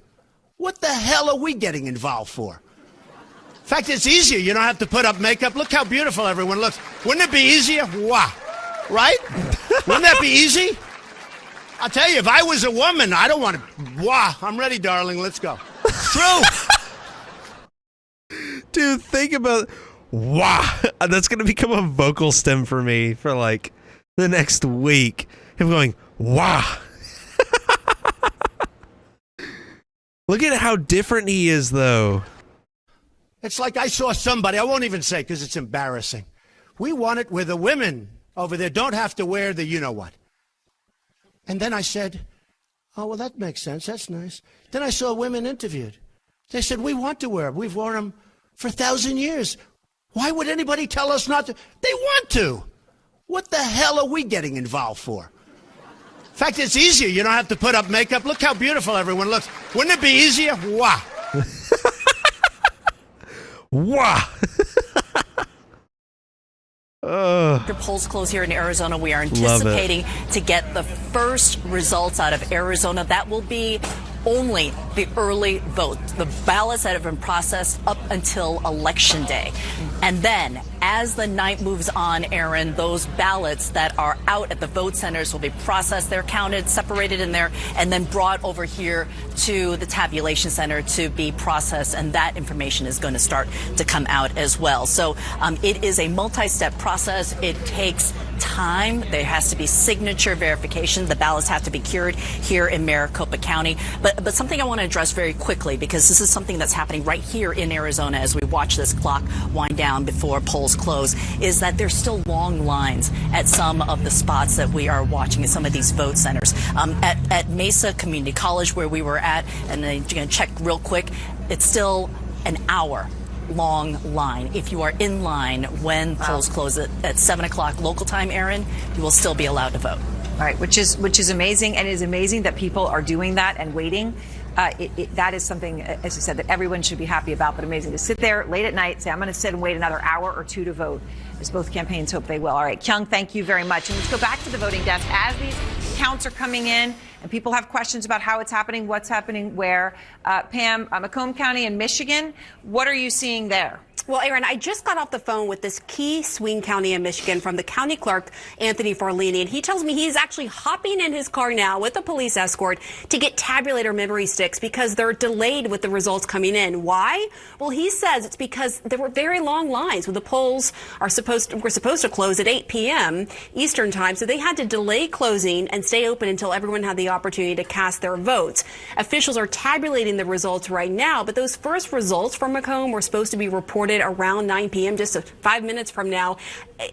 Speaker 7: What the hell are we getting involved for? In fact, it's easier. You don't have to put up makeup. Look how beautiful everyone looks. Wouldn't it be easier? Wow. Right? Wouldn't that be easy? I'll tell you, if I was a woman, I don't want to. Wow, I'm ready, darling. Let's go. True.
Speaker 1: Dude, think about. Wow. That's going to become a vocal stem for me for like the next week. Him going, wow. Look at how different he is, though.
Speaker 7: It's like I saw somebody, I won't even say because it's embarrassing. We want it where the women over there don't have to wear the you-know-what. And then I said, oh, well, that makes sense. That's nice. Then I saw women interviewed. They said, we want to wear them. We've worn them for 1,000 years. Why would anybody tell us not to? They want to. What the hell are we getting involved for? In fact, it's easier. You don't have to put up makeup. Look how beautiful everyone looks. Wouldn't it be easier? Wow.
Speaker 1: Wow.
Speaker 8: After polls close here in Arizona, we are anticipating to get the first results out of Arizona. That will be only the early vote, the ballots that have been processed up until Election Day. And then, as the night moves on, Aaron, those ballots that are out at the vote centers will be processed. They're counted, separated in there, and then brought over here to the tabulation center to be processed. And that information is going to start to come out as well. So it is a multi-step process. It takes time. There has to be signature verification. The ballots have to be cured here in Maricopa County. But something I want to address very quickly, because this is something that's happening right here in Arizona as we watch this clock wind down before polls close, is that there's still long lines at some of the spots that we are watching at some of these vote centers. At Mesa Community College, where we were at, and then you're going to check real quick, it's still an hour long line. If you are in line when polls close at 7 o'clock local time, Aaron, you will still be allowed to vote.
Speaker 9: All right, which is amazing, and it is amazing that people are doing that and waiting. That is something, as I said, that everyone should be happy about, but amazing to sit there late at night, say, I'm going to sit and wait another hour or two to vote, as both campaigns hope they will. All right, Kyung, thank you very much. And let's go back to the voting desk. As these counts are coming in and people have questions about how it's happening, what's happening where, Pam, Macomb County in Michigan, what are you seeing there?
Speaker 17: Well, Aaron, I just got off the phone with this key swing county in Michigan from the county clerk, Anthony Forlini, and he tells me he's actually hopping in his car now with a police escort to get tabulator memory sticks because they're delayed with the results coming in. Why? Well, he says it's because there were very long lines when the polls were supposed to close at 8 p.m. Eastern time, so they had to delay closing and stay open until everyone had the opportunity to cast their votes. Officials are tabulating the results right now, but those first results from Macomb were supposed to be reported around 9 p.m., just 5 minutes from now.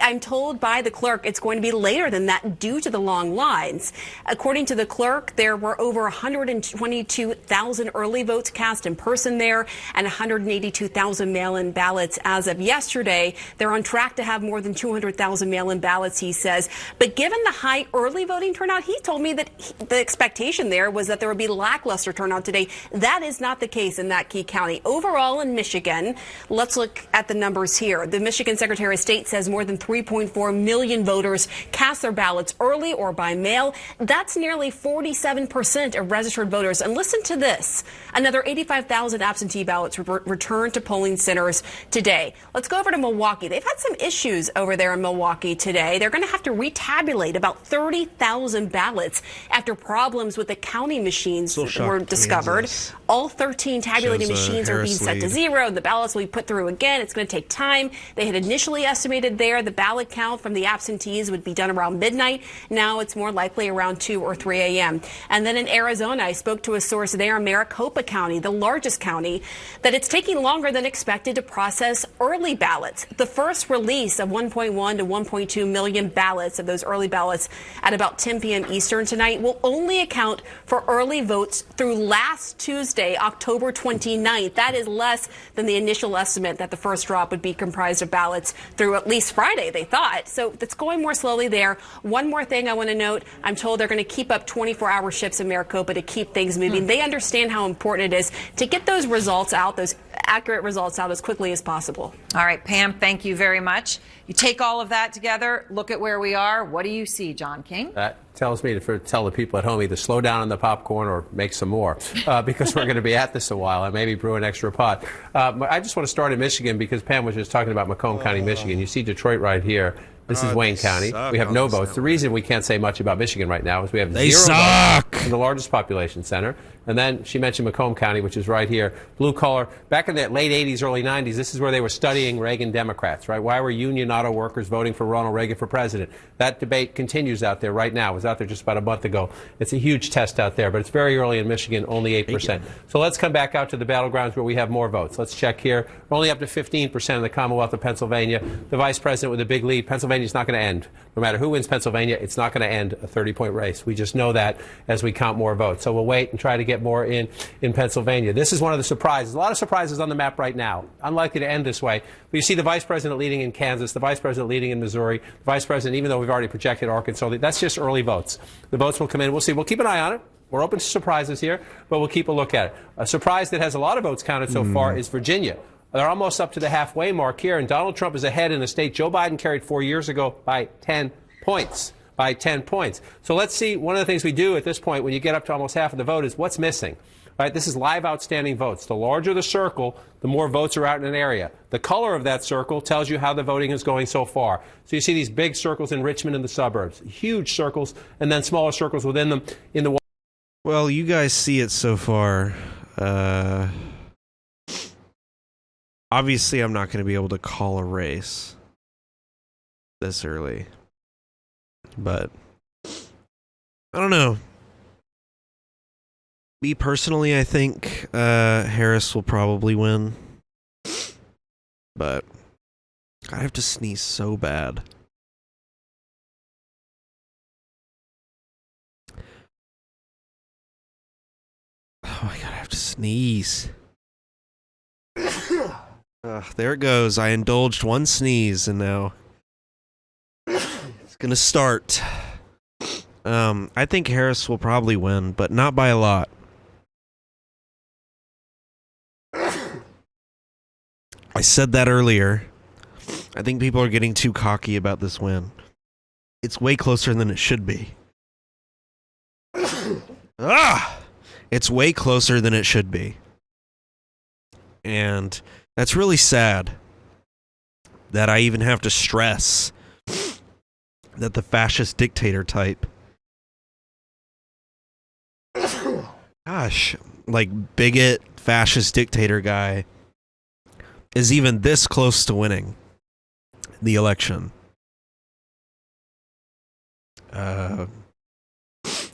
Speaker 17: I'm told by the clerk it's going to be later than that due to the long lines. According to the clerk, there were over 122,000 early votes cast in person there and 182,000 mail-in ballots as of yesterday. They're on track to have more than 200,000 mail-in ballots, he says. But given the high early voting turnout, he told me that the expectation there was that there would be lackluster turnout today. That is not the case in that key county. Overall in Michigan, let's look at the numbers here. The Michigan Secretary of State says more than 3.4 million voters cast their ballots early or by mail. That's nearly 47% of registered voters. And listen to this. Another 85,000 absentee ballots were returned to polling centers today. Let's go over to Milwaukee. They've had some issues over there in Milwaukee today. They're going to have to retabulate about 30,000 ballots after problems with the counting machines were discovered.
Speaker 1: Kansas.
Speaker 17: All 13 tabulating machines are being set to zero. The ballots will be put through again. It's going to take time. They had initially estimated there the ballot count from the absentees would be done around midnight. Now it's more likely around 2 or 3 a.m. And then in Arizona, I spoke to a source there in Maricopa County, the largest county, that it's taking longer than expected to process early ballots. The first release of 1.1 to 1.2 million ballots of those early ballots at about 10 p.m. Eastern tonight will only account for early votes through last Tuesday, October 29th. That is less than the initial estimate that the first drop would be comprised of ballots through at least Friday, they thought. So it's going more slowly there. One more thing I want to note, I'm told they're going to keep up 24-hour shifts in Maricopa to keep things moving. They understand how important it is to get those results out, those accurate results out as quickly as possible.
Speaker 9: All right, Pam, thank you very much. You take all of that together, look at where we are. What do you see, John King?
Speaker 2: That tells me to tell the people at home either slow down on the popcorn or make some more because we're going to be at this a while and maybe brew an extra pot. I just want to start in Michigan because Pam was just talking about Macomb County, Michigan. You see Detroit right here. This is Wayne County. We have no votes. The reason we can't say much about Michigan right now is we have
Speaker 1: They
Speaker 2: zero
Speaker 1: suck.
Speaker 2: votes in the largest population center. And then she mentioned Macomb County, which is right here. Blue collar. Back in the late 80s, early 90s, this is where they were studying Reagan Democrats, right? Why were union auto workers voting for Ronald Reagan for president? That debate continues out there right now. It was out there just about a month ago. It's a huge test out there, but it's very early in Michigan, only 8%. So let's come back out to the battlegrounds where we have more votes. Let's check here. We're only up to 15% in the Commonwealth of Pennsylvania. The vice president with a big lead. Pennsylvania's not going to end. No matter who wins Pennsylvania, it's not going to end a 30-point race. We just know that as we count more votes. So we'll wait and try to get more in Pennsylvania. This is one of the surprises. A lot of surprises on the map right now. Unlikely to end this way. But you see the vice president leading in Kansas, the vice president leading in Missouri, the vice president, even though we've already projected Arkansas, that's just early votes. The votes will come in. We'll see. We'll keep an eye on it. We're open to surprises here, but we'll keep a look at it. A surprise that has a lot of votes counted so far is Virginia. They're almost up to the halfway mark here, and Donald Trump is ahead in the state Joe Biden carried 4 years ago by 10 points. By 10 points. So let's see. One of the things we do at this point when you get up to almost half of the vote is what's missing. Right? This is live outstanding votes. The larger the circle, the more votes are out in an area. The color of that circle tells you how the voting is going so far. So you see these big circles in Richmond and the suburbs, huge circles, and then smaller circles within them in the.
Speaker 1: Well, you guys see it so far. Obviously, I'm not going to be able to call a race this early. But I don't know. Me personally, I think Harris will probably win. But I have to sneeze so bad. Oh my god, I have to sneeze. There it goes. I indulged one sneeze and now it's gonna start. I think Harris will probably win, but not by a lot. I said that earlier. I think people are getting too cocky about this win. It's way closer than it should be. It's way closer than it should be. And that's really sad that I even have to stress that the fascist dictator type, gosh, like bigot fascist dictator guy, is even this close to winning the election.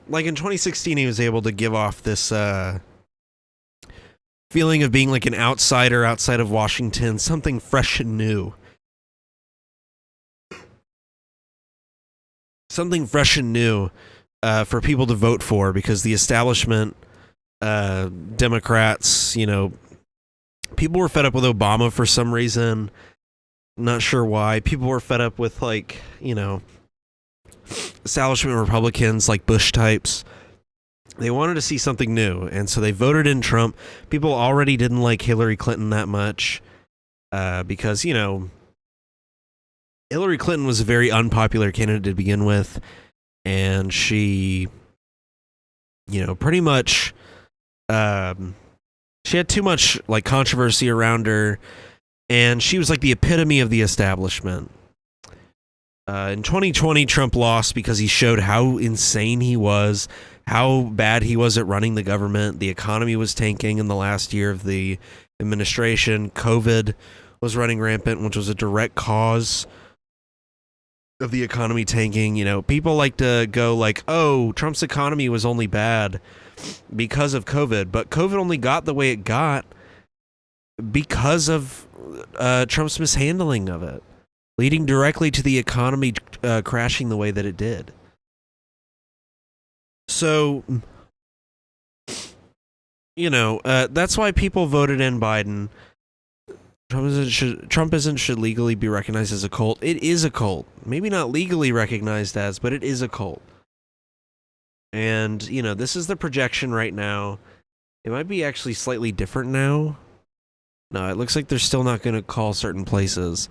Speaker 1: Like in 2016, he was able to give off this feeling of being like an outsider outside of Washington, something fresh and new. Something fresh and new for people to vote for, because the establishment, Democrats, you know, people were fed up with Obama for some reason. Not sure why. People were fed up with, like, you know, establishment Republicans, like Bush types. They wanted to see something new, and so they voted in Trump. People already didn't like Hillary Clinton that much because, you know, Hillary Clinton was a very unpopular candidate to begin with, and she, you know, pretty much, she had too much, like, controversy around her, and she was like the epitome of the establishment. In 2020, Trump lost because he showed how insane he was, how bad he was at running the government. The economy was tanking in the last year of the administration. COVID was running rampant, which was a direct cause of the economy tanking. You know, people like to go like, oh, Trump's economy was only bad because of COVID, but COVID only got the way it got because of Trump's mishandling of it, leading directly to the economy crashing the way that it did. So, you know, that's why people voted in Biden. Trumpism should legally be recognized as a cult. It is a cult. Maybe not legally recognized as, but it is a cult. And, you know, this is the projection right now. It might be actually slightly different now. No, it looks like they're still not going to call certain places.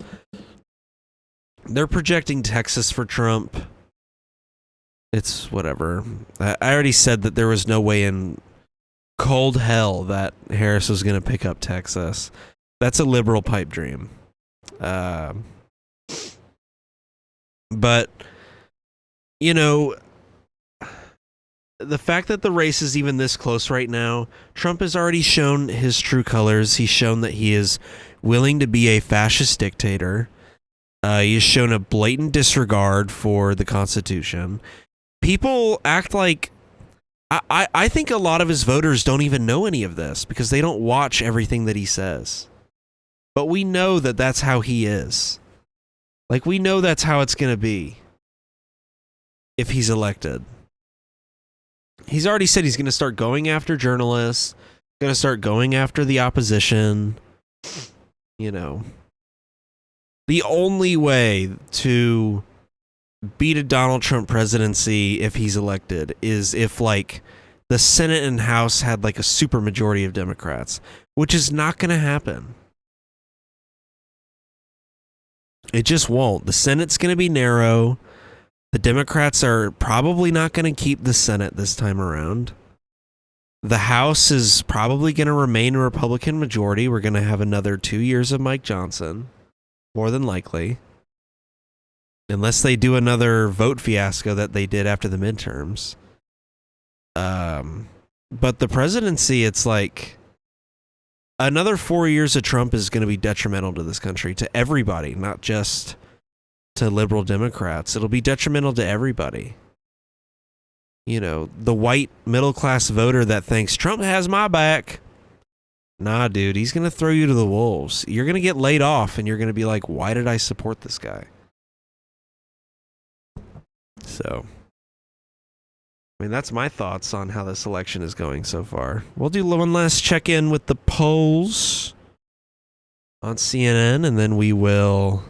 Speaker 1: They're projecting Texas for Trump. It's whatever. I already said that there was no way in cold hell that Harris was going to pick up Texas. That's a liberal pipe dream. But, you know, the fact that the race is even this close right now, Trump has already shown his true colors. He's shown that he is willing to be a fascist dictator. He has shown a blatant disregard for the Constitution. People act like... I think a lot of his voters don't even know any of this because they don't watch everything that he says. But we know that that's how he is. Like, we know that's how it's going to be if he's elected. He's already said he's going to start going after journalists, going to start going after the opposition. You know, the only way to beat a Donald Trump presidency if he's elected is if, like, the Senate and House had, like, a supermajority of Democrats, which is not going to happen. It just won't. The Senate's going to be narrow. The Democrats are probably not going to keep the Senate this time around. The House is probably going to remain a Republican majority. We're going to have another 2 years of Mike Johnson, more than likely. Unless they do another vote fiasco that they did after the midterms. But the presidency, it's like... Another 4 years of Trump is going to be detrimental to this country, to everybody, not just to liberal Democrats. It'll be detrimental to everybody. You know, the white middle-class voter that thinks Trump has my back. Nah, dude, he's going to throw you to the wolves. You're going to get laid off, and you're going to be like, why did I support this guy? So, I mean, that's my thoughts on how this election is going so far. We'll do one last check-in with the polls on CNN, and then we will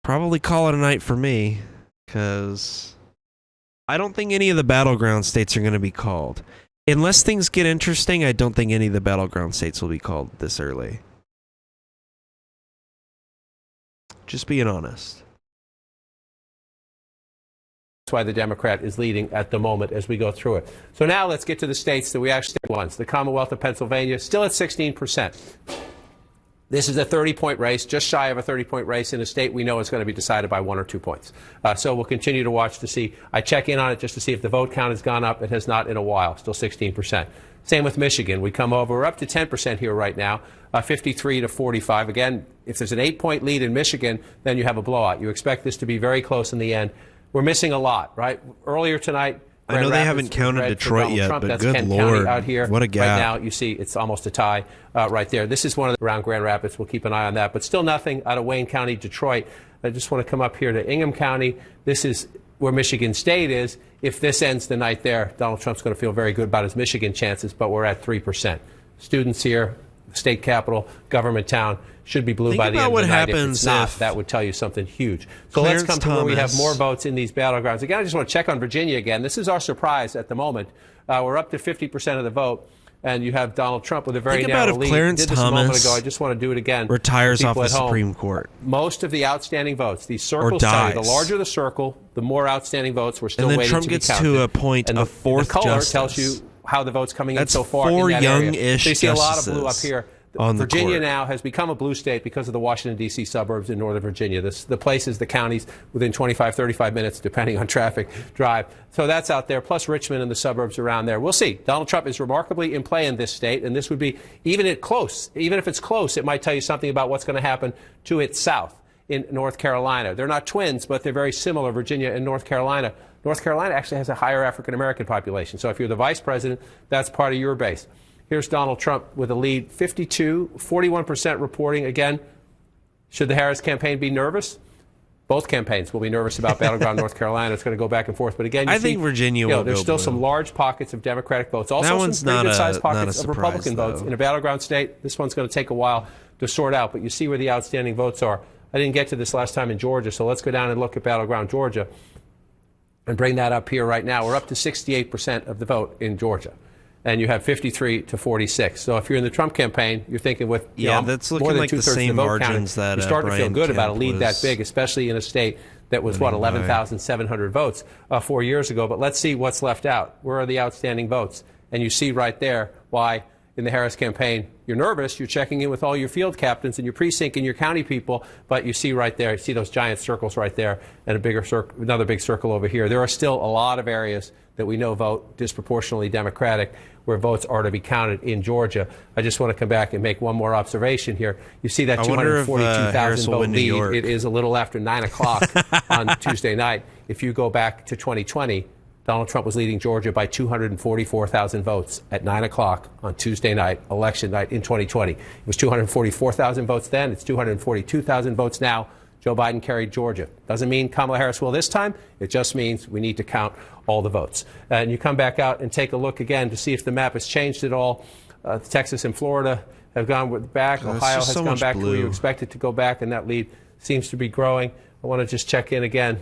Speaker 1: probably call it a night for me, because I don't think any of the battleground states are going to be called. Unless things get interesting, I don't think any of the battleground states will be called this early. Just being honest.
Speaker 2: That's why the Democrat is leading at the moment as we go through it. So now let's get to the states that we actually won. The Commonwealth of Pennsylvania, still at 16%. This is a 30-point race, just shy of a 30-point race in a state we know is going to be decided by 1 or 2 points. So we'll continue to watch to see. I check in on it just to see if the vote count has gone up. It has not in a while, still 16%. Same with Michigan. We come over, we're up to 10% here right now, 53 to 45. Again, if there's an 8-point lead in Michigan, then you have a blowout. You expect this to be very close in the end. We're missing a lot, right? Earlier tonight,
Speaker 1: I know they haven't counted Detroit yet, but
Speaker 2: that's
Speaker 1: good
Speaker 2: Kent
Speaker 1: Lord,
Speaker 2: County out here.
Speaker 1: What a gap.
Speaker 2: Right now, you see it's almost a tie right there. This is one of the around Grand Rapids. We'll keep an eye on that. But still nothing out of Wayne County, Detroit. I just want to come up here to Ingham County. This is where Michigan State is. If this ends the night there, Donald Trump's going to feel very good about his Michigan chances, but we're at 3%. Students here, state capital, government town, should be blue by the end of the night. If it's not, that would tell you something huge. So let's come to where we have more votes in these battlegrounds. Again, I just want to check on Virginia again. This is our surprise at the moment. We're up to 50% of the vote, and you have Donald Trump with a very narrow lead.
Speaker 1: Clarence
Speaker 2: did this a moment ago. I just want to do it again.
Speaker 1: Retires off the Supreme Court.
Speaker 2: Most of the outstanding votes, these circles tell you, the larger the circle, the more outstanding votes. We're still waiting to be counted.
Speaker 1: And then Trump gets to appoint a fourth
Speaker 2: justice. The color
Speaker 1: justice.
Speaker 2: tells you how the vote's coming in so far
Speaker 1: That's
Speaker 2: in that area.
Speaker 1: 4 young-ish
Speaker 2: So you see a lot of blue up here. Virginia
Speaker 1: court.
Speaker 2: now has become a blue state because of the Washington, D.C. suburbs in northern Virginia. The places, the counties, within 25, 35 minutes, depending on traffic, drive. So that's out there, plus Richmond and the suburbs around there. We'll see. Donald Trump is remarkably in play in this state, and this would be, even if it's close, it might tell you something about what's going to happen to its south in North Carolina. They're not twins, but they're very similar, Virginia and North Carolina. North Carolina actually has a higher African-American population. So if you're the vice president, that's part of your base. Here's Donald Trump with a lead, 41% reporting. Again, should the Harris campaign be nervous? Both campaigns will be nervous about battleground North Carolina. It's going to go back and forth. But again,
Speaker 1: I think Virginia will
Speaker 2: there's
Speaker 1: go
Speaker 2: still
Speaker 1: blue.
Speaker 2: some large pockets of Democratic votes. Also some pretty good-sized pockets of Republican votes. In a battleground state, this one's going to take a while to sort out. But you see where the outstanding votes are. I didn't get to this last time in Georgia, so let's go down and look at battleground Georgia and bring that up here right now. We're up to 68% of the vote in Georgia. And you have 53 to 46. So if you're in the Trump campaign, you're thinking with
Speaker 1: that's looking
Speaker 2: more than
Speaker 1: like the
Speaker 2: 2/3
Speaker 1: same
Speaker 2: of the vote
Speaker 1: margins
Speaker 2: counted,
Speaker 1: that
Speaker 2: you start to feel
Speaker 1: Brian
Speaker 2: good
Speaker 1: Kemp
Speaker 2: about a lead that
Speaker 1: was
Speaker 2: big, especially in a state that was 11,700 votes 4 years ago. But let's see what's left out. Where are the outstanding votes? And you see right there why in the Harris campaign. You're nervous. You're checking in with all your field captains and your precinct and your county people. But you see right there, you see those giant circles right there and a bigger circle, another big circle over here. There are still a lot of areas that we know vote disproportionately Democratic where votes are to be counted in Georgia. I just want to come back and make one more observation here. You see that 242,000 vote lead. It is a little after 9 o'clock on Tuesday night. If you go back to 2020, Donald Trump was leading Georgia by 244,000 votes at 9 o'clock on Tuesday night, election night in 2020. It was 244,000 votes then. It's 242,000 votes now. Joe Biden carried Georgia. Doesn't mean Kamala Harris will this time. It just means we need to count all the votes. And you come back out and take a look again to see if the map has changed at all. Texas and Florida have gone back. Ohio has gone back to where you expect it to go back, and that lead seems to be growing. I want to just check in again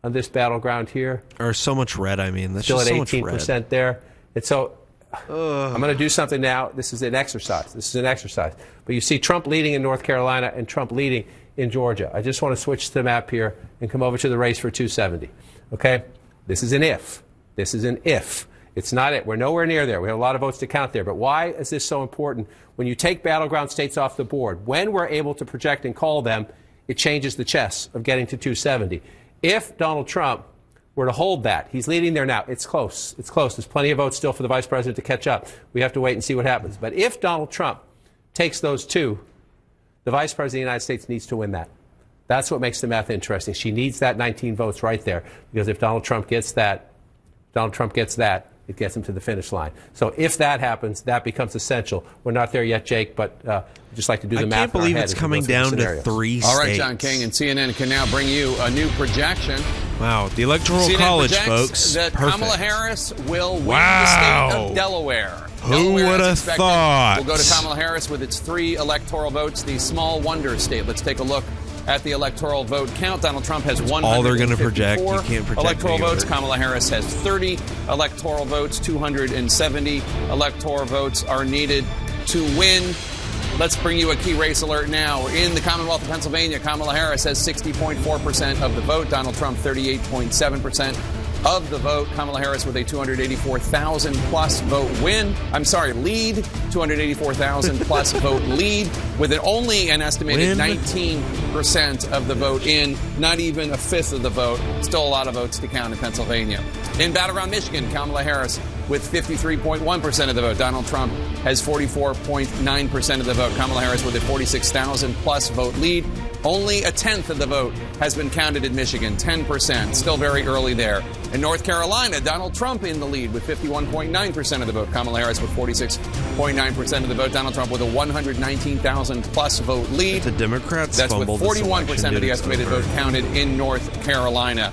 Speaker 2: on this battleground here.
Speaker 1: Or so much red, I mean. That's
Speaker 2: still
Speaker 1: just
Speaker 2: at
Speaker 1: so
Speaker 2: 18% there. And so I'm going to do something now. This is an exercise. But you see Trump leading in North Carolina and Trump leading in Georgia. I just want to switch to the map here and come over to the race for 270. Okay? This is an if. This is an if. It's not it. We're nowhere near there. We have a lot of votes to count there. But why is this so important? When you take battleground states off the board, when we're able to project and call them, it changes the chess of getting to 270. If Donald Trump were to hold that, he's leading there now. It's close. It's close. There's plenty of votes still for the vice president to catch up. We have to wait and see what happens. But if Donald Trump takes those two, the vice president of the United States needs to win that. That's what makes the math interesting. She needs that 19 votes right there, because if Donald Trump gets that, it gets him to the finish line. So if that happens, that becomes essential. We're not there yet, Jake, but just like to do the math.
Speaker 1: I can't believe it's coming down to 3 states.
Speaker 3: All right, John King, and CNN can now bring you a new projection.
Speaker 1: Wow, the Electoral
Speaker 3: CNN
Speaker 1: College, folks.
Speaker 3: That
Speaker 1: perfect.
Speaker 3: Kamala Harris will win the state of Delaware.
Speaker 1: Who would have thought?
Speaker 3: We'll go to Kamala Harris with its 3 electoral votes, the small wonder state. Let's take a look at the electoral vote count. Donald Trump has 154
Speaker 1: all they're going to project. You can't project
Speaker 3: electoral votes. Kamala Harris has 30 electoral votes. 270 electoral votes are needed to win. Let's bring you a key race alert now. In the Commonwealth of Pennsylvania, Kamala Harris has 60.4% of the vote. Donald Trump, 38.7% of the vote. Kamala Harris with a 284,000 plus vote lead. 284,000 plus vote lead with only an estimated 19% of the vote in, not even a fifth of the vote. Still a lot of votes to count in Pennsylvania. In battleground Michigan, Kamala Harris with 53.1% of the vote. Donald Trump has 44.9% of the vote. Kamala Harris with a 46,000 plus vote lead. Only a tenth of the vote has been counted in Michigan, 10%. Still very early there. In North Carolina, Donald Trump in the lead with 51.9% of the vote. Kamala Harris with 46.9% of the vote. Donald Trump with a 119,000 plus vote lead.
Speaker 1: The Democrats
Speaker 3: That's with 41% of the estimated vote counted in North Carolina.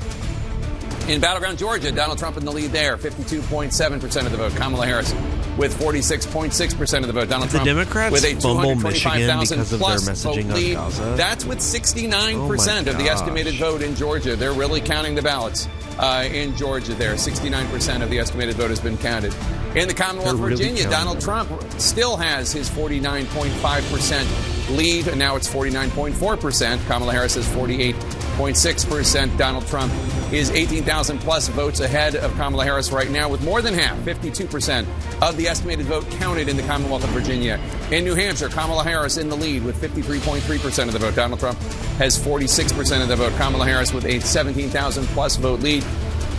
Speaker 3: In battleground Georgia, Donald Trump in the lead there, 52.7% of the vote. Kamala Harris with 46.6% of the vote. Donald Trump with a 225,000 plus vote lead. That's with 69% of the estimated vote in Georgia. They're really counting the ballots in Georgia there. 69% of the estimated vote has been counted. In the Commonwealth of Virginia, Donald Trump still has his 49.5% lead, and now it's 49.4%. Kamala Harris has 48.6%. Donald Trump is 18,000 plus votes ahead of Kamala Harris right now, with more than half, 52% of the estimated vote counted in the Commonwealth of Virginia. In New Hampshire, Kamala Harris in the lead with 53.3% of the vote. Donald Trump has 46% of the vote. Kamala Harris with a 17,000 plus vote lead.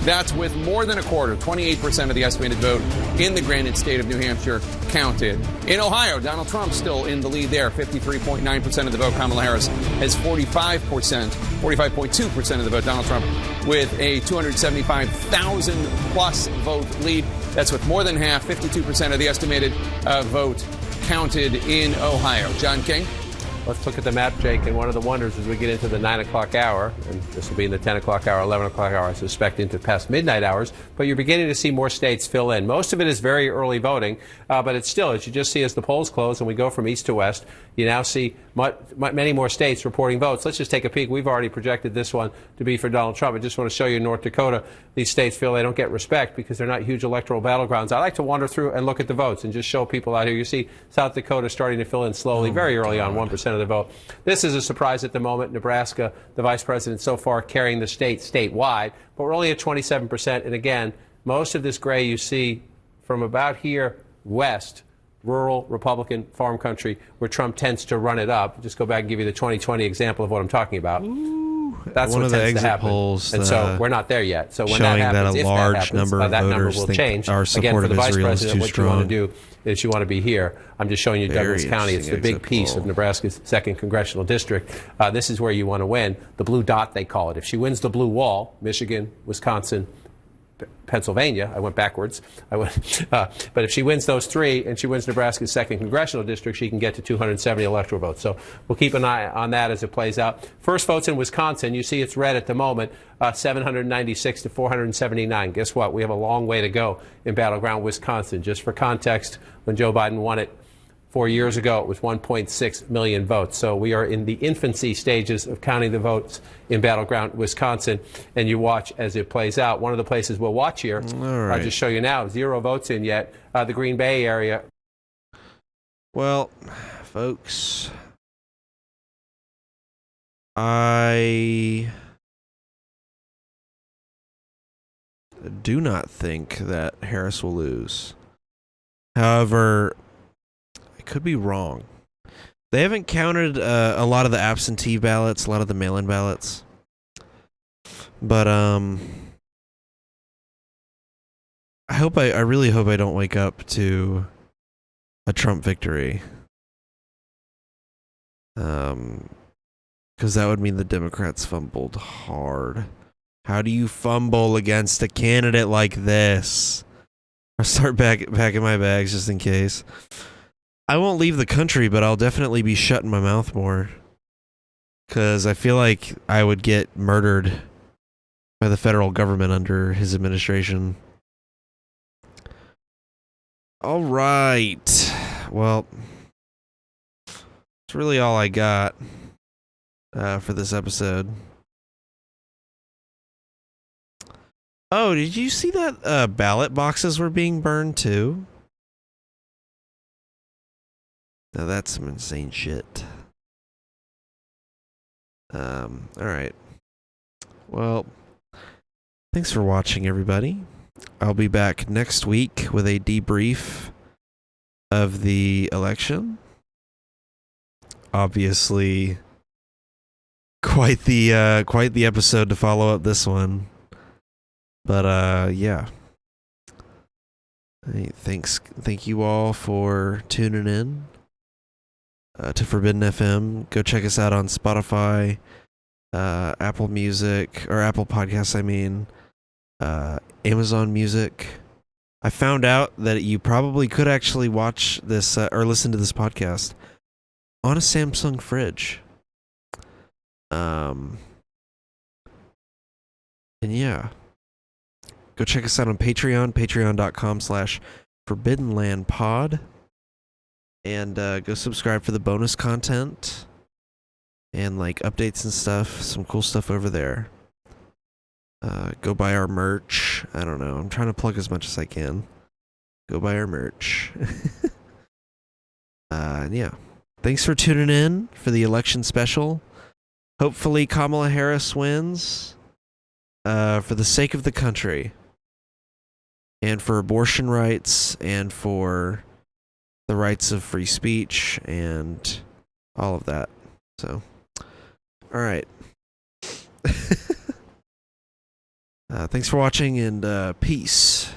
Speaker 3: That's with more than a quarter, 28% of the estimated vote in the granted state of New Hampshire counted. In Ohio, Donald Trump still in the lead there, 53.9% of the vote. Kamala Harris has 45.2% of the vote. Donald Trump with a 275,000 plus vote lead. That's with more than half, 52% of the estimated vote counted in Ohio. John King.
Speaker 2: Let's look at the map, Jake, and one of the wonders as we get into the 9 o'clock hour, and this will be in the 10 o'clock hour, 11 o'clock hour, I suspect, into past midnight hours, but you're beginning to see more states fill in. Most of it is very early voting, but it's still, as you just see as the polls close and we go from east to west, you now see many more states reporting votes. Let's just take a peek. We've already projected this one to be for Donald Trump. I just want to show you in North Dakota, these states feel they don't get respect because they're not huge electoral battlegrounds. I like to wander through and look at the votes and just show people out here. You see South Dakota starting to fill in slowly, very early on, 1% of the vote. This is a surprise at the moment. Nebraska, the vice president so far carrying the state statewide, but we're only at 27%. And again, most of this gray you see from about here west rural Republican farm country where Trump tends to run it up. Just go back and give you the 2020 example of what I'm talking about. That's
Speaker 1: one
Speaker 2: what
Speaker 1: of the
Speaker 2: tends to
Speaker 1: exit
Speaker 2: happen.
Speaker 1: polls,
Speaker 2: And so we're not there yet. So when
Speaker 1: showing
Speaker 2: that happens,
Speaker 1: that a
Speaker 2: if
Speaker 1: large
Speaker 2: that happens,
Speaker 1: number of
Speaker 2: that number
Speaker 1: voters
Speaker 2: will
Speaker 1: think
Speaker 2: change.
Speaker 1: our
Speaker 2: Again,
Speaker 1: support
Speaker 2: for
Speaker 1: of
Speaker 2: the vice
Speaker 1: Israel is
Speaker 2: president,
Speaker 1: too
Speaker 2: what you want to
Speaker 1: strong.
Speaker 2: do is you want to be here. I'm just showing you
Speaker 1: Very
Speaker 2: Douglas County. It's the
Speaker 1: interesting
Speaker 2: big piece
Speaker 1: exit
Speaker 2: of
Speaker 1: poll.
Speaker 2: Nebraska's 2nd congressional district. This is where you want to win. The blue dot, they call it. If she wins the blue wall, Michigan, Wisconsin, Pennsylvania, I went backwards. But if she wins those 3 and she wins Nebraska's 2nd congressional district, she can get to 270 electoral votes. So we'll keep an eye on that as it plays out. First votes in Wisconsin, you see it's red at the moment, 796 to 479. Guess what? We have a long way to go in battleground Wisconsin. Just for context, when Joe Biden won it 4 years ago, it was 1.6 million votes. So we are in the infancy stages of counting the votes in battleground Wisconsin, and you watch as it plays out. One of the places we'll watch here,
Speaker 1: right.
Speaker 2: I'll just show you now, 0 votes in yet, the Green Bay area.
Speaker 1: Well, folks, I do not think that Harris will lose. However, I could be wrong. They haven't counted a lot of the absentee ballots, a lot of the mail-in ballots. But I really hope I don't wake up to a Trump victory. Because that would mean the Democrats fumbled hard. How do you fumble against a candidate like this? I'll start packing my bags just in case. I won't leave the country, but I'll definitely be shutting my mouth more. Because I feel like I would get murdered by the federal government under his administration. All right. Well, that's really all I got for this episode. Oh, did you see that ballot boxes were being burned too? Now that's some insane shit. All right. Well, thanks for watching, everybody. I'll be back next week with a debrief of the election. Obviously, quite the episode to follow up this one. But yeah. Hey, thank you all for tuning in to Forbidden FM. Go check us out on Spotify, Apple Music, or Apple Podcasts, I mean, Amazon Music. I found out that you probably could actually watch this or listen to this podcast on a Samsung fridge. And yeah. Go check us out on Patreon, patreon.com/ForbiddenLandPod. And go subscribe for the bonus content and like updates and stuff. Some cool stuff over there. Go buy our merch. I don't know. I'm trying to plug as much as I can. Go buy our merch. Yeah. Thanks for tuning in for the election special. Hopefully Kamala Harris wins for the sake of the country and for abortion rights and for the rights of free speech and all of that. So, all right. Thanks for watching and peace.